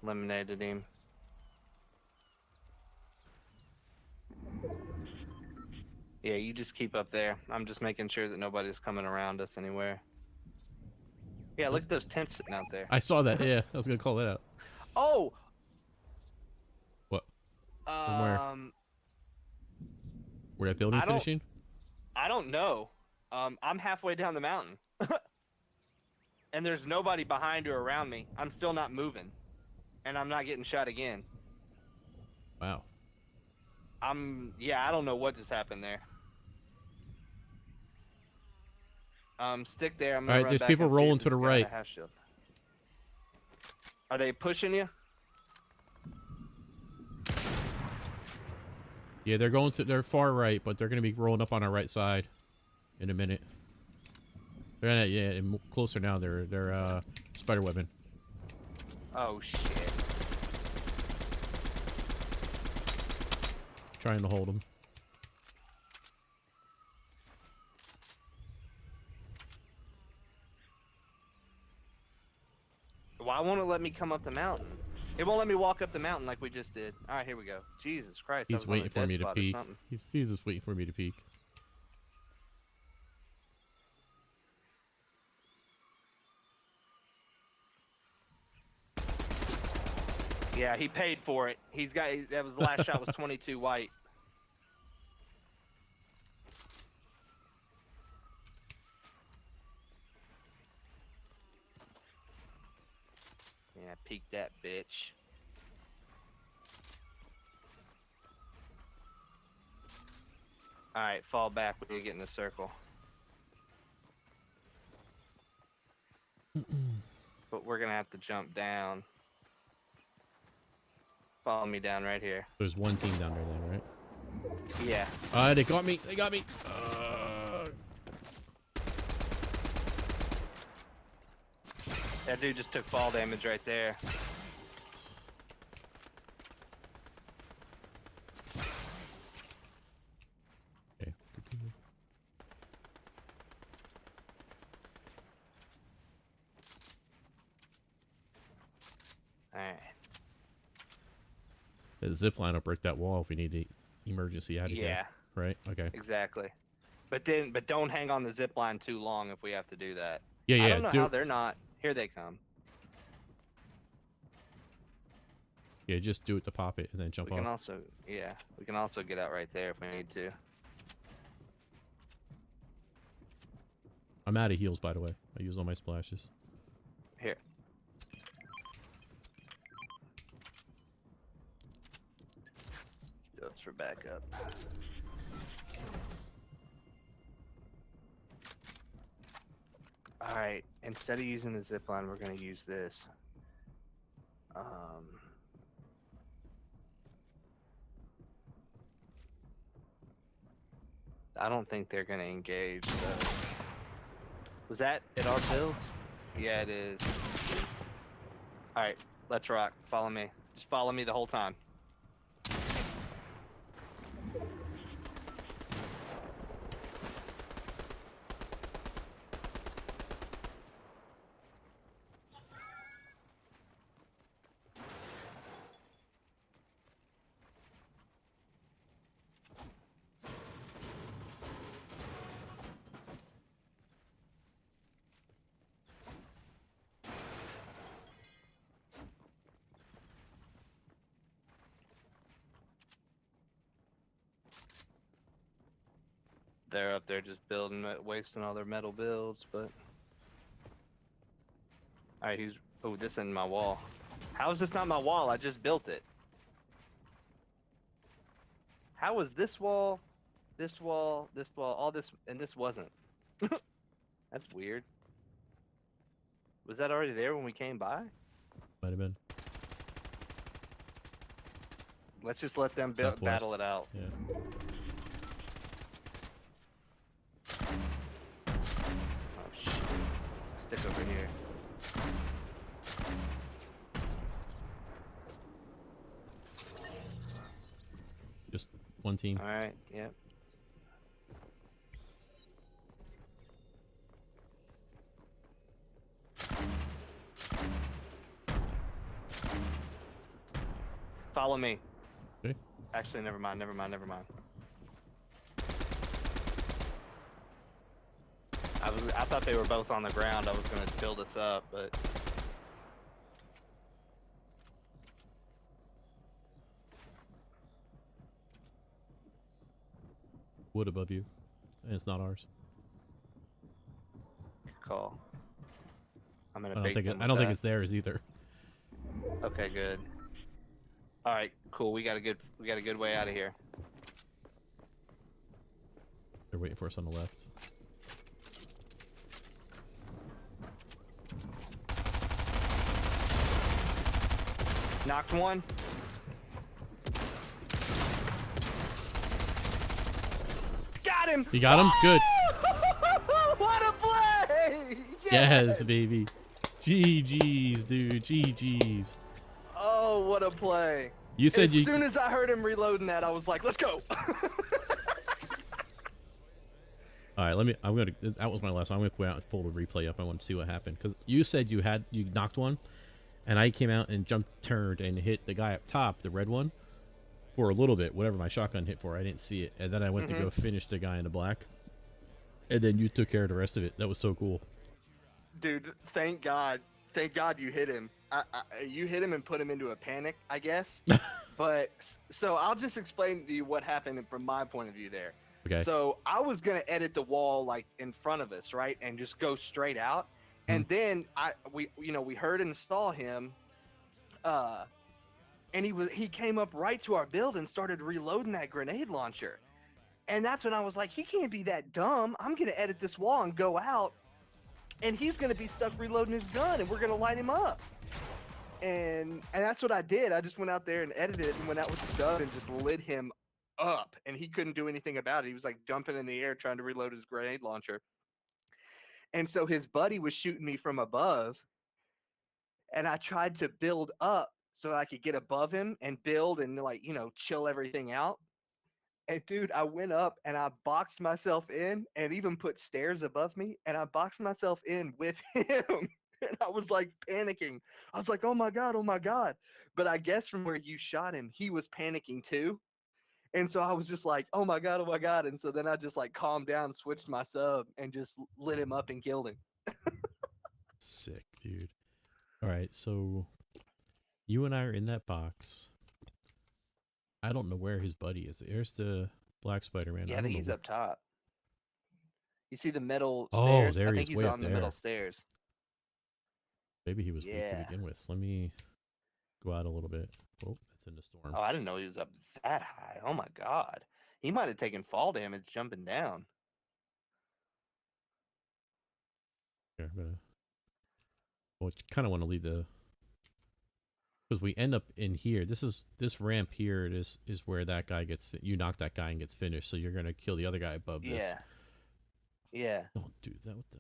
Eliminated him. Yeah, you just keep up there. I'm just making sure that nobody's coming around us anywhere. Yeah, look at those tents sitting out there. I saw that, yeah. I was gonna call that out. Oh! What? From where? Where that building's finishing? I don't know. I'm halfway down the mountain. And there's nobody behind or around me. I'm still not moving. And I'm not getting shot again. Wow. Yeah, I don't know what just happened there. Stick there. I'm gonna Alright, run there's back people and see rolling if to this the guy right. has shield. Are they pushing you? Yeah, they're going to their far right, but they're gonna be rolling up on our right side in a minute. They're gonna, yeah, closer now. They're spider webbing. Oh shit. Trying to hold them. Why won't it let me come up the mountain? It won't let me walk up the mountain like we just did. All right, here we go. Jesus Christ. He's waiting for me to peek. He's just waiting for me to peek. Yeah, he paid for it. That was the last shot was 22 white. Yeah, peek that bitch. Alright, fall back when you get in the circle. But we're gonna have to jump down. Follow me down right here. There's one team down there then, right? Yeah. They got me. They got me. That dude just took fall damage right there. Okay. Alright. The zip line will break that wall if we need to emergency out of here. Yeah. Right? Okay. Exactly. But don't hang on the zip line too long if we have to do that. Yeah, yeah. I don't know how they're not. Here they come. Yeah, just do it to pop it and then jump We can off. also, yeah, we can also get out right there if we need to. I'm out of heals, by the way. I used all my splashes. Here. steps for backup. Alright, instead of using the zipline, we're going to use this. I don't think they're going to engage, so... Was that at our builds? Yeah, it is. Alright, let's rock. Follow me. Just follow me the whole time. They're up there just building, wasting all their metal builds, but... Alright, he's... Oh, this isn't my wall. How is this not my wall? I just built it. How was this wall, all this, and this wasn't? That's weird. Was that already there when we came by? Might have been. Let's just let them battle it out. Yeah. Oh shit. Stick over here. Just one team. Alright, yep. Follow me. Okay. Actually, never mind. I thought they were both on the ground. I was gonna build us up, but Wood above you, and it's not ours. good call. I'm gonna I don't bait think them I don't with think it's theirs either. that. Okay, good. All right, cool. We got a good way out of here. They're waiting for us on the left. Knocked one. Got him. You got him? Good. What a play! Yes, baby. GG's, dude. GG's. Oh, what a play! You said as soon as I heard him reloading that, I was like, "Let's go!" All right, I'm gonna. That was my last one. I'm gonna quit out and pull the replay up. I want to see what happened because you said you knocked one, and I came out and turned and hit the guy up top, the red one, for a little bit. Whatever my shotgun hit for, I didn't see it, and then I went to go finish the guy in the black, and then you took care of the rest of it. That was so cool. Dude, thank God you hit him. You hit him and put him into a panic, I guess. But so I'll just explain to you what happened from my point of view there. Okay. So I was gonna edit the wall like in front of us, right, and just go straight out. And then we heard and saw him, and he came up right to our build and started reloading that grenade launcher. And that's when I was like, he can't be that dumb. I'm gonna edit this wall and go out, and he's gonna be stuck reloading his gun, and we're gonna light him up. And that's what I did. I just went out there and edited it and went out with the gun and just lit him up, and he couldn't do anything about it. He was like jumping in the air trying to reload his grenade launcher. And so his buddy was shooting me from above, and I tried to build up so I could get above him and build and chill everything out. And dude, I went up and I boxed myself in and even put stairs above me, and I boxed myself in with him. And I was like panicking. I was like, oh my God. But I guess from where you shot him, he was panicking too. And so I was just like, oh my God. And so then I just like calmed down, switched my sub, and just lit him up and killed him. Sick, dude. All right, so you and I are in that box. I don't know where his buddy is. There's the black Spider-Man. Yeah, I think he's up top. You see the middle Oh, stairs? there I he think is, he's way up on the there. middle stairs. Maybe he was weak to Yeah. begin with. Let me go out a little bit. Oh, that's in the storm. Oh, I didn't know he was up that high. Oh my god. He might have taken fall damage jumping down. Here, I'm gonna. Well, I kind of want to leave the. Because we end up in here. This ramp here. Is where that guy gets. You knock that guy and gets finished. So you're gonna kill the other guy above this. Yeah. Yeah. Don't do that. What the?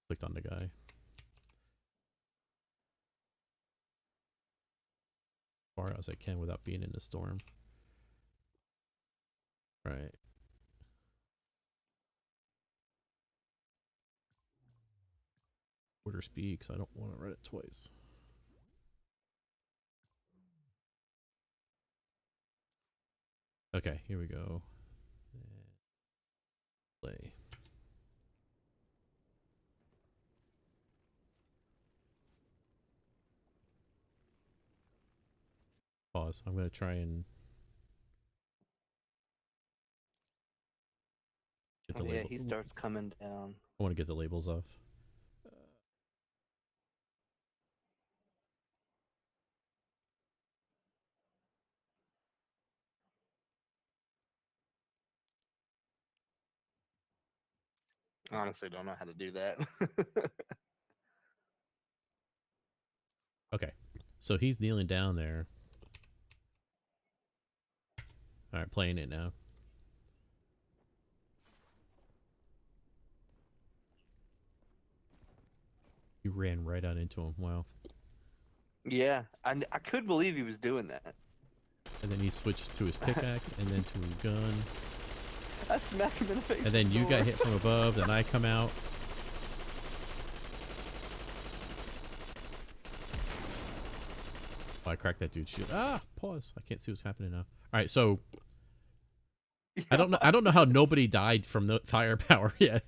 Clicked on the guy. Far as I can without being in the storm. Right. Order speed, I don't want to read it twice. Okay, here we go. Play. Pause. I'm gonna try and get the Oh, yeah, label. he starts coming down. I want to get the labels off. Honestly, don't know how to do that. Okay, so he's kneeling down there. All right, playing it now. He ran right out into him. Wow. Yeah, I could believe he was doing that. And then he switched to his pickaxe, and then to his gun. I smacked him in the face. And then with you the got door. hit from above. Then I come out. Oh, I cracked that dude's shield. Ah, pause. I can't see what's happening now. All right, so I don't know. I don't know how nobody died from the firepower yet.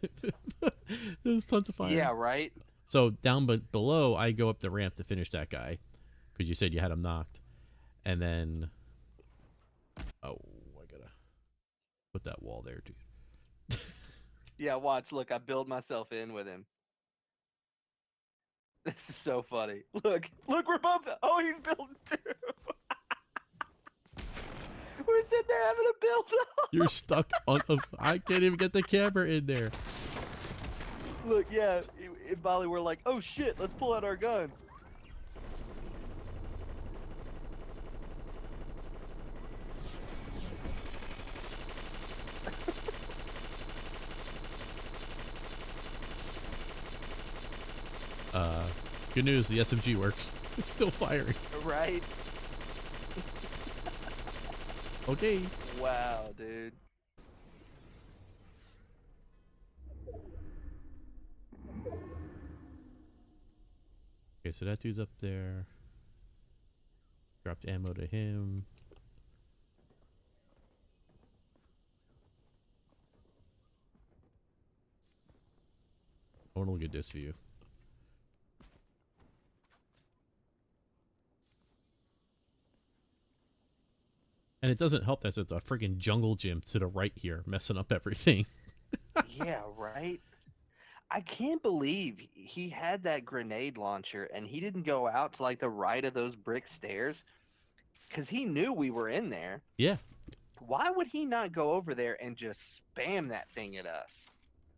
There's tons of fire. Yeah, right. So down below, I go up the ramp to finish that guy, because you said you had him knocked, and then oh, I gotta put that wall there, dude. Yeah, watch. Look, I build myself in with him. This is so funny. Look, we're both. Oh, he's building too. We're sitting there having a build up. You're stuck on. I can't even get the camera in there. Look, yeah, in Bali, we're like, oh shit, let's pull out our guns. Good news, the SMG works. It's still firing. Right? Okay. Wow, dude. Okay, so that dude's up there. Dropped ammo to him. I want to look at this view. And it doesn't help that it's a freaking jungle gym to the right here, messing up everything. Yeah, right? I can't believe he had that grenade launcher and he didn't go out to like the right of those brick stairs because he knew we were in there. Yeah. Why would he not go over there and just spam that thing at us?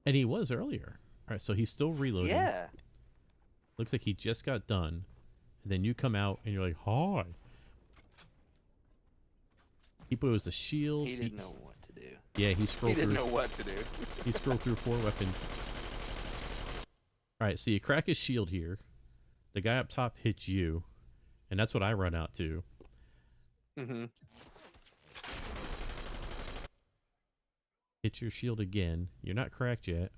And he was earlier. Alright, so he's still reloading. Yeah. Looks like he just got done. And then you come out and you're like, hi. He put it was the shield. He didn't know what to do. Yeah, he He scrolled didn't through. know what to do. He scrolled through 4 weapons. Alright, so you crack his shield here. The guy up top hits you. And that's what I run out to. Mm-hmm. Hit your shield again. You're not cracked yet.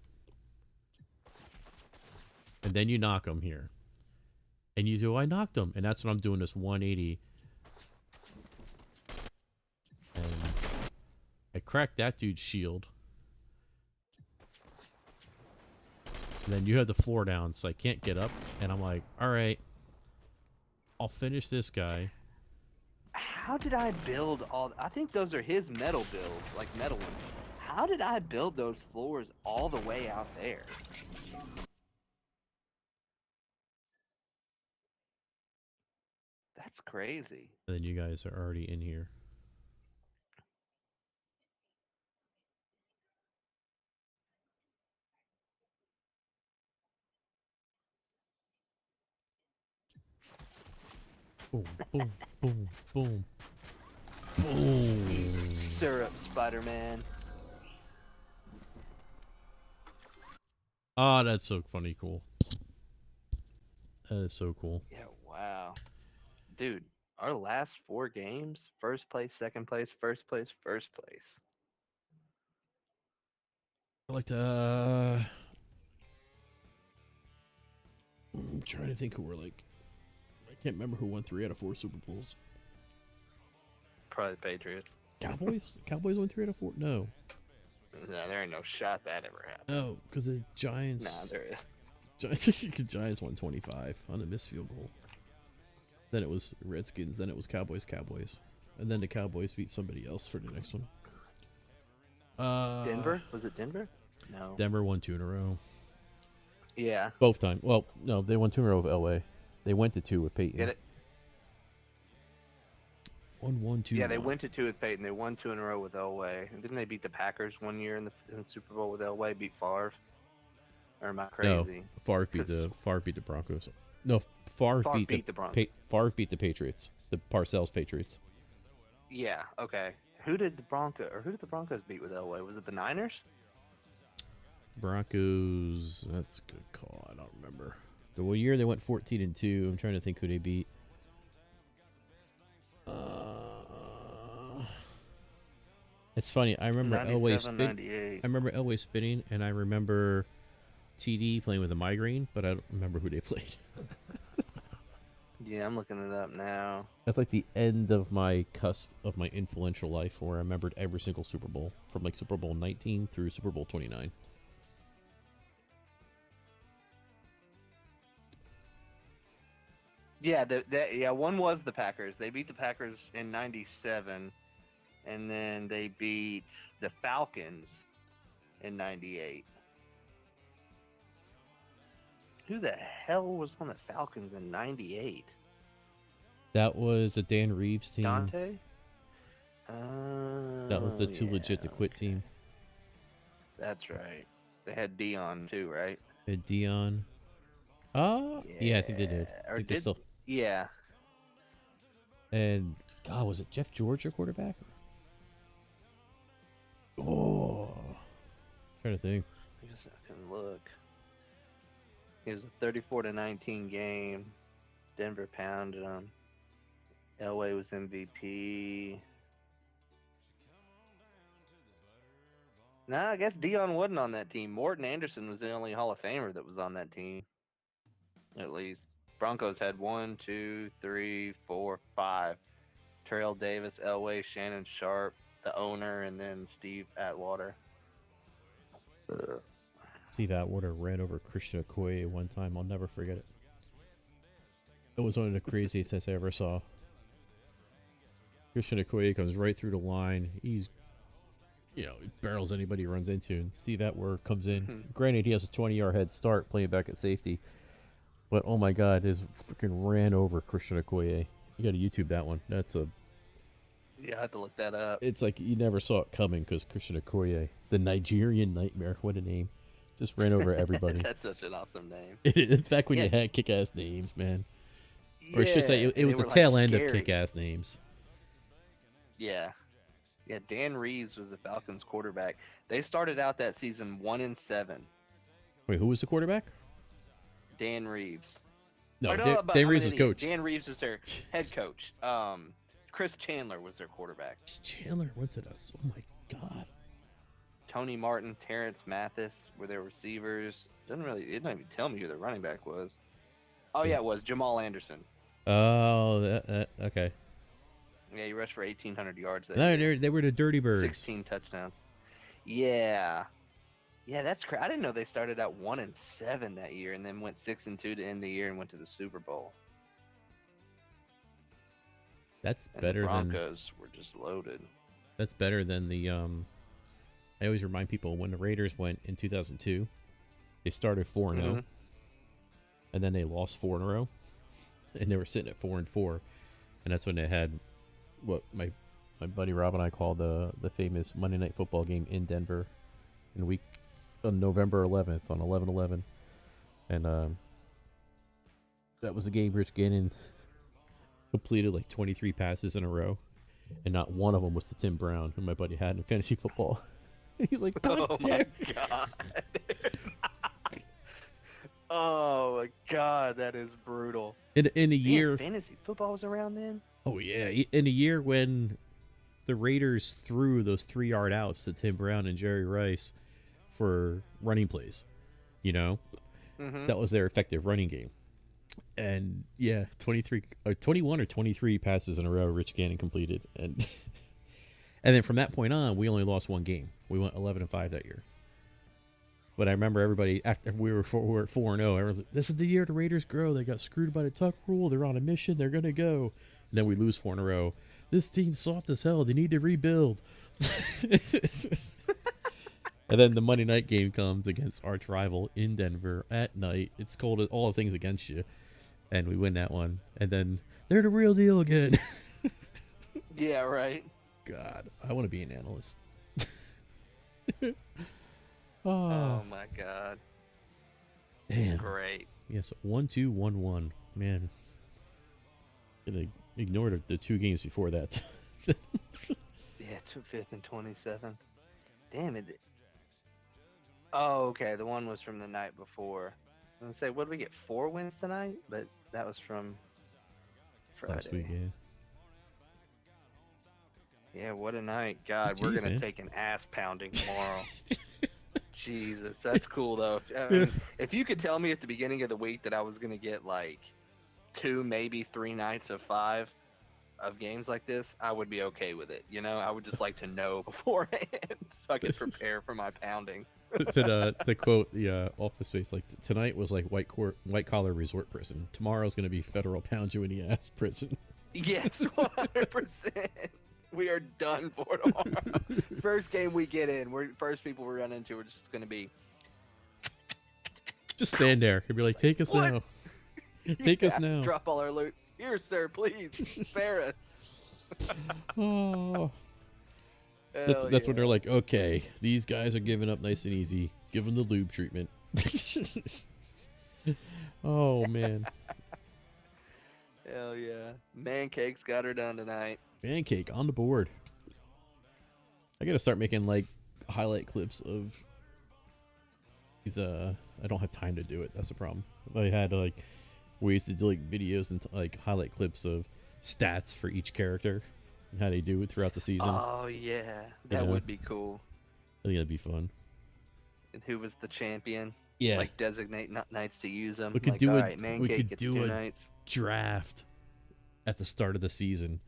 And then you knock him here. And you do, I knocked him. And that's what I'm doing, this 180. And I cracked that dude's shield. And then you have the floor down, so I can't get up. And I'm like, alright. I'll finish this guy. How did I build all? I think those are his metal builds, like metal ones. How did I build those floors all the way out there? That's crazy. And then you guys are already in here. Boom, boom, boom, boom, boom. Syrup, Spider-Man. Ah, that's so funny cool. That is so cool. Yeah, wow. Dude, our last 4 games, first place, second place, first place, first place. I like to. I'm trying to think who we're like. I can't remember who won 3 out of 4 Super Bowls. Probably the Patriots. Cowboys? Cowboys won 3 out of 4? No. No, there ain't no shot that ever happened. No, because the Giants. Nah, there is. The Giants won 25 on a missed field goal. Then it was Redskins. Then it was Cowboys. And then the Cowboys beat somebody else for the next one. Denver? Was it Denver? No. Denver won 2 in a row. Yeah. Both times. Well, no, they won 2 in a row with Elway. They went to 2 with Peyton. Get it? 1-1-2. Yeah, they went to 2 with Peyton. They won 2 in a row with Elway. And didn't they beat the Packers one year in the Super Bowl with Elway? Beat Favre? Or am I crazy? No, Favre beat the Broncos. No, Favre beat the Broncos. Favre beat the Patriots. The Parcells Patriots. Yeah. Okay. Who did the Broncos beat with Elway? Was it the Niners? Broncos. That's a good call. I don't remember. The one year they went 14-2. I'm trying to think who they beat. It's funny. I remember Elway spinning. I remember Elway spinning, and I remember TD playing with a migraine, but I don't remember who they played. Yeah, I'm looking it up now. That's like the end of my cusp of my influential life, where I remembered every single Super Bowl from like Super Bowl 19 through Super Bowl 29. Yeah, one was the Packers. They beat the Packers in '97, and then they beat the Falcons in '98. Who the hell was on the Falcons in '98? That was a Dan Reeves team. Dante? That was the Too Legit to Quit team. That's right. They had Dion too, right? They had Dion. Yeah, I think they did. I think they still. Yeah. And God, was it Jeff George your quarterback? Oh, trying to think. I guess I can look. It was a 34-19 game. Denver pounded them. Elway was MVP. Nah, I guess Dion wasn't on that team. Morton Anderson was the only Hall of Famer that was on that team. At least. Broncos had 1, 2, 3, 4, 5. Terrell Davis, Elway, Shannon Sharp, the owner, and then Steve Atwater. Steve Atwater ran over Christian Okoye one time. I'll never forget it. It was one of the craziest I ever saw. Christian Okoye comes right through the line. He's, he barrels anybody he runs into. And Steve Atwater comes in. Granted, he has a 20-yard head start playing back at safety. But oh my God, his freaking ran over Christian Okoye. You got to YouTube that one. That's a. Yeah, I have to look that up. It's like you never saw it coming because Christian Okoye, the Nigerian Nightmare, what a name, just ran over everybody. That's such an awesome name. In fact, when you had kick-ass names, man. Or I should say, it was the tail end of kick-ass names. Yeah. Yeah, Dan Reeves was the Falcons quarterback. They started out that season 1-7. Wait, who was the quarterback? Dan Reeves. No, Dan Reeves was coach. Dan Reeves was their head coach. Chris Chandler was their quarterback. Chandler went to us. Oh my God. Tony Martin, Terrence Mathis were their receivers. It didn't even tell me who their running back was. Oh yeah, it was Jamal Anderson. Oh, okay. Yeah, he rushed for 1,800 yards. They were the Dirty Birds. 16 touchdowns. Yeah. Yeah, that's crazy. I didn't know they started out 1-7 that year and then went 6-2 to end the year and went to the Super Bowl. That's and better the Broncos were just loaded. That's better than the I always remind people when the Raiders went in 2002, they started 4-0, and then they lost 4 in a row, and they were sitting at 4-4, and that's when they had what my buddy Rob and I call the famous Monday Night Football game in Denver, on November 11th on 11/11, and that was the game Rich Gannon completed like 23 passes in a row, and not one of them was to Tim Brown, who my buddy had in fantasy football. He's like, Oh my god. Oh my god, that is brutal. In a year, fantasy football was around then? oh yeah, in a year when the Raiders threw those 3-yard outs to Tim Brown and Jerry Rice for running plays, that was their effective running game. And yeah, 21 or 23 passes in a row Rich Gannon completed, and and then from that point on, we only lost one game. We went 11-5 that year. But I remember everybody, after we were 4-0, everyone's like, this is the year the Raiders grow. They got screwed by the tuck rule. They're on a mission. They're going to go. And then we lose 4 in a row. This team's soft as hell. They need to rebuild. And then the Monday night game comes against arch rival in Denver at night. It's cold, all the things against you. And we win that one. And then they're the real deal again. Yeah, right. God, I want to be an analyst. Oh my god. Man. Great. Yes, 1-2-1-1. Man. Gonna ignore the 2 games before that. Yeah, 5th and 27. Damn it. Oh, okay. The one was from the night before. I was gonna say, what did we get? 4 wins tonight? But that was from Friday. Last week, yeah. Yeah, what a night. God, Jeez, we're going man. to take an ass pounding tomorrow. Jesus, that's cool, though. I mean, if you could tell me at the beginning of the week that I was going to get, like, 2, maybe 3 nights of 5 of games like this, I would be okay with it. I would just like to know beforehand so I could prepare for my pounding. To quote the Office Space, like, tonight was like white collar resort prison. Tomorrow's going to be federal pound you in the ass prison. Yes, 100%. We are done for tomorrow. First game we get in, first people we run into, we're just going to be... Just stand there and be like, take us What? now. Take us now. Drop all our loot. Here, sir, please. Spare us. Oh. Hell That's when yeah. they're like, okay, these guys are giving up nice and easy. Give them the lube treatment. Oh, man. Hell yeah. Man Cake's got her done tonight. Pancake on the board. I gotta start making like highlight clips of these. I don't have time to do it. That's the problem. I had like ways to do like videos and like highlight clips of stats for each character and how they do it throughout the season. Oh yeah, that would be cool. I think that'd be fun. And who was the champion? Yeah, Like designate nights to use them. We could like, do all a- right, Man we Cake could gets do 2 a- nights. draft at the start of the season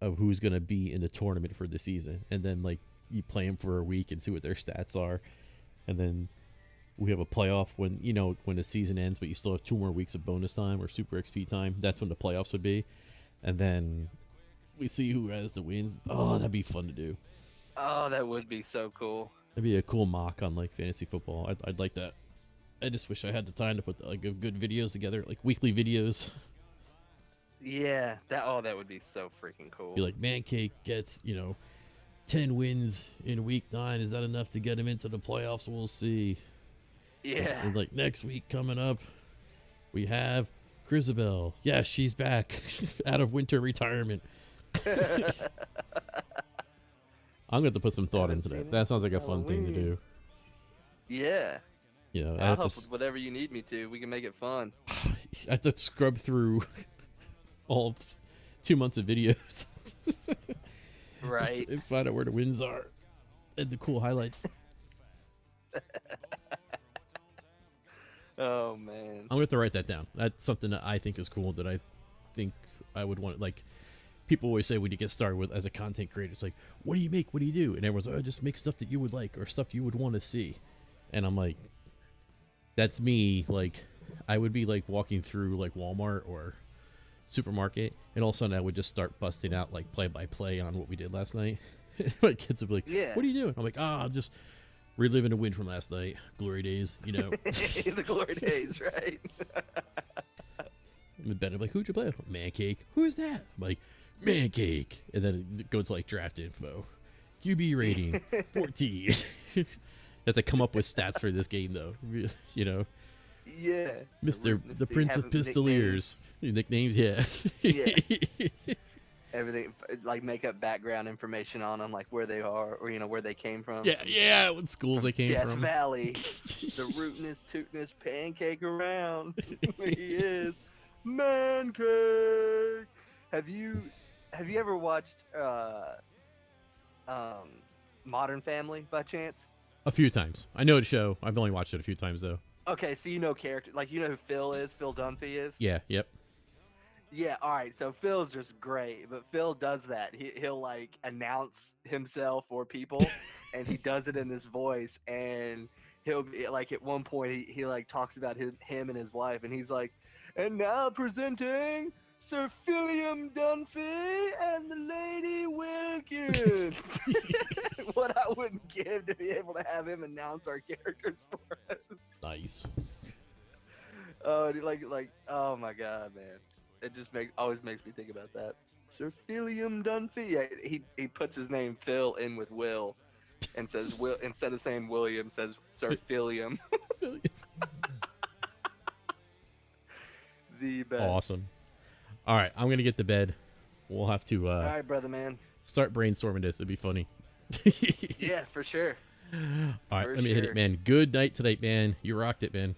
of who's gonna be in the tournament for the season, and then like you play them for a week and see what their stats are, and then we have a playoff when when the season ends, but you still have 2 more weeks of bonus time or super XP time. That's when the playoffs would be, and then we see who has the wins. Oh, that'd be fun to do. Oh, that would be so cool. That'd be a cool mock on like fantasy football. I'd like that. I just wish I had the time to put like good videos together, like weekly videos. Yeah, that would be so freaking cool. Be like, Man Cake gets 10 wins in week 9. Is that enough to get him into the playoffs? We'll see. Yeah. And like next week coming up, we have Grisabelle. Yeah, she's back out of winter retirement. I'm going to put some thought Haven't into seen that. it That sounds like a since fun thing to do. Yeah. I I'll have help to, with whatever you need me to. We can make it fun. I have to scrub through all 2 months of videos. Right. And find out where the wins are and the cool highlights. Oh man. I'm gonna have to write that down. That's something that I think is cool. That I think I would want. Like, people always say when you get started with as a content creator, it's like, what do you make? What do you do? And everyone's like, oh, just make stuff that you would like or stuff you would want to see. And I'm like, that's me. Like, I would be like walking through like Walmart or supermarket, and all of a sudden I would just start busting out like play by play on what we did last night. My kids would be like, Yeah. what are you doing? I'm like, I'm just reliving a win from last night. Glory days, The glory days, right? I'm in bed. I'm like, who'd you play with? Man Cake. Who's that? I'm like, Man Cake. And then it goes to like draft info. QB rating 14. You have to come up with stats for this game though. You know. Yeah. Mr. the Prince of Pistoliers. Nicknames, yeah. Yeah. Everything, like make up background information on them, like where they are, or where they came from. Yeah, what schools they came Death from. Valley, the rootinest, tootinest pancake around. He is Man Cake. Have you ever watched Modern Family by chance? A few times. I know the show. I've only watched it a few times though. Okay, so you know character, like you know who Phil is, Phil Dunphy is. Yeah, yep. Yeah, all right. So Phil's just great, but Phil does that. He'll like announce himself or people, and he does it in this voice. And he'll be like, at one point, he like talks about him and his wife, and he's like, "And now presenting Sir Philliam Dunphy and the Lady Wilkins." What I wouldn't give to be able to have him announce our characters for us. Nice. Oh, like, oh my God, man. It just always makes me think about that. Sir Philliam Dunphy. Yeah, he puts his name Phil in with Will, and says Will instead of saying William, says Sir Philliam. The best. Awesome. All right, I'm gonna get to bed. We'll have to. All right, brother man. Start brainstorming this. It'd be funny. Yeah, for sure. All right, For let me hit sure. it, man. Good night tonight, man. You rocked it, man.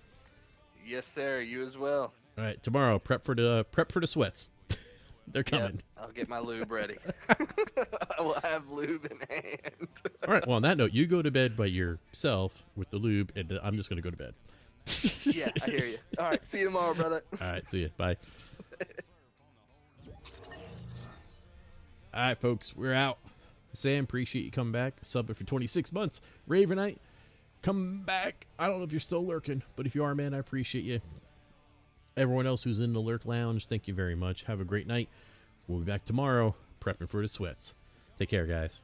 Yes, sir. You as well. All right, tomorrow prep for the sweats. They're coming. Yep, I'll get my lube ready. I will have lube in hand. All right. Well, on that note, you go to bed by yourself with the lube, and I'm just gonna go to bed. Yeah, I hear you. All right, see you tomorrow, brother. All right, see you. Bye. All right, folks, we're out. Sam, appreciate you coming back. Subbing for 26 months. Ravenite, come back. I don't know if you're still lurking, but if you are, man, I appreciate you. Everyone else who's in the Lurk Lounge, thank you very much. Have a great night. We'll be back tomorrow, prepping for the sweats. Take care, guys.